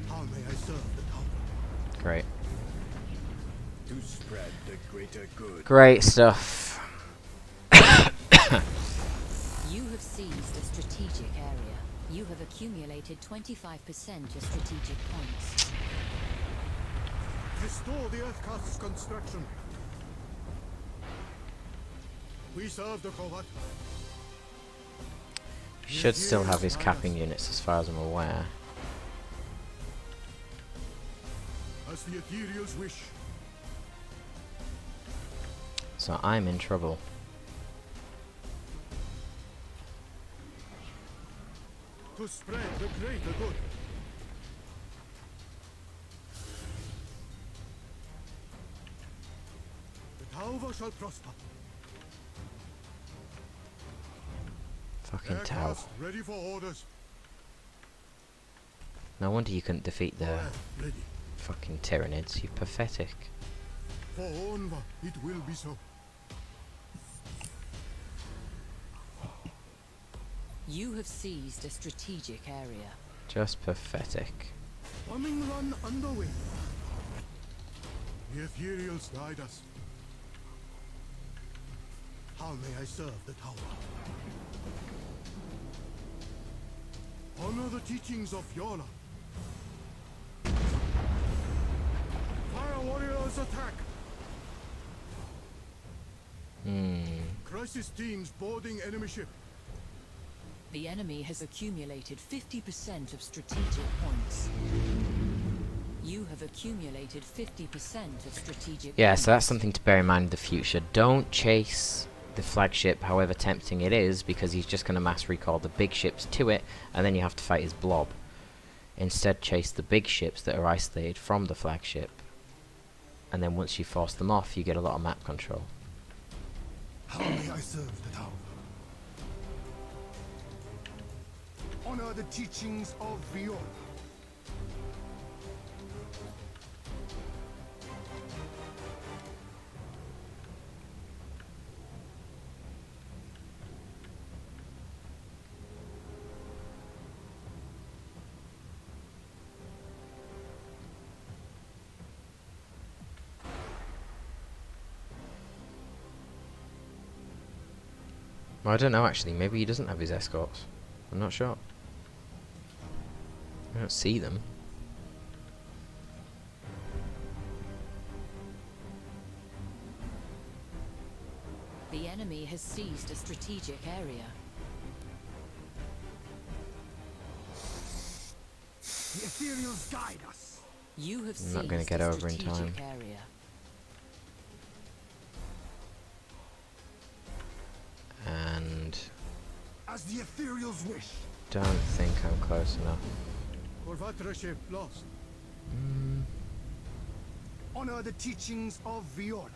How may I serve the tower? Great. To spread the greater good. Great stuff. You have seized a strategic area. You have accumulated 25% of strategic points. Restore the Earthcast's construction. We serve the Kovat. Should still have his capping units as far as I'm aware. As the Ethereals wish. So I'm in trouble. To spread the greater good. The Tauva shall prosper. Fucking Tau. Aircraft ready for orders. No wonder you couldn't defeat the Fire ready. fucking Tyranids. You're pathetic. For Onva, it will be so. You have seized a strategic area. Just pathetic. Bombing run underway. The Ethereals guide us. How may I serve the Tower? Honor the teachings of Yola. Fire warriors attack! Crisis teams boarding enemy ship. The enemy has accumulated 50% of strategic points. You have accumulated 50% of strategic Yeah, points. so that's something to bear in mind in the future. Don't chase the flagship, however tempting it is, because he's just going to mass recall the big ships to it, and then you have to fight his blob. Instead, chase the big ships that are isolated from the flagship, and then once you force them off, you get a lot of map control. How may I serve the Tower? Honor the teachings of Viola. Well, I don't know actually, maybe he doesn't have his escorts. I'm not sure. I don't see them. The enemy has seized a strategic area. The Ethereals guide us. You have I'm seized not gonna get a over in strategic time. area. And As the Ethereals wish. don't think I'm close enough. Corvatra ship lost. Honor the teachings of Viola.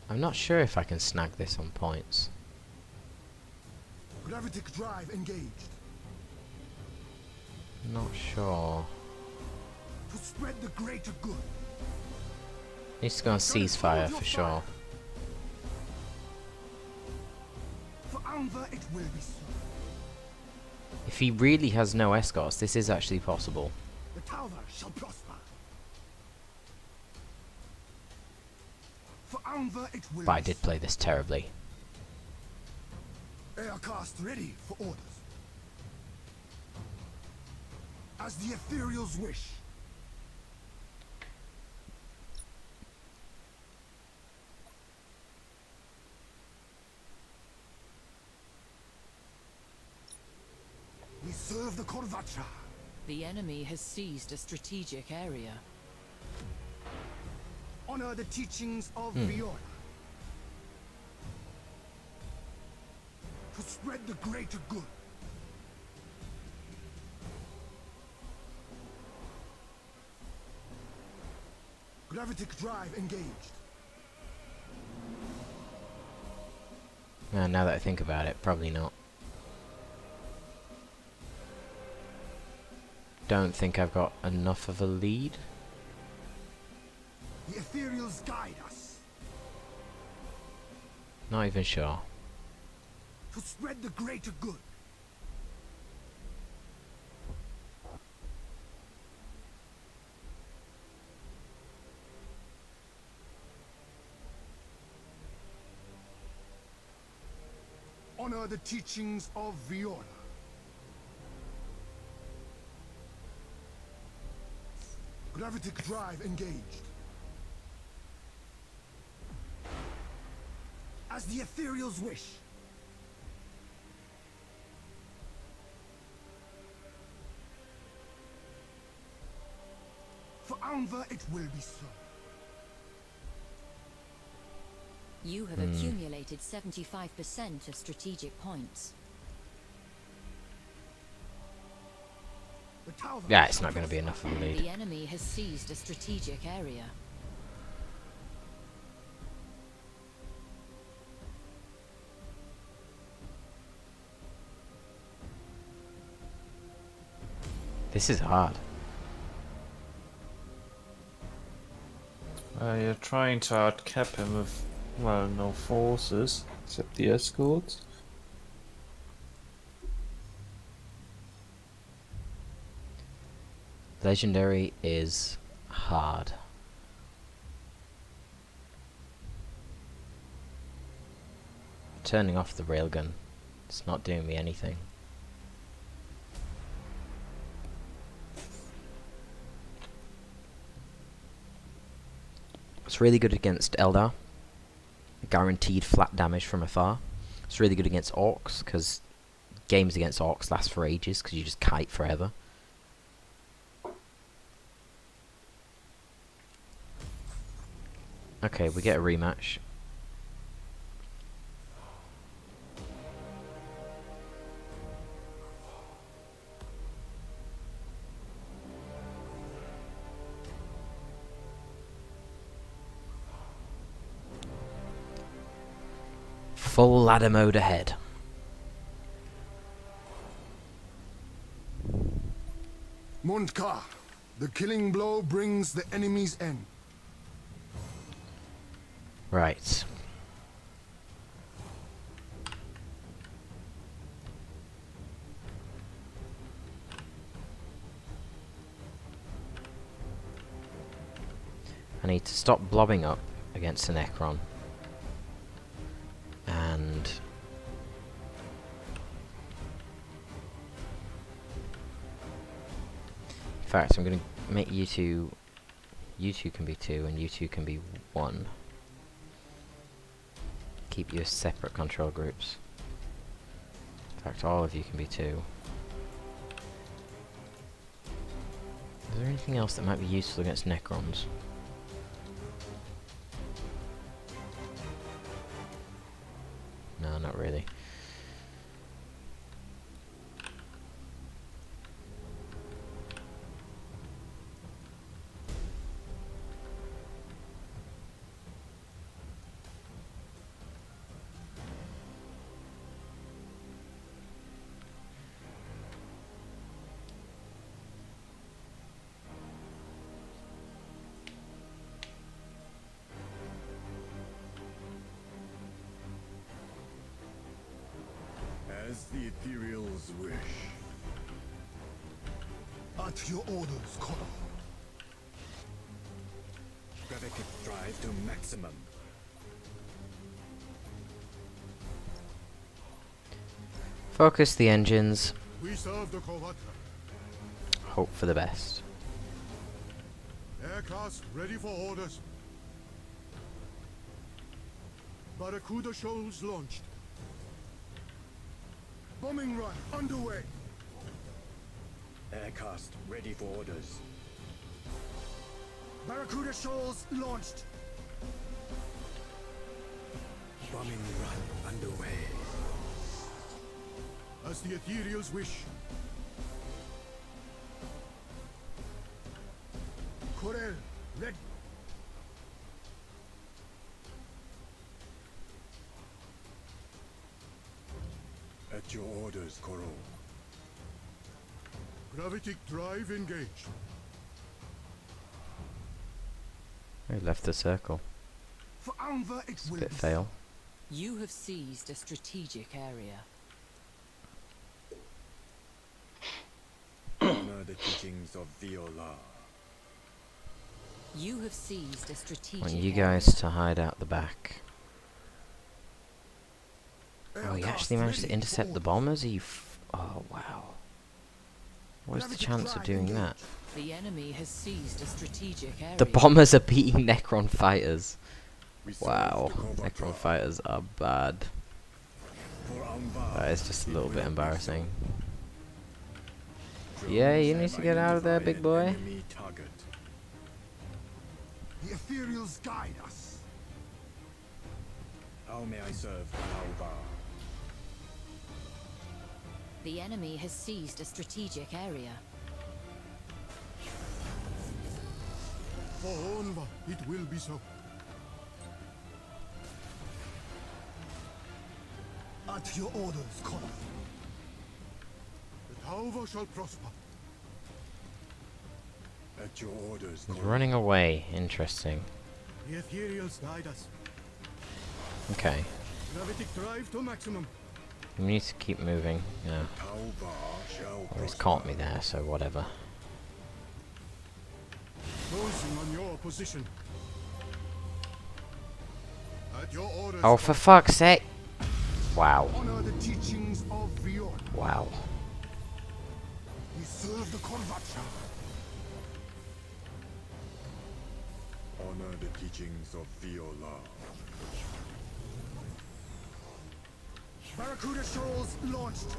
I'm not sure if I can snag this on points. Gravitic drive engaged. Not sure. To spread the greater good. Needs to go on ceasefire for sure. For Anva it will be so. If he really has no escorts, this is actually possible. The Tower shall prosper. For Anva it will But I be did play this terribly. Aircast ready for orders. As the Ethereals wish. We serve the Corvatra. The enemy has seized a strategic area. Honor the teachings of Viola. To spread the greater good. Gravitic drive engaged. Now that I think about it, probably not. Don't think I've got enough of a lead. The Ethereals guide us. Not even sure. To spread the greater good. Honor the teachings of Viola. Gravitic drive engaged. As the ethereals wish. For Anva it will be so. You have accumulated 75% of strategic points. The Talva Yeah, it's not going to be enough of a lead. The enemy has seized a strategic area. This is hard. You're trying to outcap him with, well, no forces, except the escorts. Legendary is hard. Turning off the railgun. It's not doing me anything. It's really good against Eldar. Guaranteed flat damage from afar. It's really good against Orcs, because games against Orcs last for ages, because you just kite forever. Okay, we get a rematch. Full ladder mode ahead. Mundka, the killing blow brings the enemy's end. Right. I need to stop blobbing up against the Necron. And in fact, I'm going to make you two can be 2 and you two can be 1. Keep you as separate control groups. In fact, all of you can be 2. Is there anything else that might be useful against Necrons? No, not really. As the ethereals wish. At your orders, Connor. Gravitic drive to maximum. Focus the engines. We serve the Kovatra. Hope for the best. Aircraft ready for orders. Barracuda shoals launched. Bombing run underway. Aircast ready for orders. Barracuda shoals launched. Bombing run underway. As the ethereals wish. Corel, ready. At your orders, Koro. Gravitic drive engaged. We left the circle. For Anva it will Bit be fail. You have seized a strategic area. Honor the teachings of Viola. You have seized a I strategic want you area. guys to hide out the back. Oh, he Aircraft actually managed to ready for intercept the orders. bombers? Oh, wow. What's the chance of doing that? The enemy has seized a strategic area. The bombers are beating Necron fighters. We serve Wow, the Kovatra. Necron fighters are bad. For Anvar, That is just a it little will bit be embarrassing. so. Yeah, you need Drones to get out of there, have big boy. identified an enemy target. The ethereals guide us. How may I serve Anvar? The enemy has seized a strategic area. For Onva, it will be so. At your orders, Connor. The Tauva shall prosper. At your orders, He's Connor. running away. Interesting. The ethereals guide us. Okay. Gravitic drive to maximum. We need to keep moving. Yeah. Anvar shall Well, he's prosper. caught me there, so whatever. Closing on your position. At your orders. Oh, for fuck's sake! Wow. Honor the teachings of Vior. Wow. We serve the Korvacha. Honor the teachings of Viola. Barracuda shoals launched.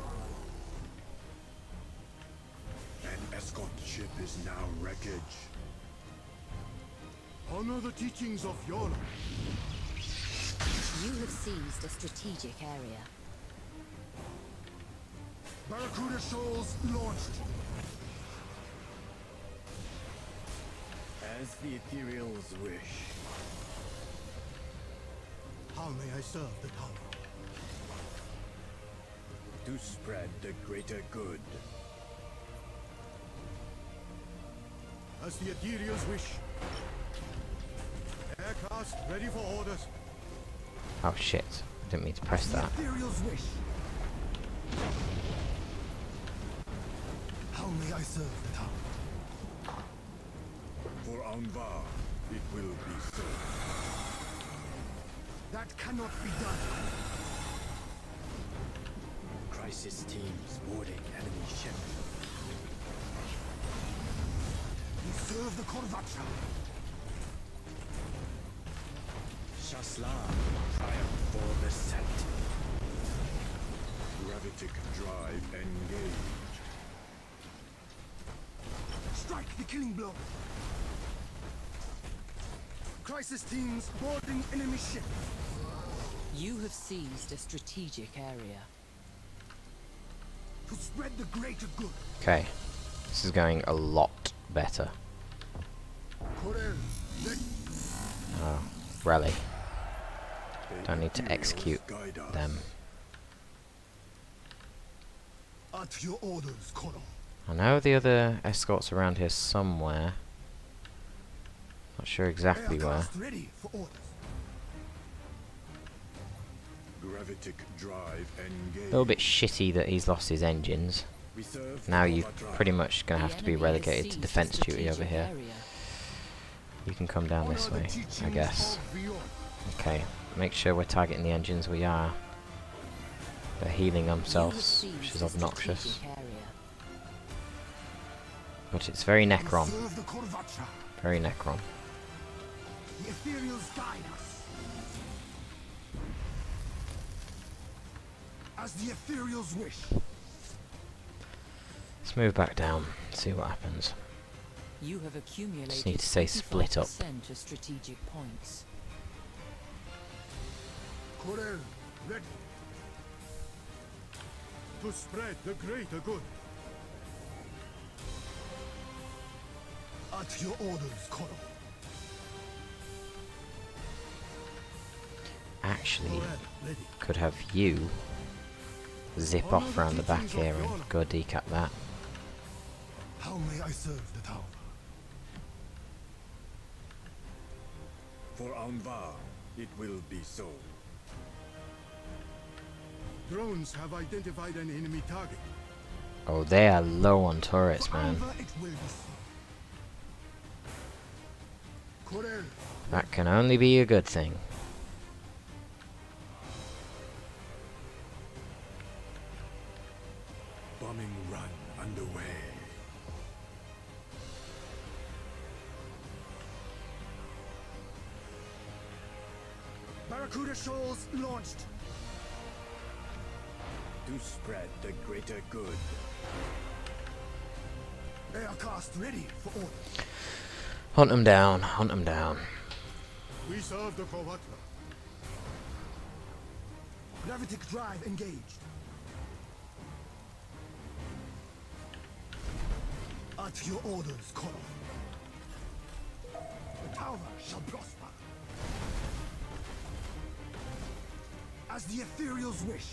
An escort ship is now wreckage. Honor the teachings of Yola. You have seized a strategic area. Barracuda shoals launched. As the ethereals wish. How may I serve the tower? To spread the greater good. As the ethereals wish. Aircraft ready for orders. Oh shit. I didn't mean to press The that. ethereals wish. How may I serve the tower? For Anvar, it will be so. That cannot be done. Crisis teams boarding enemy ship. We serve the Korvacha. Shaslan, triumph for the set. Gravitic drive engage. Strike the killing blow. Crisis teams boarding enemy ship. You have seized a strategic area. To spread the greater good. Okay. This is going a lot better. Corel, let Oh. Rally. The Don't need to ethereals execute guide us. them. at your orders, Connor. I know the other escorts around here somewhere. Not sure exactly where. Aircraft ready for orders. Gravitic drive engage. A little bit shitty that he's lost his engines. Reserve Now you're Kovatra. pretty much going to The have to be enemy has relegated to seized defense a duty over strategic here. area. You can come down this Honor the way, I teachings guess. of Vior. Okay, make sure we're targeting the engines. We are. They're healing You have themselves, seized which is a obnoxious. strategic area. But it's very Necron. Serve the Korvacha. Very Necron. The ethereals guide us. As the ethereals wish. Let's move back down, see what happens. You have accumulated Just need to say split up. 25% of strategic points. Corel, ready. To spread the greater good. At your orders, Connor. Actually, Corel, ready. could have you zip off round the back here and go decap that. How may I serve the tower? For Anvar, it will be so. Drones have identified an enemy target. Oh, they are low on turrets, For man. Alva, it will be so. Corel, That can only be a good thing. Bombing run underway. Barracuda shoals launched. To spread the greater good. Aircast ready for order. Hunt them down, hunt them down. We serve the Kovatra. Gravitic drive engaged. At your orders, Colonel. The tower shall prosper. As the ethereals wish.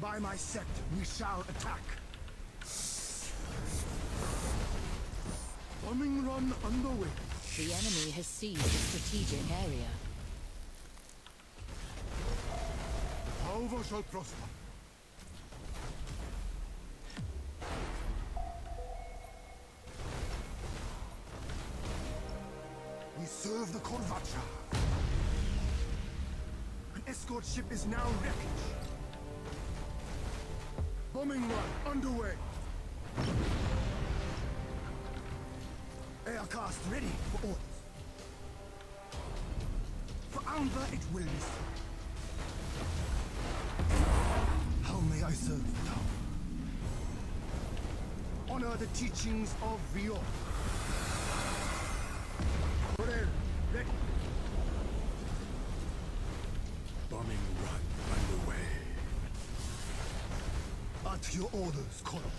By my sect, we shall attack. Bombing run underway. The enemy has seized a strategic area. However shall prosper. We serve the Korvacha. An escort ship is now wreckage. Bombing run underway. Aircast ready for orders. For Alva it will be so. How may I serve the tower? Honor the teachings of Vior. Ready. Bombing run underway. At your orders, Colonel.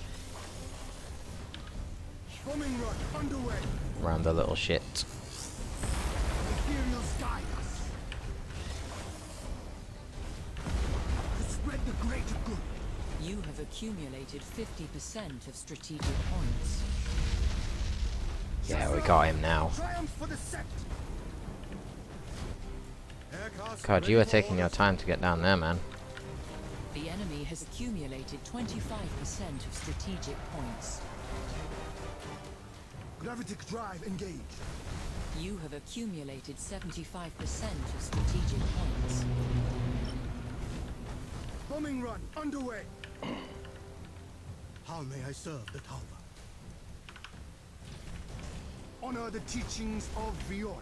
Bombing run underway. Around the little shit. Ethereals guide us. To spread the greater good. You have accumulated 50% of strategic points. Yeah, we got him now. Triumph for the sect. God, you are taking your time to get down there, man. The enemy has accumulated 25% of strategic points. Gravitic drive engaged. You have accumulated 75% of strategic points. Bombing run underway. How may I serve the tower? Honor the teachings of Viola.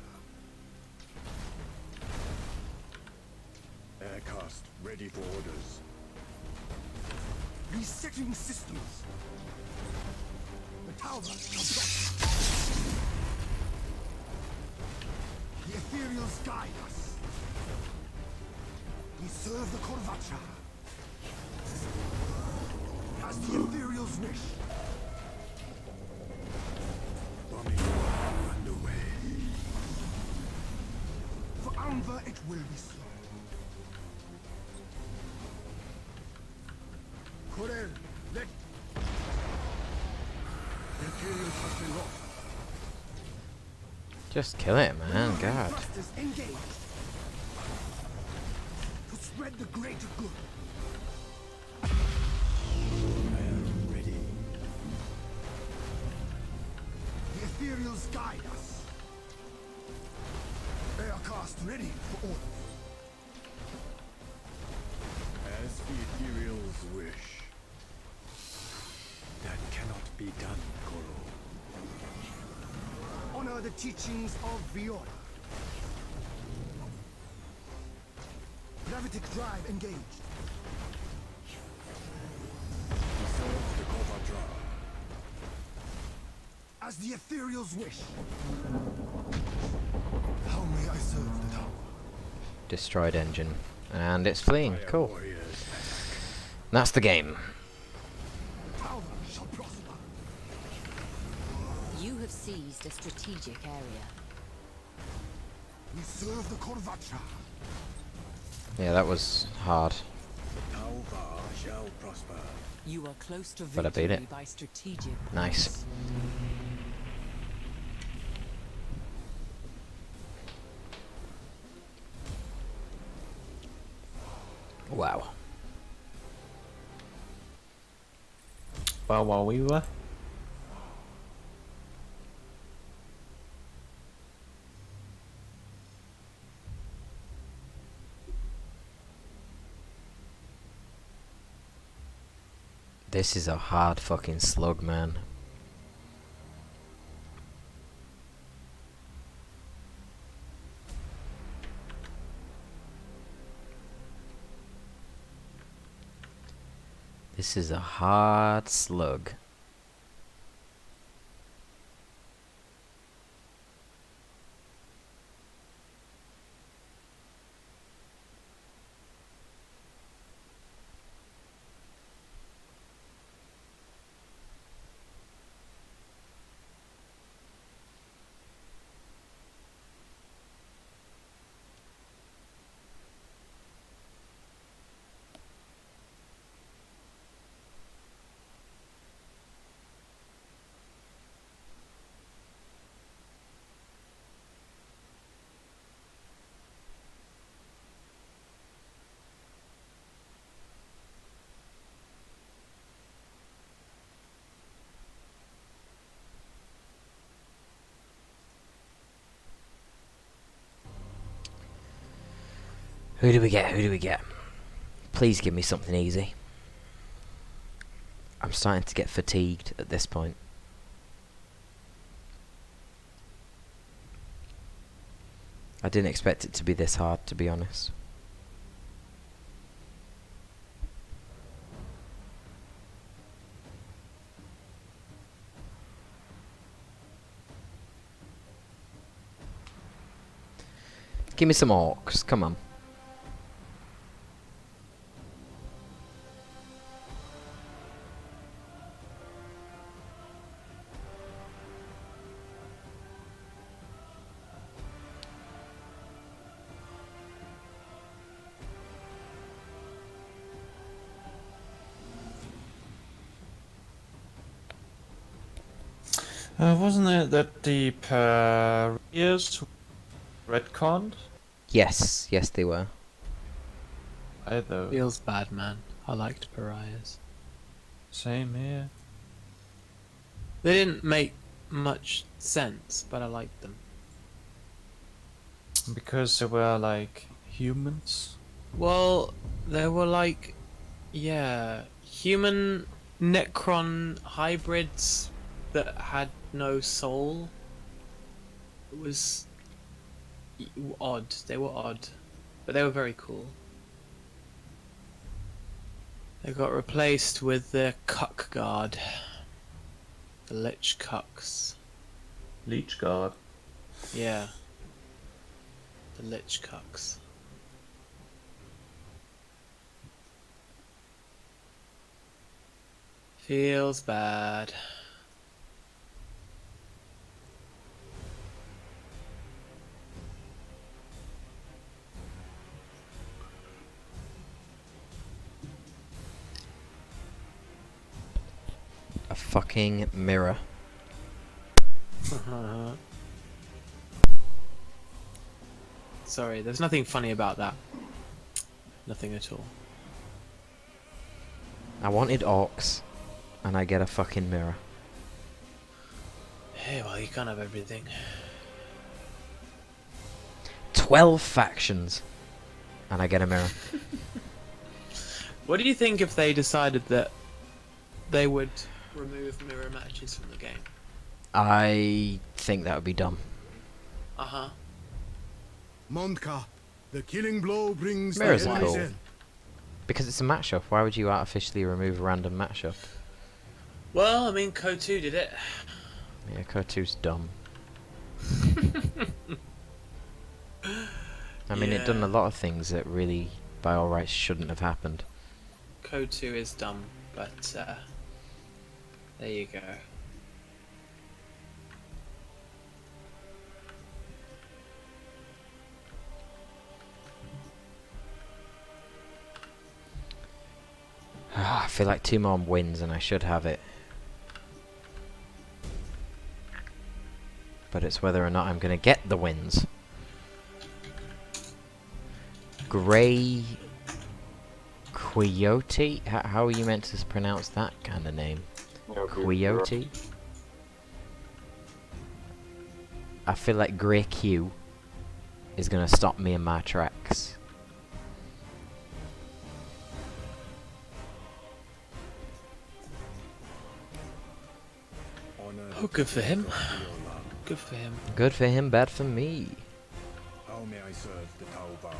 Aircast ready for orders. Resetting systems. The tower shall prosper. The ethereals guide us. We serve the Korvacha. As the ethereals wish. Bombing run underway. For Anva it will be so. Corel, let the ethereals have been lost. Just kill it, man. God. Thrusters engaged. To spread the greater good. I am ready. The ethereals guide us. Aircast ready for orders. As the ethereals wish. That cannot be done, Koro. Honor the teachings of Viola. Gravitic drive engaged. Serve the Kovatra. As the ethereals wish. How may I serve the tower? Destroyed engine. And it's fleeing. Cool. Warriors. That's the game. The tower shall prosper. You have seized a strategic area. We serve the Korvacha. Yeah, that was hard. Alva shall prosper. You are close to But I beat victory it. by strategic Nice. points. Wow. Well, we were. This is a hard fucking slug, man. This is a hard slug. Who do we get? Who do we get? Please give me something easy. I'm starting to get fatigued at this point. I didn't expect it to be this hard, to be honest. Give me some orcs, come on. Wasn't it that the pariahs retconned? Yes, yes they were. Either. Feels bad, man. I liked pariahs. Same here. They didn't make much sense, but I liked them. Because they were like humans. Well, they were like, yeah, human Necron hybrids that had no soul. It was odd. They were odd, but they were very cool. They got replaced with the Cuck Guard. The Lich Cucks. Leech guard. Yeah. The Lich Cucks. Feels bad. A fucking mirror. Sorry, there's nothing funny about that. Nothing at all. I wanted orcs, and I get a fucking mirror. Hey, well, you can't have everything. 12 factions, and I get a mirror. What do you think if they decided that they would remove mirror matches from the game? I think that would be dumb. Uh-huh. Mondka, the killing blow brings Mirrors the are enemy's cool. end. Because it's a matchup. Why would you artificially remove a random matchup? Well, I mean, Code 2 did it. Yeah, Code 2's dumb. I mean, it done a lot of things that really, by all rights, shouldn't have happened. Code 2 is dumb, but there you go. I feel like 2 more wins and I should have it. But it's whether or not I'm going to get the wins. Grey Coyote? How are you meant to pronounce that kind of name? Coyote? I feel like Grey Q is going to stop me in my tracks. Oh, good for him. Good for him. Good for him, bad for me. How may I serve the Taubar?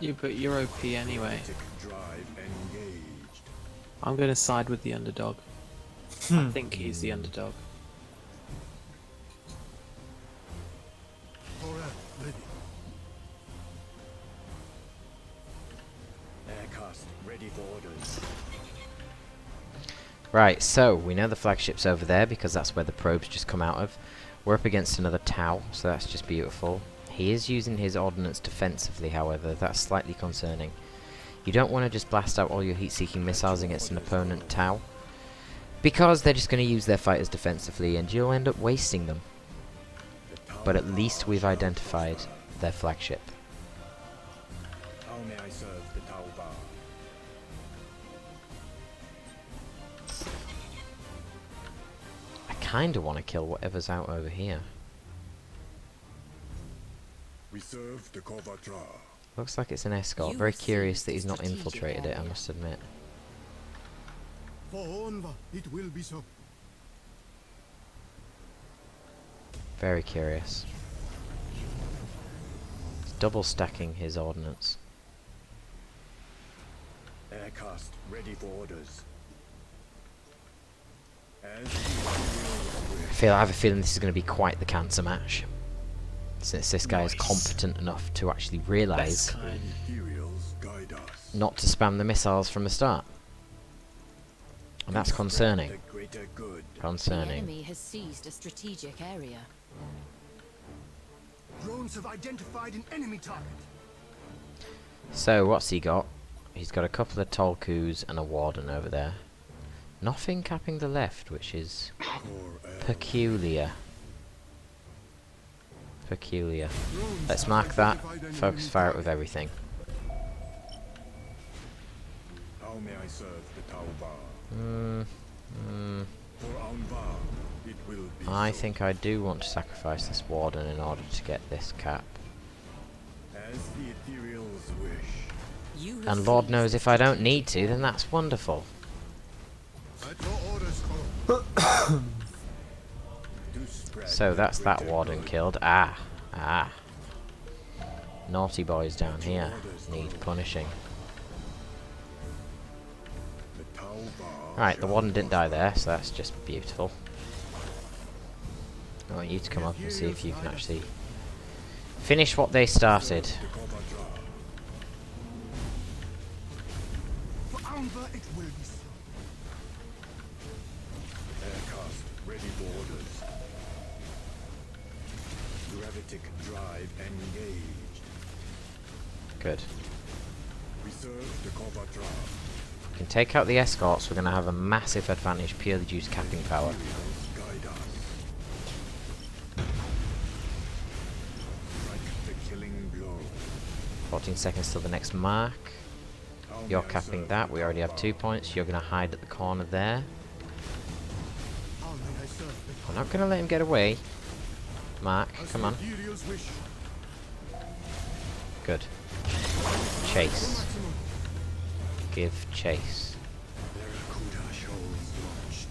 You, but you're OP anyway. Tick drive engaged. I'm gonna side with the underdog. I think he's the underdog. Torpid ready. Aircast ready for orders. Right, so we know the flagship's over there because that's where the probes just come out of. We're up against another Tau, so that's just beautiful. He is using his ordnance defensively, however. That's slightly concerning. You don't want to just blast out all your heat-seeking missiles against an opponent Tau, because they're just going to use their fighters defensively and you'll end up wasting them. But at least we've identified their flagship. How may I serve the Tau Bar? I kinda want to kill whatever's out over here. We serve the Kovatra. Looks like it's an escort. You Very have curious seized that the he's not strategic infiltrated it, I area. must admit. For Onva, it will be so. Very curious. He's double stacking his ordnance. Aircast ready for orders. As you I have a feeling this is going to be quite the cancer match, since this guy is Nice. competent enough to actually Best realise kind. Ethereals guide us. not to spam the missiles from the start. And that's concerning. the greater good. The Concerning. enemy has seized a strategic area. Drones have identified an enemy target. So, what's he got? He's got a couple of Tolkus and a Warden over there. Nothing capping the left, which is peculiar. Peculiar. Drones Let's have mark that. identified an Focus enemy fire it with target. everything. How may I serve the Tau Bar? For Anvar, it will be I so. think I do want to sacrifice this Warden in order to get this cap. As the Ethereals wish. You have And Lord seized knows a if I don't strategic need to, then area. that's wonderful. At your orders, Colonel. To spread So the that's that greater Warden good. killed. Ah. Naughty boys down here need punishing. The Tau Bar Right, the shall Warden didn't die prosper. there, so that's just beautiful. I want you to come up and see if you can actually finish what they started. The Kovatra. For Onva, it will be so. Aircast ready for orders. Gravitic drive engaged. Good. We serve the Kovatra. We can take out the escorts, we're going to have a massive advantage purely due to capping power. Ethereals guide us. Strike the killing blow. 14 seconds till the next mark. How You're may I capping serve that, the we already Tau have Bar? 2 points. You're going to hide at the corner there. How may I serve the I'm not going to let him get away. Mark, As come the on. Ethereals wish. Good. For Chase. maximum. Give chase. Barracuda shoals launched.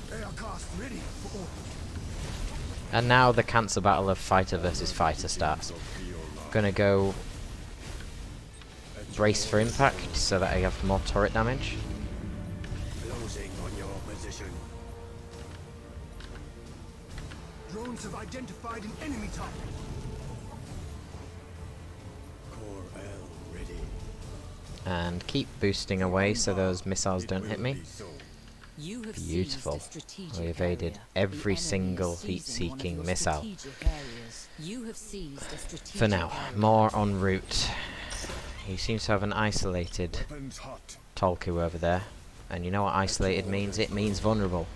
Aircast ready for orders. And now the cancer battle of fighter versus fighter starts. Gonna go brace for impact so that I have more turret damage. Closing on your position. Drones have identified an enemy target. Core L ready. And keep boosting away so those missiles It don't will hit me. be so. You have Beautiful. seized a strategic We evaded area. every The enemy single is seizing one of heat-seeking your missile. strategic areas. You have seized a strategic For now, area. more en route. He seems to have an isolated Weapons hot. Tolku over there. And you know what isolated means? It means vulnerable.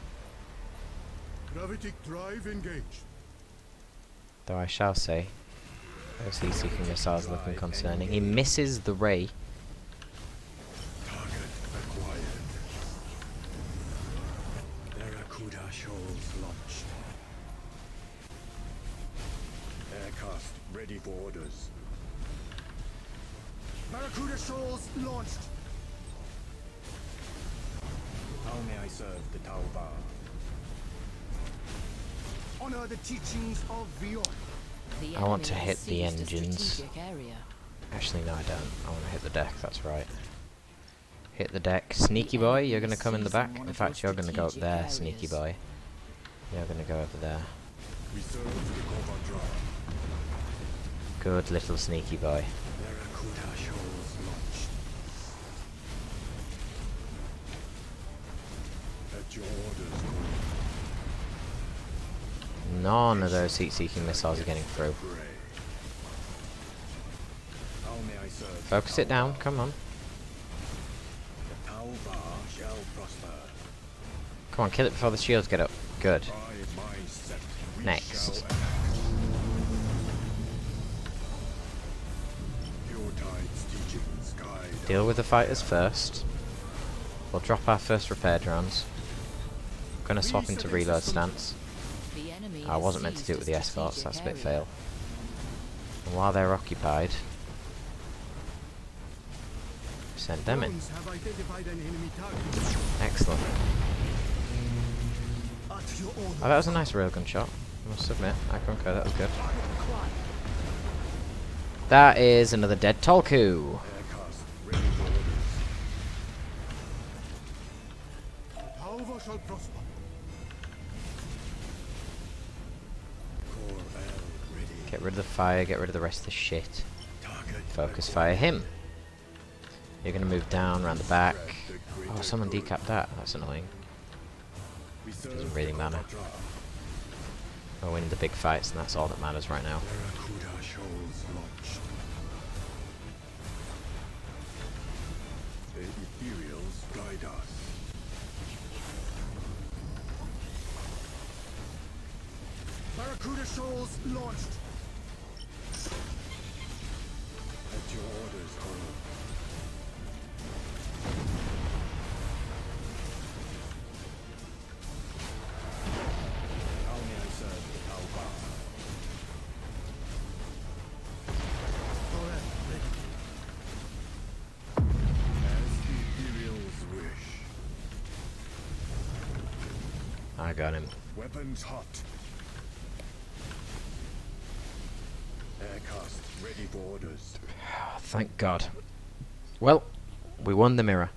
Gravitic drive engaged. Though I shall say, those heat-seeking missiles looking concerning. He misses the ray. Target acquired. Barracuda shoals launched. Aircast ready for orders. Barracuda shoals launched. How may I serve the Tau Bar? Honor the teachings of Vion. The I want enemy to has hit the seized a engines. strategic area. Actually, no, I don't. I want to hit the deck, that's right. Hit the deck. Sneaky boy, you're gonna come in the back. In fact, you're gonna go up there, sneaky boy. You're gonna go over there. We serve the Covadra. Good little sneaky boy. Barracuda shoals launched. At your orders, None of those heat-seeking missiles are getting through. Gray. How may I serve? Focus it down, come on. The Tauva shall prosper. Come on, kill it before the shields get up. Good. By my set, we Next. shall act. Pure Tide's teachings guide. Deal with the fighters first. We'll drop our first repair drones. Gonna swap into reload stance. The enemy I has wasn't meant to do it with the seized a escorts, that's a bit strategic fail. And while they're occupied, send them in. Drones have identified an enemy target. Excellent. At your order. Oh, that was a nice railgun shot. I must admit, I concur, that was good. That is another dead Tolku. Aircast ready for orders. Tauva shall prosper. Core L ready. Get rid of the fire, get rid of the rest of the shit. Target Focus fire him. You're gonna move down, around the back. Oh, someone decapped that. That's annoying. We serve Doesn't really the matter. Covadra. We're winning the big fights, and that's all that matters right now. Barracuda shoals launched. The Ethereals guide us. Barracuda shoals launched. At your orders, Colonel. How may I serve the Tauba? Torpid ready. As the Ethereals wish. I got him. Weapons hot. Aircast ready for orders. Thank God. Well, we won the mirror.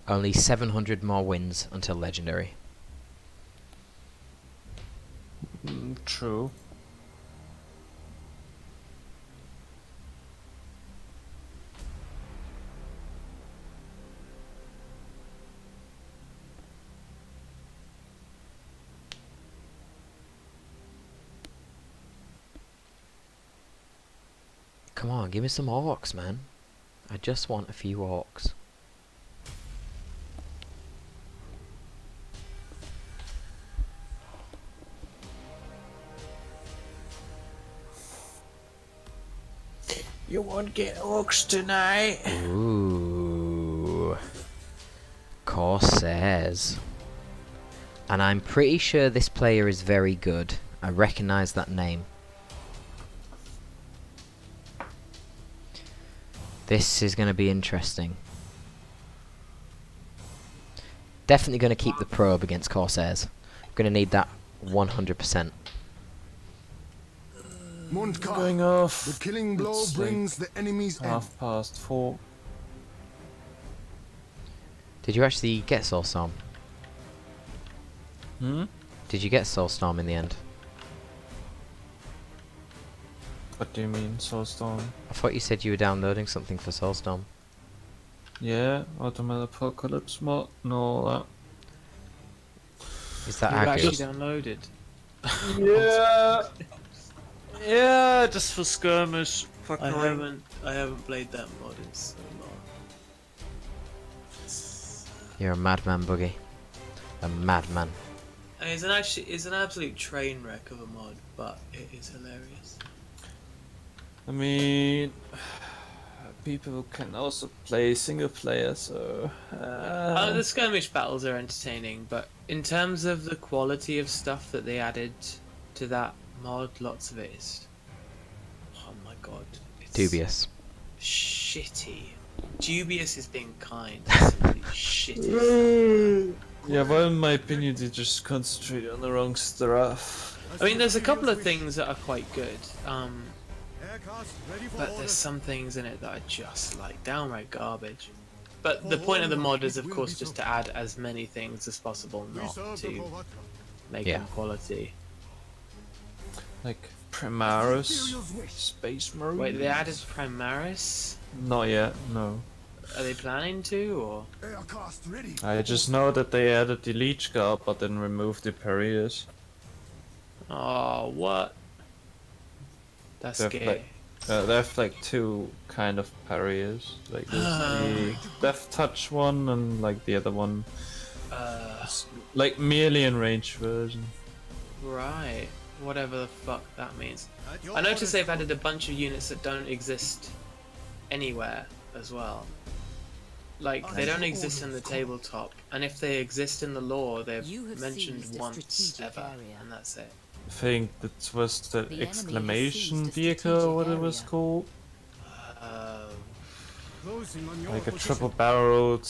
Only 700 more wins until legendary. True. Come on, give me some orcs, man. I just want a few orcs. You won't get orcs tonight. Ooh. Corsairs. And I'm pretty sure this player is very good. I recognise that name. This is going to be interesting. Definitely going to keep the probe against Corsairs. Going to need that 100%. Mondka. Going off. The killing blow It's brings the enemy's end. 4:30. Did you actually get Soulstorm? Hmm? Did you get Soulstorm in the end? What do you mean, Soulstorm? I thought you said you were downloading something for Soulstorm. Yeah, Ultimate Apocalypse mod and all that. Is that You accurate? actually downloaded. Yeah. Yeah, just for skirmish. I haven't played that mod in so long. You're a madman, Boogie. A madman. And it's an absolute train wreck of a mod, but it is hilarious. I mean, people can also play single player, so. The skirmish battles are entertaining, but in terms of the quality of stuff that they added to that mod, lots of it is. Oh my god. It's Dubious. shitty. Dubious is being kind. It's simply shitty. Yeah, well, in my opinion, they just concentrate on the wrong stuff. I mean, there's a couple of things that are quite good. Aircraft ready for But there's orders. some things in it that are just like downright garbage. But the point of the mod is, of course, just to add as many things as possible, We not serve the to Provoca. make Yeah. them quality. Like Primaris, Space Marine. Wait, they added Primaris? Not yet, no. Are they planning to, or? Aircraft ready. I just know that they added the Leech Guard, but then removed the Parias. Oh, what? That's They're gay. like- they have like two kind of Parias. Like there's the Death Touch one and like the other one. Like merely in range version. Right. Whatever the fuck that means. At your I noticed orders. they've added a bunch of units that don't exist anywhere as well. Like, they don't exist in the tabletop, and if they exist in the lore, they're You have mentioned seized a once strategic ever, area. and that's it. I think that was the enemy has exclamation seized a vehicle, strategic what it was area. called. Closing on your Like a position. triple barreled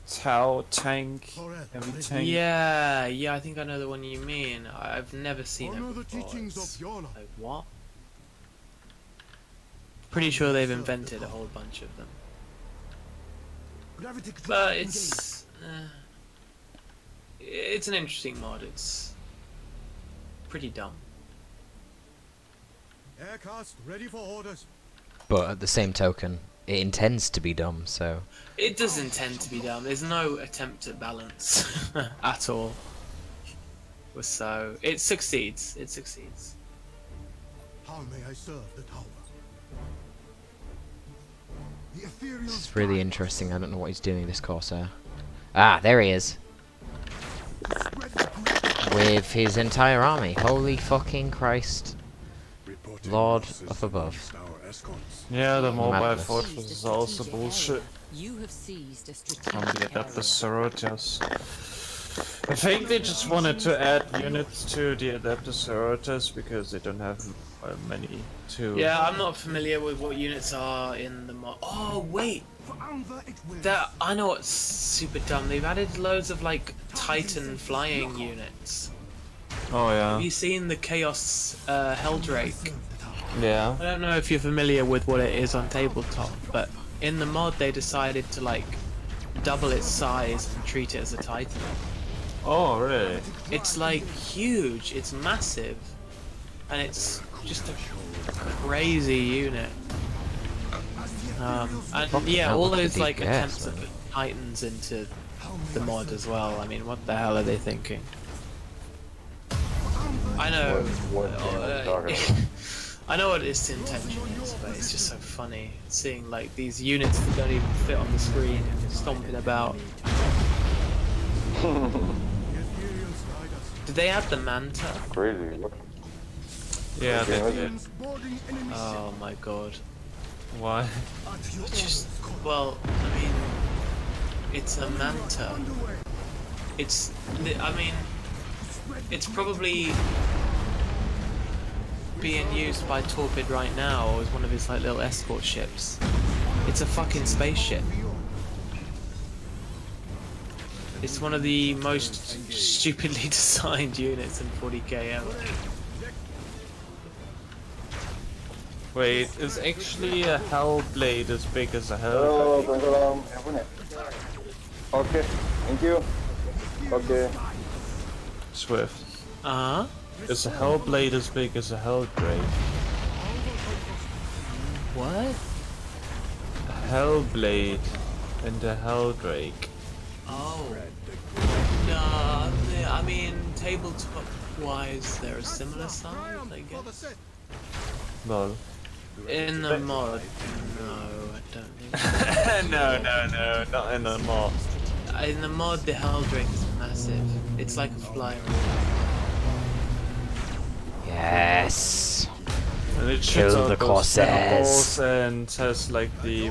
Tau tank, Forever heavy ready. tank. Yeah, I think I know the one you mean. I've never seen Honor it the before. teachings It's of your life. like, what? Pretty sure they've invented a whole bunch of them. Gravity control But engaged. it's an interesting mod. It's pretty dumb. Aircraft ready for orders. But at the same token, it intends to be dumb, so... It does intend to be dumb. There's no attempt at balance at all. So it succeeds. It succeeds. How may I serve the tower? The ethereal This is really interesting. I don't know what he's doing, this Corsair. Ah, there he is. With his entire army. Holy fucking Christ. Lord up above. Yeah, the mobile Madness. fortress is also bullshit. You have seized a On strategic the Adapter area. Sororitas. I think they just wanted to add units to the Adapter Sororitas because they don't have many to... Yeah, I'm not familiar with what units are in the mod. Oh wait, Forever it will. that I know what's super dumb. They've added loads of like Titan flying units. Oh yeah. Have you seen the Chaos Helldrake? Yeah. I don't know if you're familiar with what it is on tabletop, but in the mod they decided to like double its size and treat it as a Titan. Oh really? It's like huge, it's massive, and it's just a crazy unit. And yeah, hell, all look at those the like DPS, attempts to man. put Titans into the mod as well. I mean, what the hell are they thinking? I know. What game are you talking about? I know what its intention is, but it's just so funny seeing like these units that don't even fit on the screen stomping about. The ethereal guide us. Did they add the Manta? Crazy. What? Yeah, they Okay. did. Boarding enemy ship. Oh my god. Why? At your Just, orders. well, I mean, it's a Manta. Underway. I mean, it's probably being used by Torpid right now as one of his like little escort ships. It's a fucking spaceship. It's one of the most stupidly designed units in 40k ever. Wait, is actually a Hellblade as big as a Hell? Oh, tenggelam. Apa ni? Okay, thank you. Okay. Swift. Uh-huh. Is a Hellblade as big as a Helldrake? What? A Hellblade and a Helldrake. Oh. No, I mean, tabletop-wise, they're a similar size, I guess. Lol. In the mod, no, I don't think so. no, not in the mod. In the mod, the Helldrake is massive. It's like a flyer. Yes! And it Kill shoots out the those Corsairs. cannonballs and has like the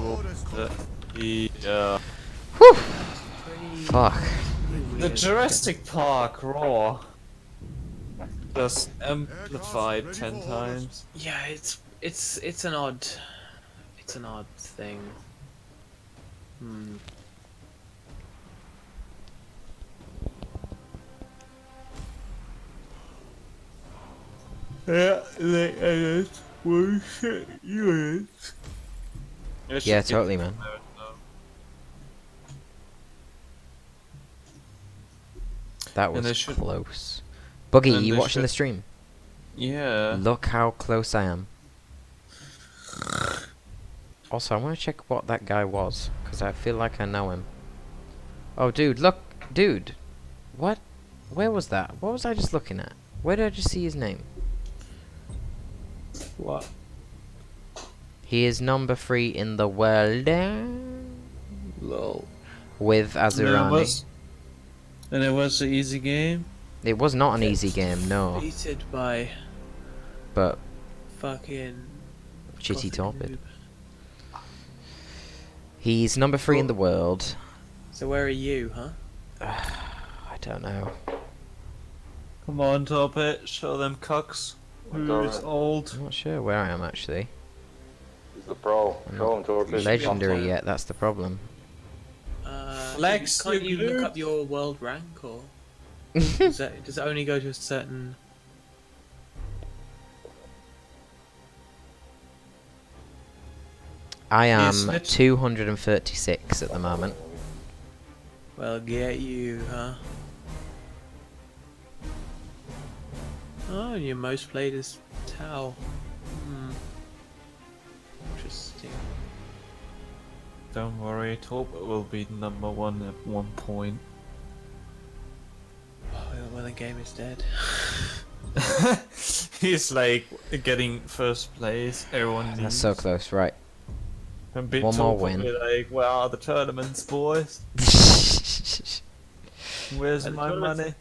Fuck. the Jurassic Park roar. Just amplified 10 times. Yeah, it's It's an odd thing. Hmm. Yeah, like bullshit units. Yeah, totally, man. That And they was should- close. Buggy, and you they watching the should- stream? Yeah. Look how close I am. Also, I want to check what that guy was, because I feel like I know him. Oh, dude, look! Dude! What? Where was that? What was I just looking at? Where did I just see his name? What? He is number 3 in the world. Lol. With Azurani. And it was an easy game. It was not an easy game, no. Beated by But fucking Chitty Gothic Torpid. noob. He's number 3 in the world. So where are you, huh? I don't know. Come on, Torpid, show them cocks. Who's old? I'm not sure where I am actually. He's the pro. I'm Show him, Torpid. Legendary yet, that's the problem. Lex, can't you look up your world rank, or does it only go to a certain? I am Snitch. 236 at the moment. Well, get you, huh? Oh, your most played is Tau. Hmm. Interesting. Don't worry, Torpid will be number 1 at one point. Oh, well, the game is dead. He's like getting first place. Everyone needs. That's so close, right? And beat One more Torpid, win. be like, where are the tournaments, boys? Where's And the my tournaments-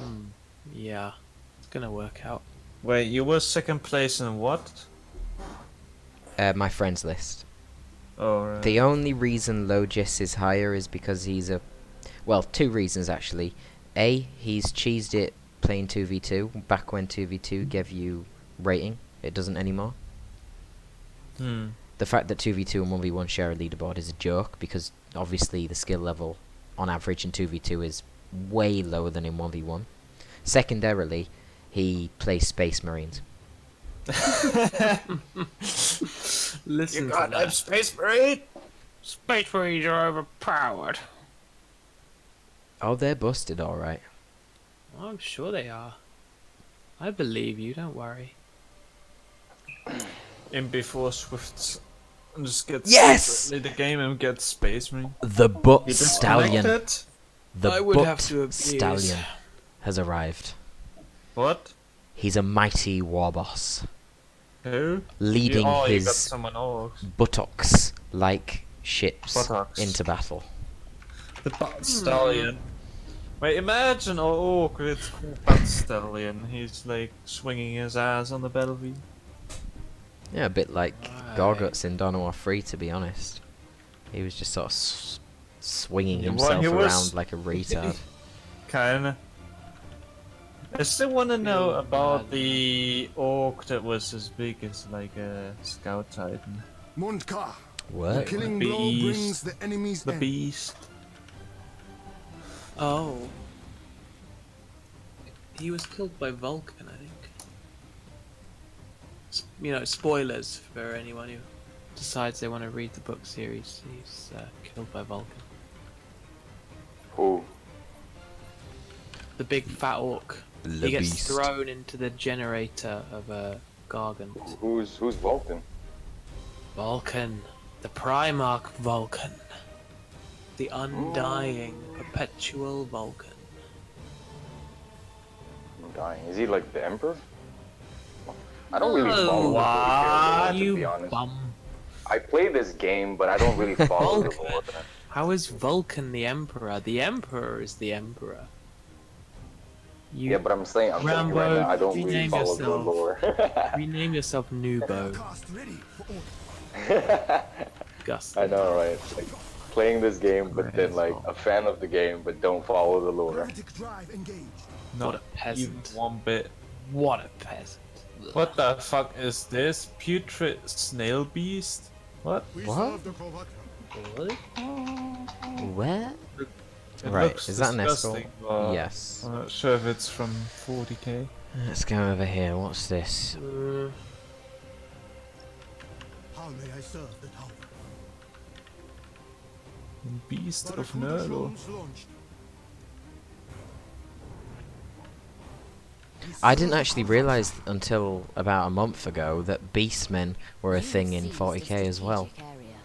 money? Yeah, it's gonna work out. Wait, you were second place in what? My friends list. Oh, right. The only reason Logis is higher is because he's a... Well, 2 reasons actually. A, he's cheesed it playing 2v2, back when 2v2 gave you rating. It doesn't anymore. The fact that 2v2 and 1v1 share a leaderboard is a joke, because obviously the skill level on average in 2v2 is way lower than in 1v1. Secondarily, he plays Space Marines. Listen to that. Space Marine! Space Marines are overpowered. Oh, they're busted, alright. I'm sure they are. I believe you, don't worry. In before Swifts. And just get Yes! the game and get Space Marine. The Butt You Stallion. disconnected? The I would Butt have to abuse. Stallion has arrived. What? He's a mighty war boss, Who? leading you got his someone else. buttocks like ships Buttocks. into battle. The Butt Stallion. Wait, imagine an orc with called Butt Stallion. He's like swinging his ass on the battlefield. Yeah, a bit like Right. Gorguts in Dawn of War 3, to be honest. He was just sort of swinging Yeah, well, himself he was- around like a retard. Kinda. I still want to know Feel about bad. the orc that was as big as like a scout titan. Mundka. The What? killing The blow beast. brings the enemy's The end. beast. Oh. He was killed by Vulcan, I think. You know, spoilers for anyone who decides they want to read the book series. He's killed by Vulcan. Who? The big fat orc. The He gets beast. thrown into the generator of a Gargant. Who's Vulcan? Vulcan. The Primarch Vulcan. The undying, perpetual Vulcan. I'm dying. Is he like the Emperor? I don't really follow the What? character, to be You honest. bum. I play this game, but I don't really follow the Vulcan. lore. How is Vulcan the Emperor? The Emperor is the Emperor. You Yeah, but I'm saying right Rambo, now, I don't really rename follow the yourself. lore. rename yourself Nubo. Cast ready for order. Gus. I know, right? Like, playing this game, but then like a fan of the game, but don't follow the lore. Heretic drive engaged. What a Not even peasant. one bit. What a peasant. What the fuck is this? Putrid snail beast? What? We What? serve the Kovatra. Where? It Right, looks is that an disgusting, escort? but Yes. I'm not sure if it's from 40k. Let's go over here. What's this? How may I serve the tower? Beast of Barracuda Nerlo. drones launched. I didn't actually realise until about a month ago that beastmen were a You thing have in seized a 40k as well. strategic area.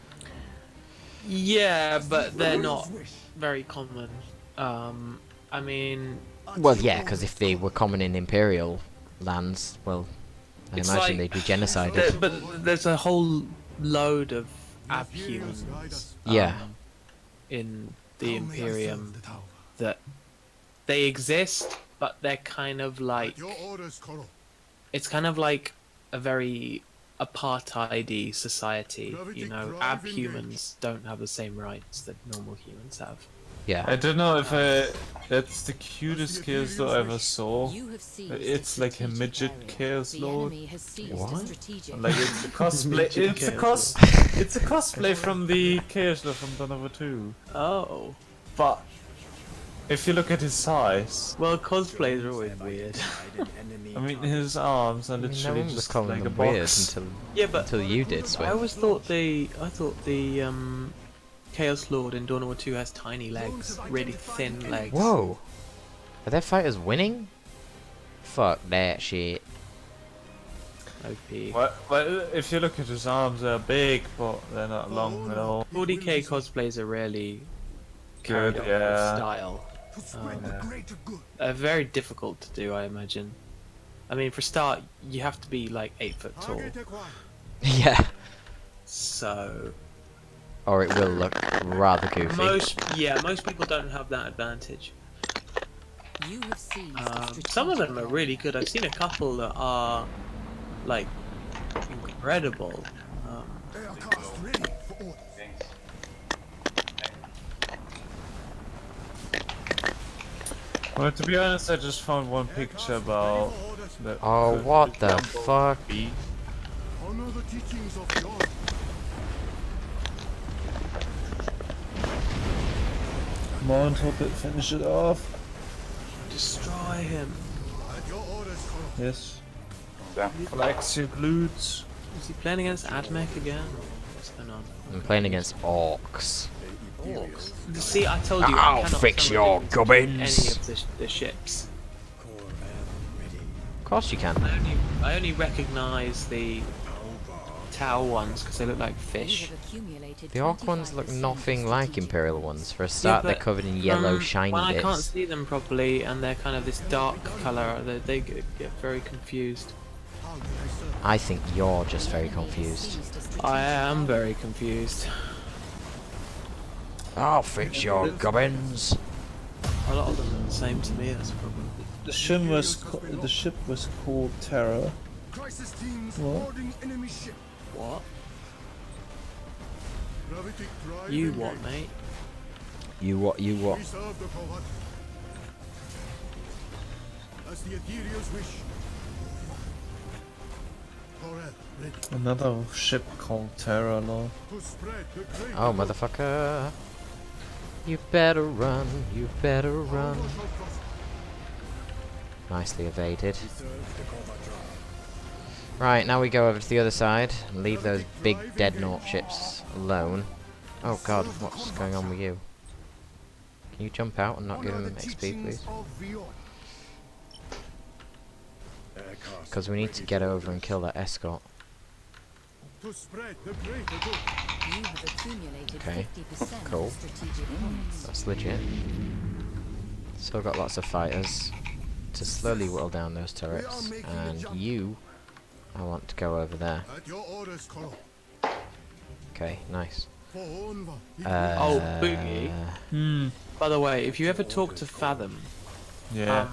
Yeah, but they're not very common. I mean, Well, yeah, because if they were common in Imperial lands, well, I It's imagine like- they'd be genocided. but there's a whole load of abhumans Yeah. in the How may I serve Imperium the tower? that they exist, but they're kind of like At your orders, Koro. it's kind of like a very apartheidy society. You know, abhumans don't have the same rights that normal humans have. Yeah. I don't know if that's the cutest Chaos Lord I ever saw. You have seized It's a like a strategic midget area. Chaos The Lord. enemy has seized a What? strategic Like it's a cosplay. It's a cosplay from the Chaos Lord from Dawn of War 2. Oh, But if you look at his size, well, cosplays are always weird. I mean his arms are I mean, no literally one was just calling like a them weird box. Yeah, but until you did, I Swin. always thought the Chaos Lord in Dawn of War 2 has tiny legs, really thin legs. Whoa! Are their fighters winning? Fuck that shit. OP. Well, if you look at his arms, they're big, but they're not long at all. 40k cosplays are rarely Good, carried on with yeah. style. To spread the greater good. They're very difficult to do, I imagine. I mean, for start, you have to be like 8 foot tall, Target acquired. Yeah. so Or it will look rather goofy. most people don't have that advantage. You have seized a Some of strategic them are area. really good. I've seen a couple that are like incredible. Aircraft ready for order. Well, to be honest, I just found one picture about the. Oh, what the fuck? Bee. Honor the teachings of Yon. Come on, Torpid, finish it off. Destroy him. At your orders, Koro. Yes. Yeah. Flex your glutes. Is he playing against Admech again? What's going on? I'm playing against orcs. See, I told you. I I'll cannot fix summon your any gubbins. of the ships. Of course you can. I only recognize the Tau ones because they look like You fish. have accumulated The orc ones look 25% nothing like strategic Imperial points. ones. For a start, they're but, covered in yellow shiny when I can't bits. see them properly and they're kind of this dark color, they get very confused. How may I serve? I think you're just The very enemy has confused. seized a strategic I am area. very confused. I'll fix your gubbins. A lot of them are the same to me. That's a problem. The ship was called Terror. Crisis teams What? boarding enemy ship. What? Gravity drive You engaged. what, mate? You what? You what? We serve the Kovatra. As the Ethereals wish. Corel, ready Another ship called Terror, lol. to spread the greater Oh, good. motherfucker. You better run. You better Our run. war shall prosper. Nicely evaded. Serve the Kovatra. Right, now we go over to the other side and leave those big dead Naught ships alone. Oh god, what's going on with you? Can you jump out and not give Honor him the XP, teachings please? of Vion. Aircraft Because we need to ready get for over and orders. kill that escort. To spread the greater good. You have accumulated Okay, 50% cool. of strategic points. That's legit. Still got lots of fighters to slowly whittle down those turrets. And you, I want to go over there. At your orders, Koro. Okay, nice. For Onva. Oh, Boogie. Hmm. By the way, if you ever talk to Fathom, Yeah.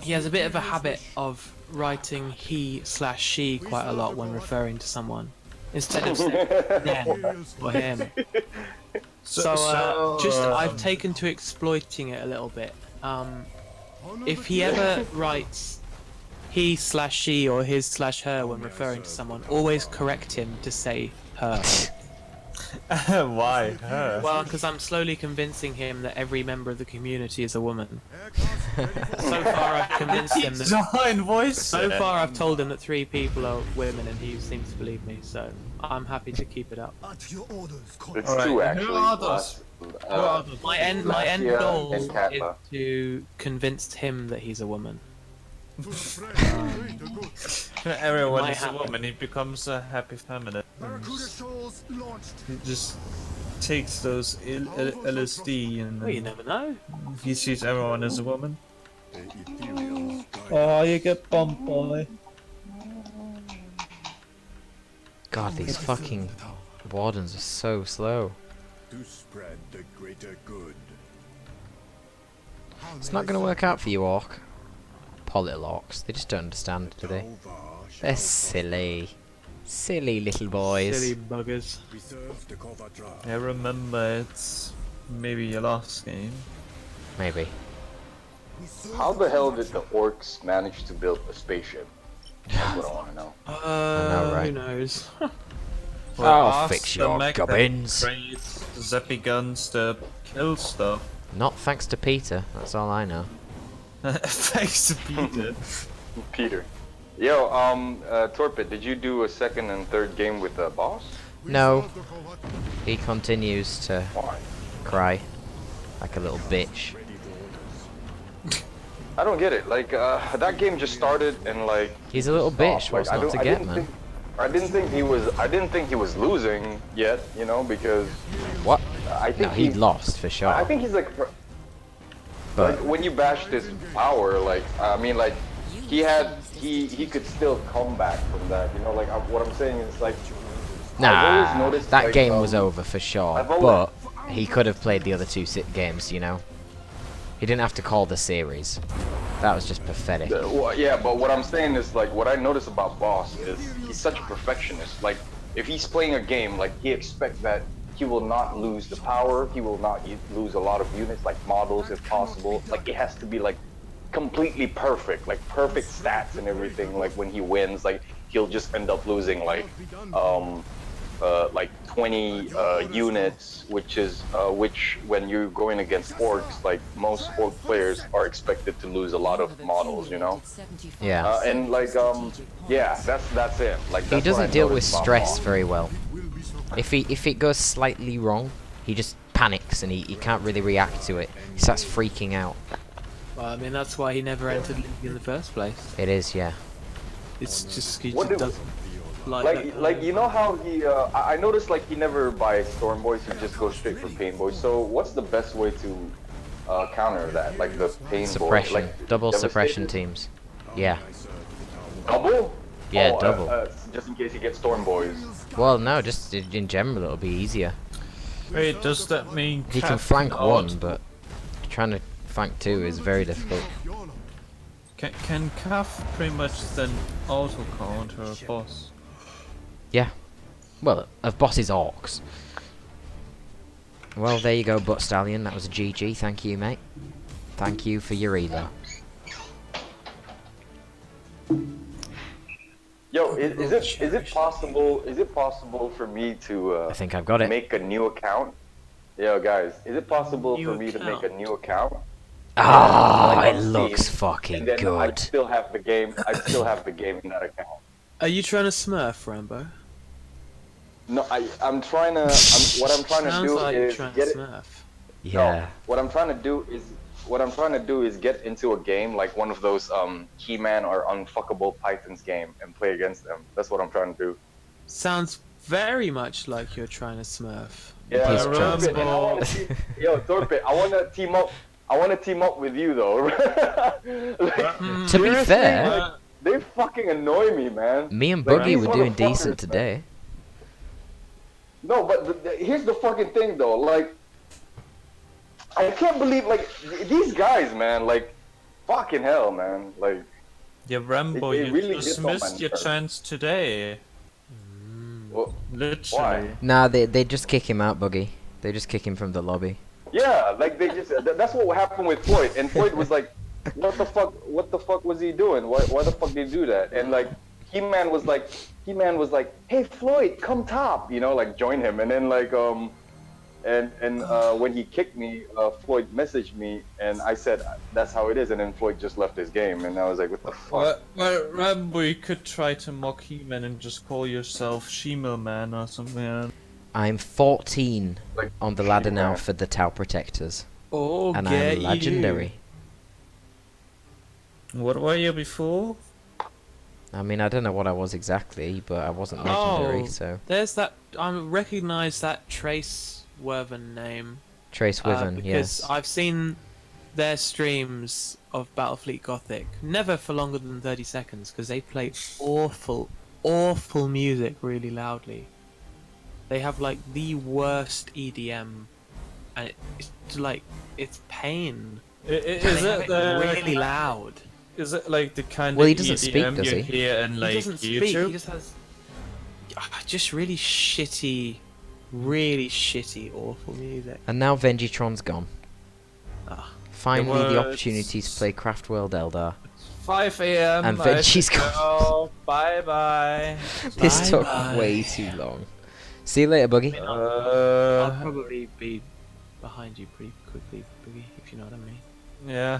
he has a bit of a habit of writing he/she quite a lot when referring to someone instead of saying them or him. So, just I've taken to exploiting it a little bit. If he ever writes he/she or his/her when referring to someone, always correct him to say her. Why her? Well, because I'm slowly convincing him that every member of the community is a woman. So far, I've convinced him that. Giant voice. So far, I've told him that 3 people are women, and he seems to believe me. So I'm happy to keep it up. At your orders, It's Alright, 2 who actually. are those? My end Latia goal and is Katla. to convince him that he's a woman. to spread the greater good. Everyone Might is a happen. woman. He becomes a happy feminist. Barracuda shoals launched. He just takes those LSD and Well, you never know. he sees everyone as a woman. The ethereal sky. Oh, you get bumped, boy. God, these fucking wardens are so slow. To spread the greater good. It's not gonna work out for you, Orc. Poor little orcs. They just don't understand, do they? Tauvar shall They're silly. Silly little boys. Silly buggers. preserve the Kovadra. I remember it's maybe your last game. Maybe. How the hell did the orcs manage to build a spaceship? That's what I want to know. know, right? Who knows? I'll ask fix the your mech that gubbins. creates the zappy guns that kill stuff. Not thanks to Peter, that's all I know. Thanks to Peter. Peter. Yo, Torpid, did you do a 2nd and 3rd game with the boss? No, Serve the Kovadra. he continues to Why? cry like a little bitch. I don't get it. Like, that game just started and like. He's a little bitch. stopped. What's Like, not to get, man? I didn't think he was losing yet. You know, because What? I think No, he lost for sure. I think he's like. But Like when you bashed his power, like I mean, like he could still come back from that. You know, like what I'm saying is like. I've always nah, noticed, that like, game was over for sure. I've always- But he could have played the other 2 games, you know. He didn't have to call the series. That was just pathetic. Well, yeah, but what I'm saying is like what I notice about Boss is he's such a perfectionist. Like if he's playing a game, like he expects that he will not lose the power, he will not lose a lot of units, like models if possible. Like it has to be like completely perfect, like perfect stats and everything. Like when he wins, like he'll just end up losing like 20 units, which when you're going against orcs, like most orc players are expected to lose a lot of models, you know. Yeah. And like yeah, that's it. Like He that's what I doesn't deal with noticed about stress Boss. very well. If it goes slightly wrong, he just panics and he can't really react to it. He starts freaking out. Well, I mean, that's why he never entered League in the first place. It is, yeah. It's just he What just do- doesn't like Like you know how he I noticed like he never buys Storm Boys, he just goes straight for Pain Boys. So what's the best way to counter that? Like the Pain Boy, Suppression. like Double suppression Devastated? teams. Yeah. Double? Yeah, Oh, double. just in case he gets Storm Boys. Well, no, just in general it'll be easier. Wait, does that mean He can Cap flank out? one, but trying to flank 2 is very difficult. Can Calf pretty much then auto counter a boss? Yeah. Well, of bosses orcs. Well, there you go, Butt Stallion. That was a GG. Thank you, mate. Thank you for your elo. Yo, is it possible for me to I think I've got it. make a new account? Yo, guys, is it possible New for me to make a account? new account? Ah, Like it on looks Steam, fucking and then I good. still have the game. I still have the game in that account. Are you trying to smurf, Rambo? No, I'm trying to. What I'm trying to Sounds do like you're is trying get to it. smurf. Yeah. No, what I'm trying to do is get into a game like one of those He-Man or Unfuckable Pythons game and play against them. That's what I'm trying to do. Sounds very much like you're trying to smurf. Yeah, He's trying to Torpid, and I wanna yo, Torpid, I want to team up. I want to team up with you though. Like, To be seriously, fair, like, they fucking annoy me, man. me and Like, Boogie these were doing motherfuckers, decent man. today. No, but here's the fucking thing though. Like, I can't believe like these guys, man. Like, fucking hell, man. Like, Yeah, Rambo, It you really just gets on my missed your nerves. chance today. well, Literally. Nah, they just kick him out, Boogie. They just kick him from the lobby. yeah, like they just. That's what happened with Floyd, and Floyd was like, what the fuck? What the fuck was he doing? Why the fuck did he do that? And like, He-Man was like, hey Floyd, come top, you know, like join him. And then like when he kicked me, Floyd messaged me, and I said that's how it is. And then Floyd just left his game, and I was like, what the fuck? Well, remember you could try to mock He-Man and just call yourself Shima Man or something. I'm 14 Like, on the ladder now She-Man. for the Tau Protectors, Oh, and get I'm legendary. What were you before? I mean, I don't know what I was exactly, but I wasn't legendary, Oh. so There's that. I recognise that Trace Worthen name. Trace Wyvern, Because yes. I've seen their streams of Battlefleet Gothic, never for longer than 30 seconds, because they play awful, awful music really loudly. They have like the worst EDM, and it's like, it's pain. Is They have it it the really loud? Is it like the kind Well, of he doesn't speak, EDM does you he? hear in like He doesn't YouTube? speak, he just has just really shitty, awful music. And now Vengitron's gone. Ah. Finally, the was- opportunity to play Craft World Eldar. 5 a.m. And I Veggie's should go. Bye bye. This took Bye-bye. way too long. See you later, Buggy. I'll probably be behind you pretty quickly, Boogie, if you know what I mean. Yeah.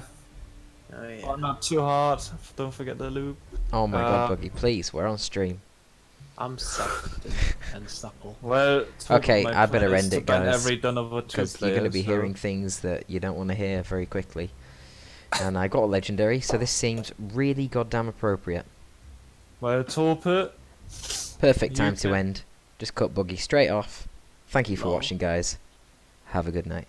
Oh yeah. Oh, not too hard. Don't forget the loop. Oh my god, Uh, Buggy, please, we're on stream. I'm soft and supple. Well, Okay, my I better plan is end to it, ban guys, every done over 2 Because you're going to be players, hearing things that you don't want to hear very quickly. And I got a legendary, so this seems really goddamn appropriate. Well, Torpid. Perfect You time to can- end. Just cut Buggy straight off. Thank you for No. watching, guys. Have a good night.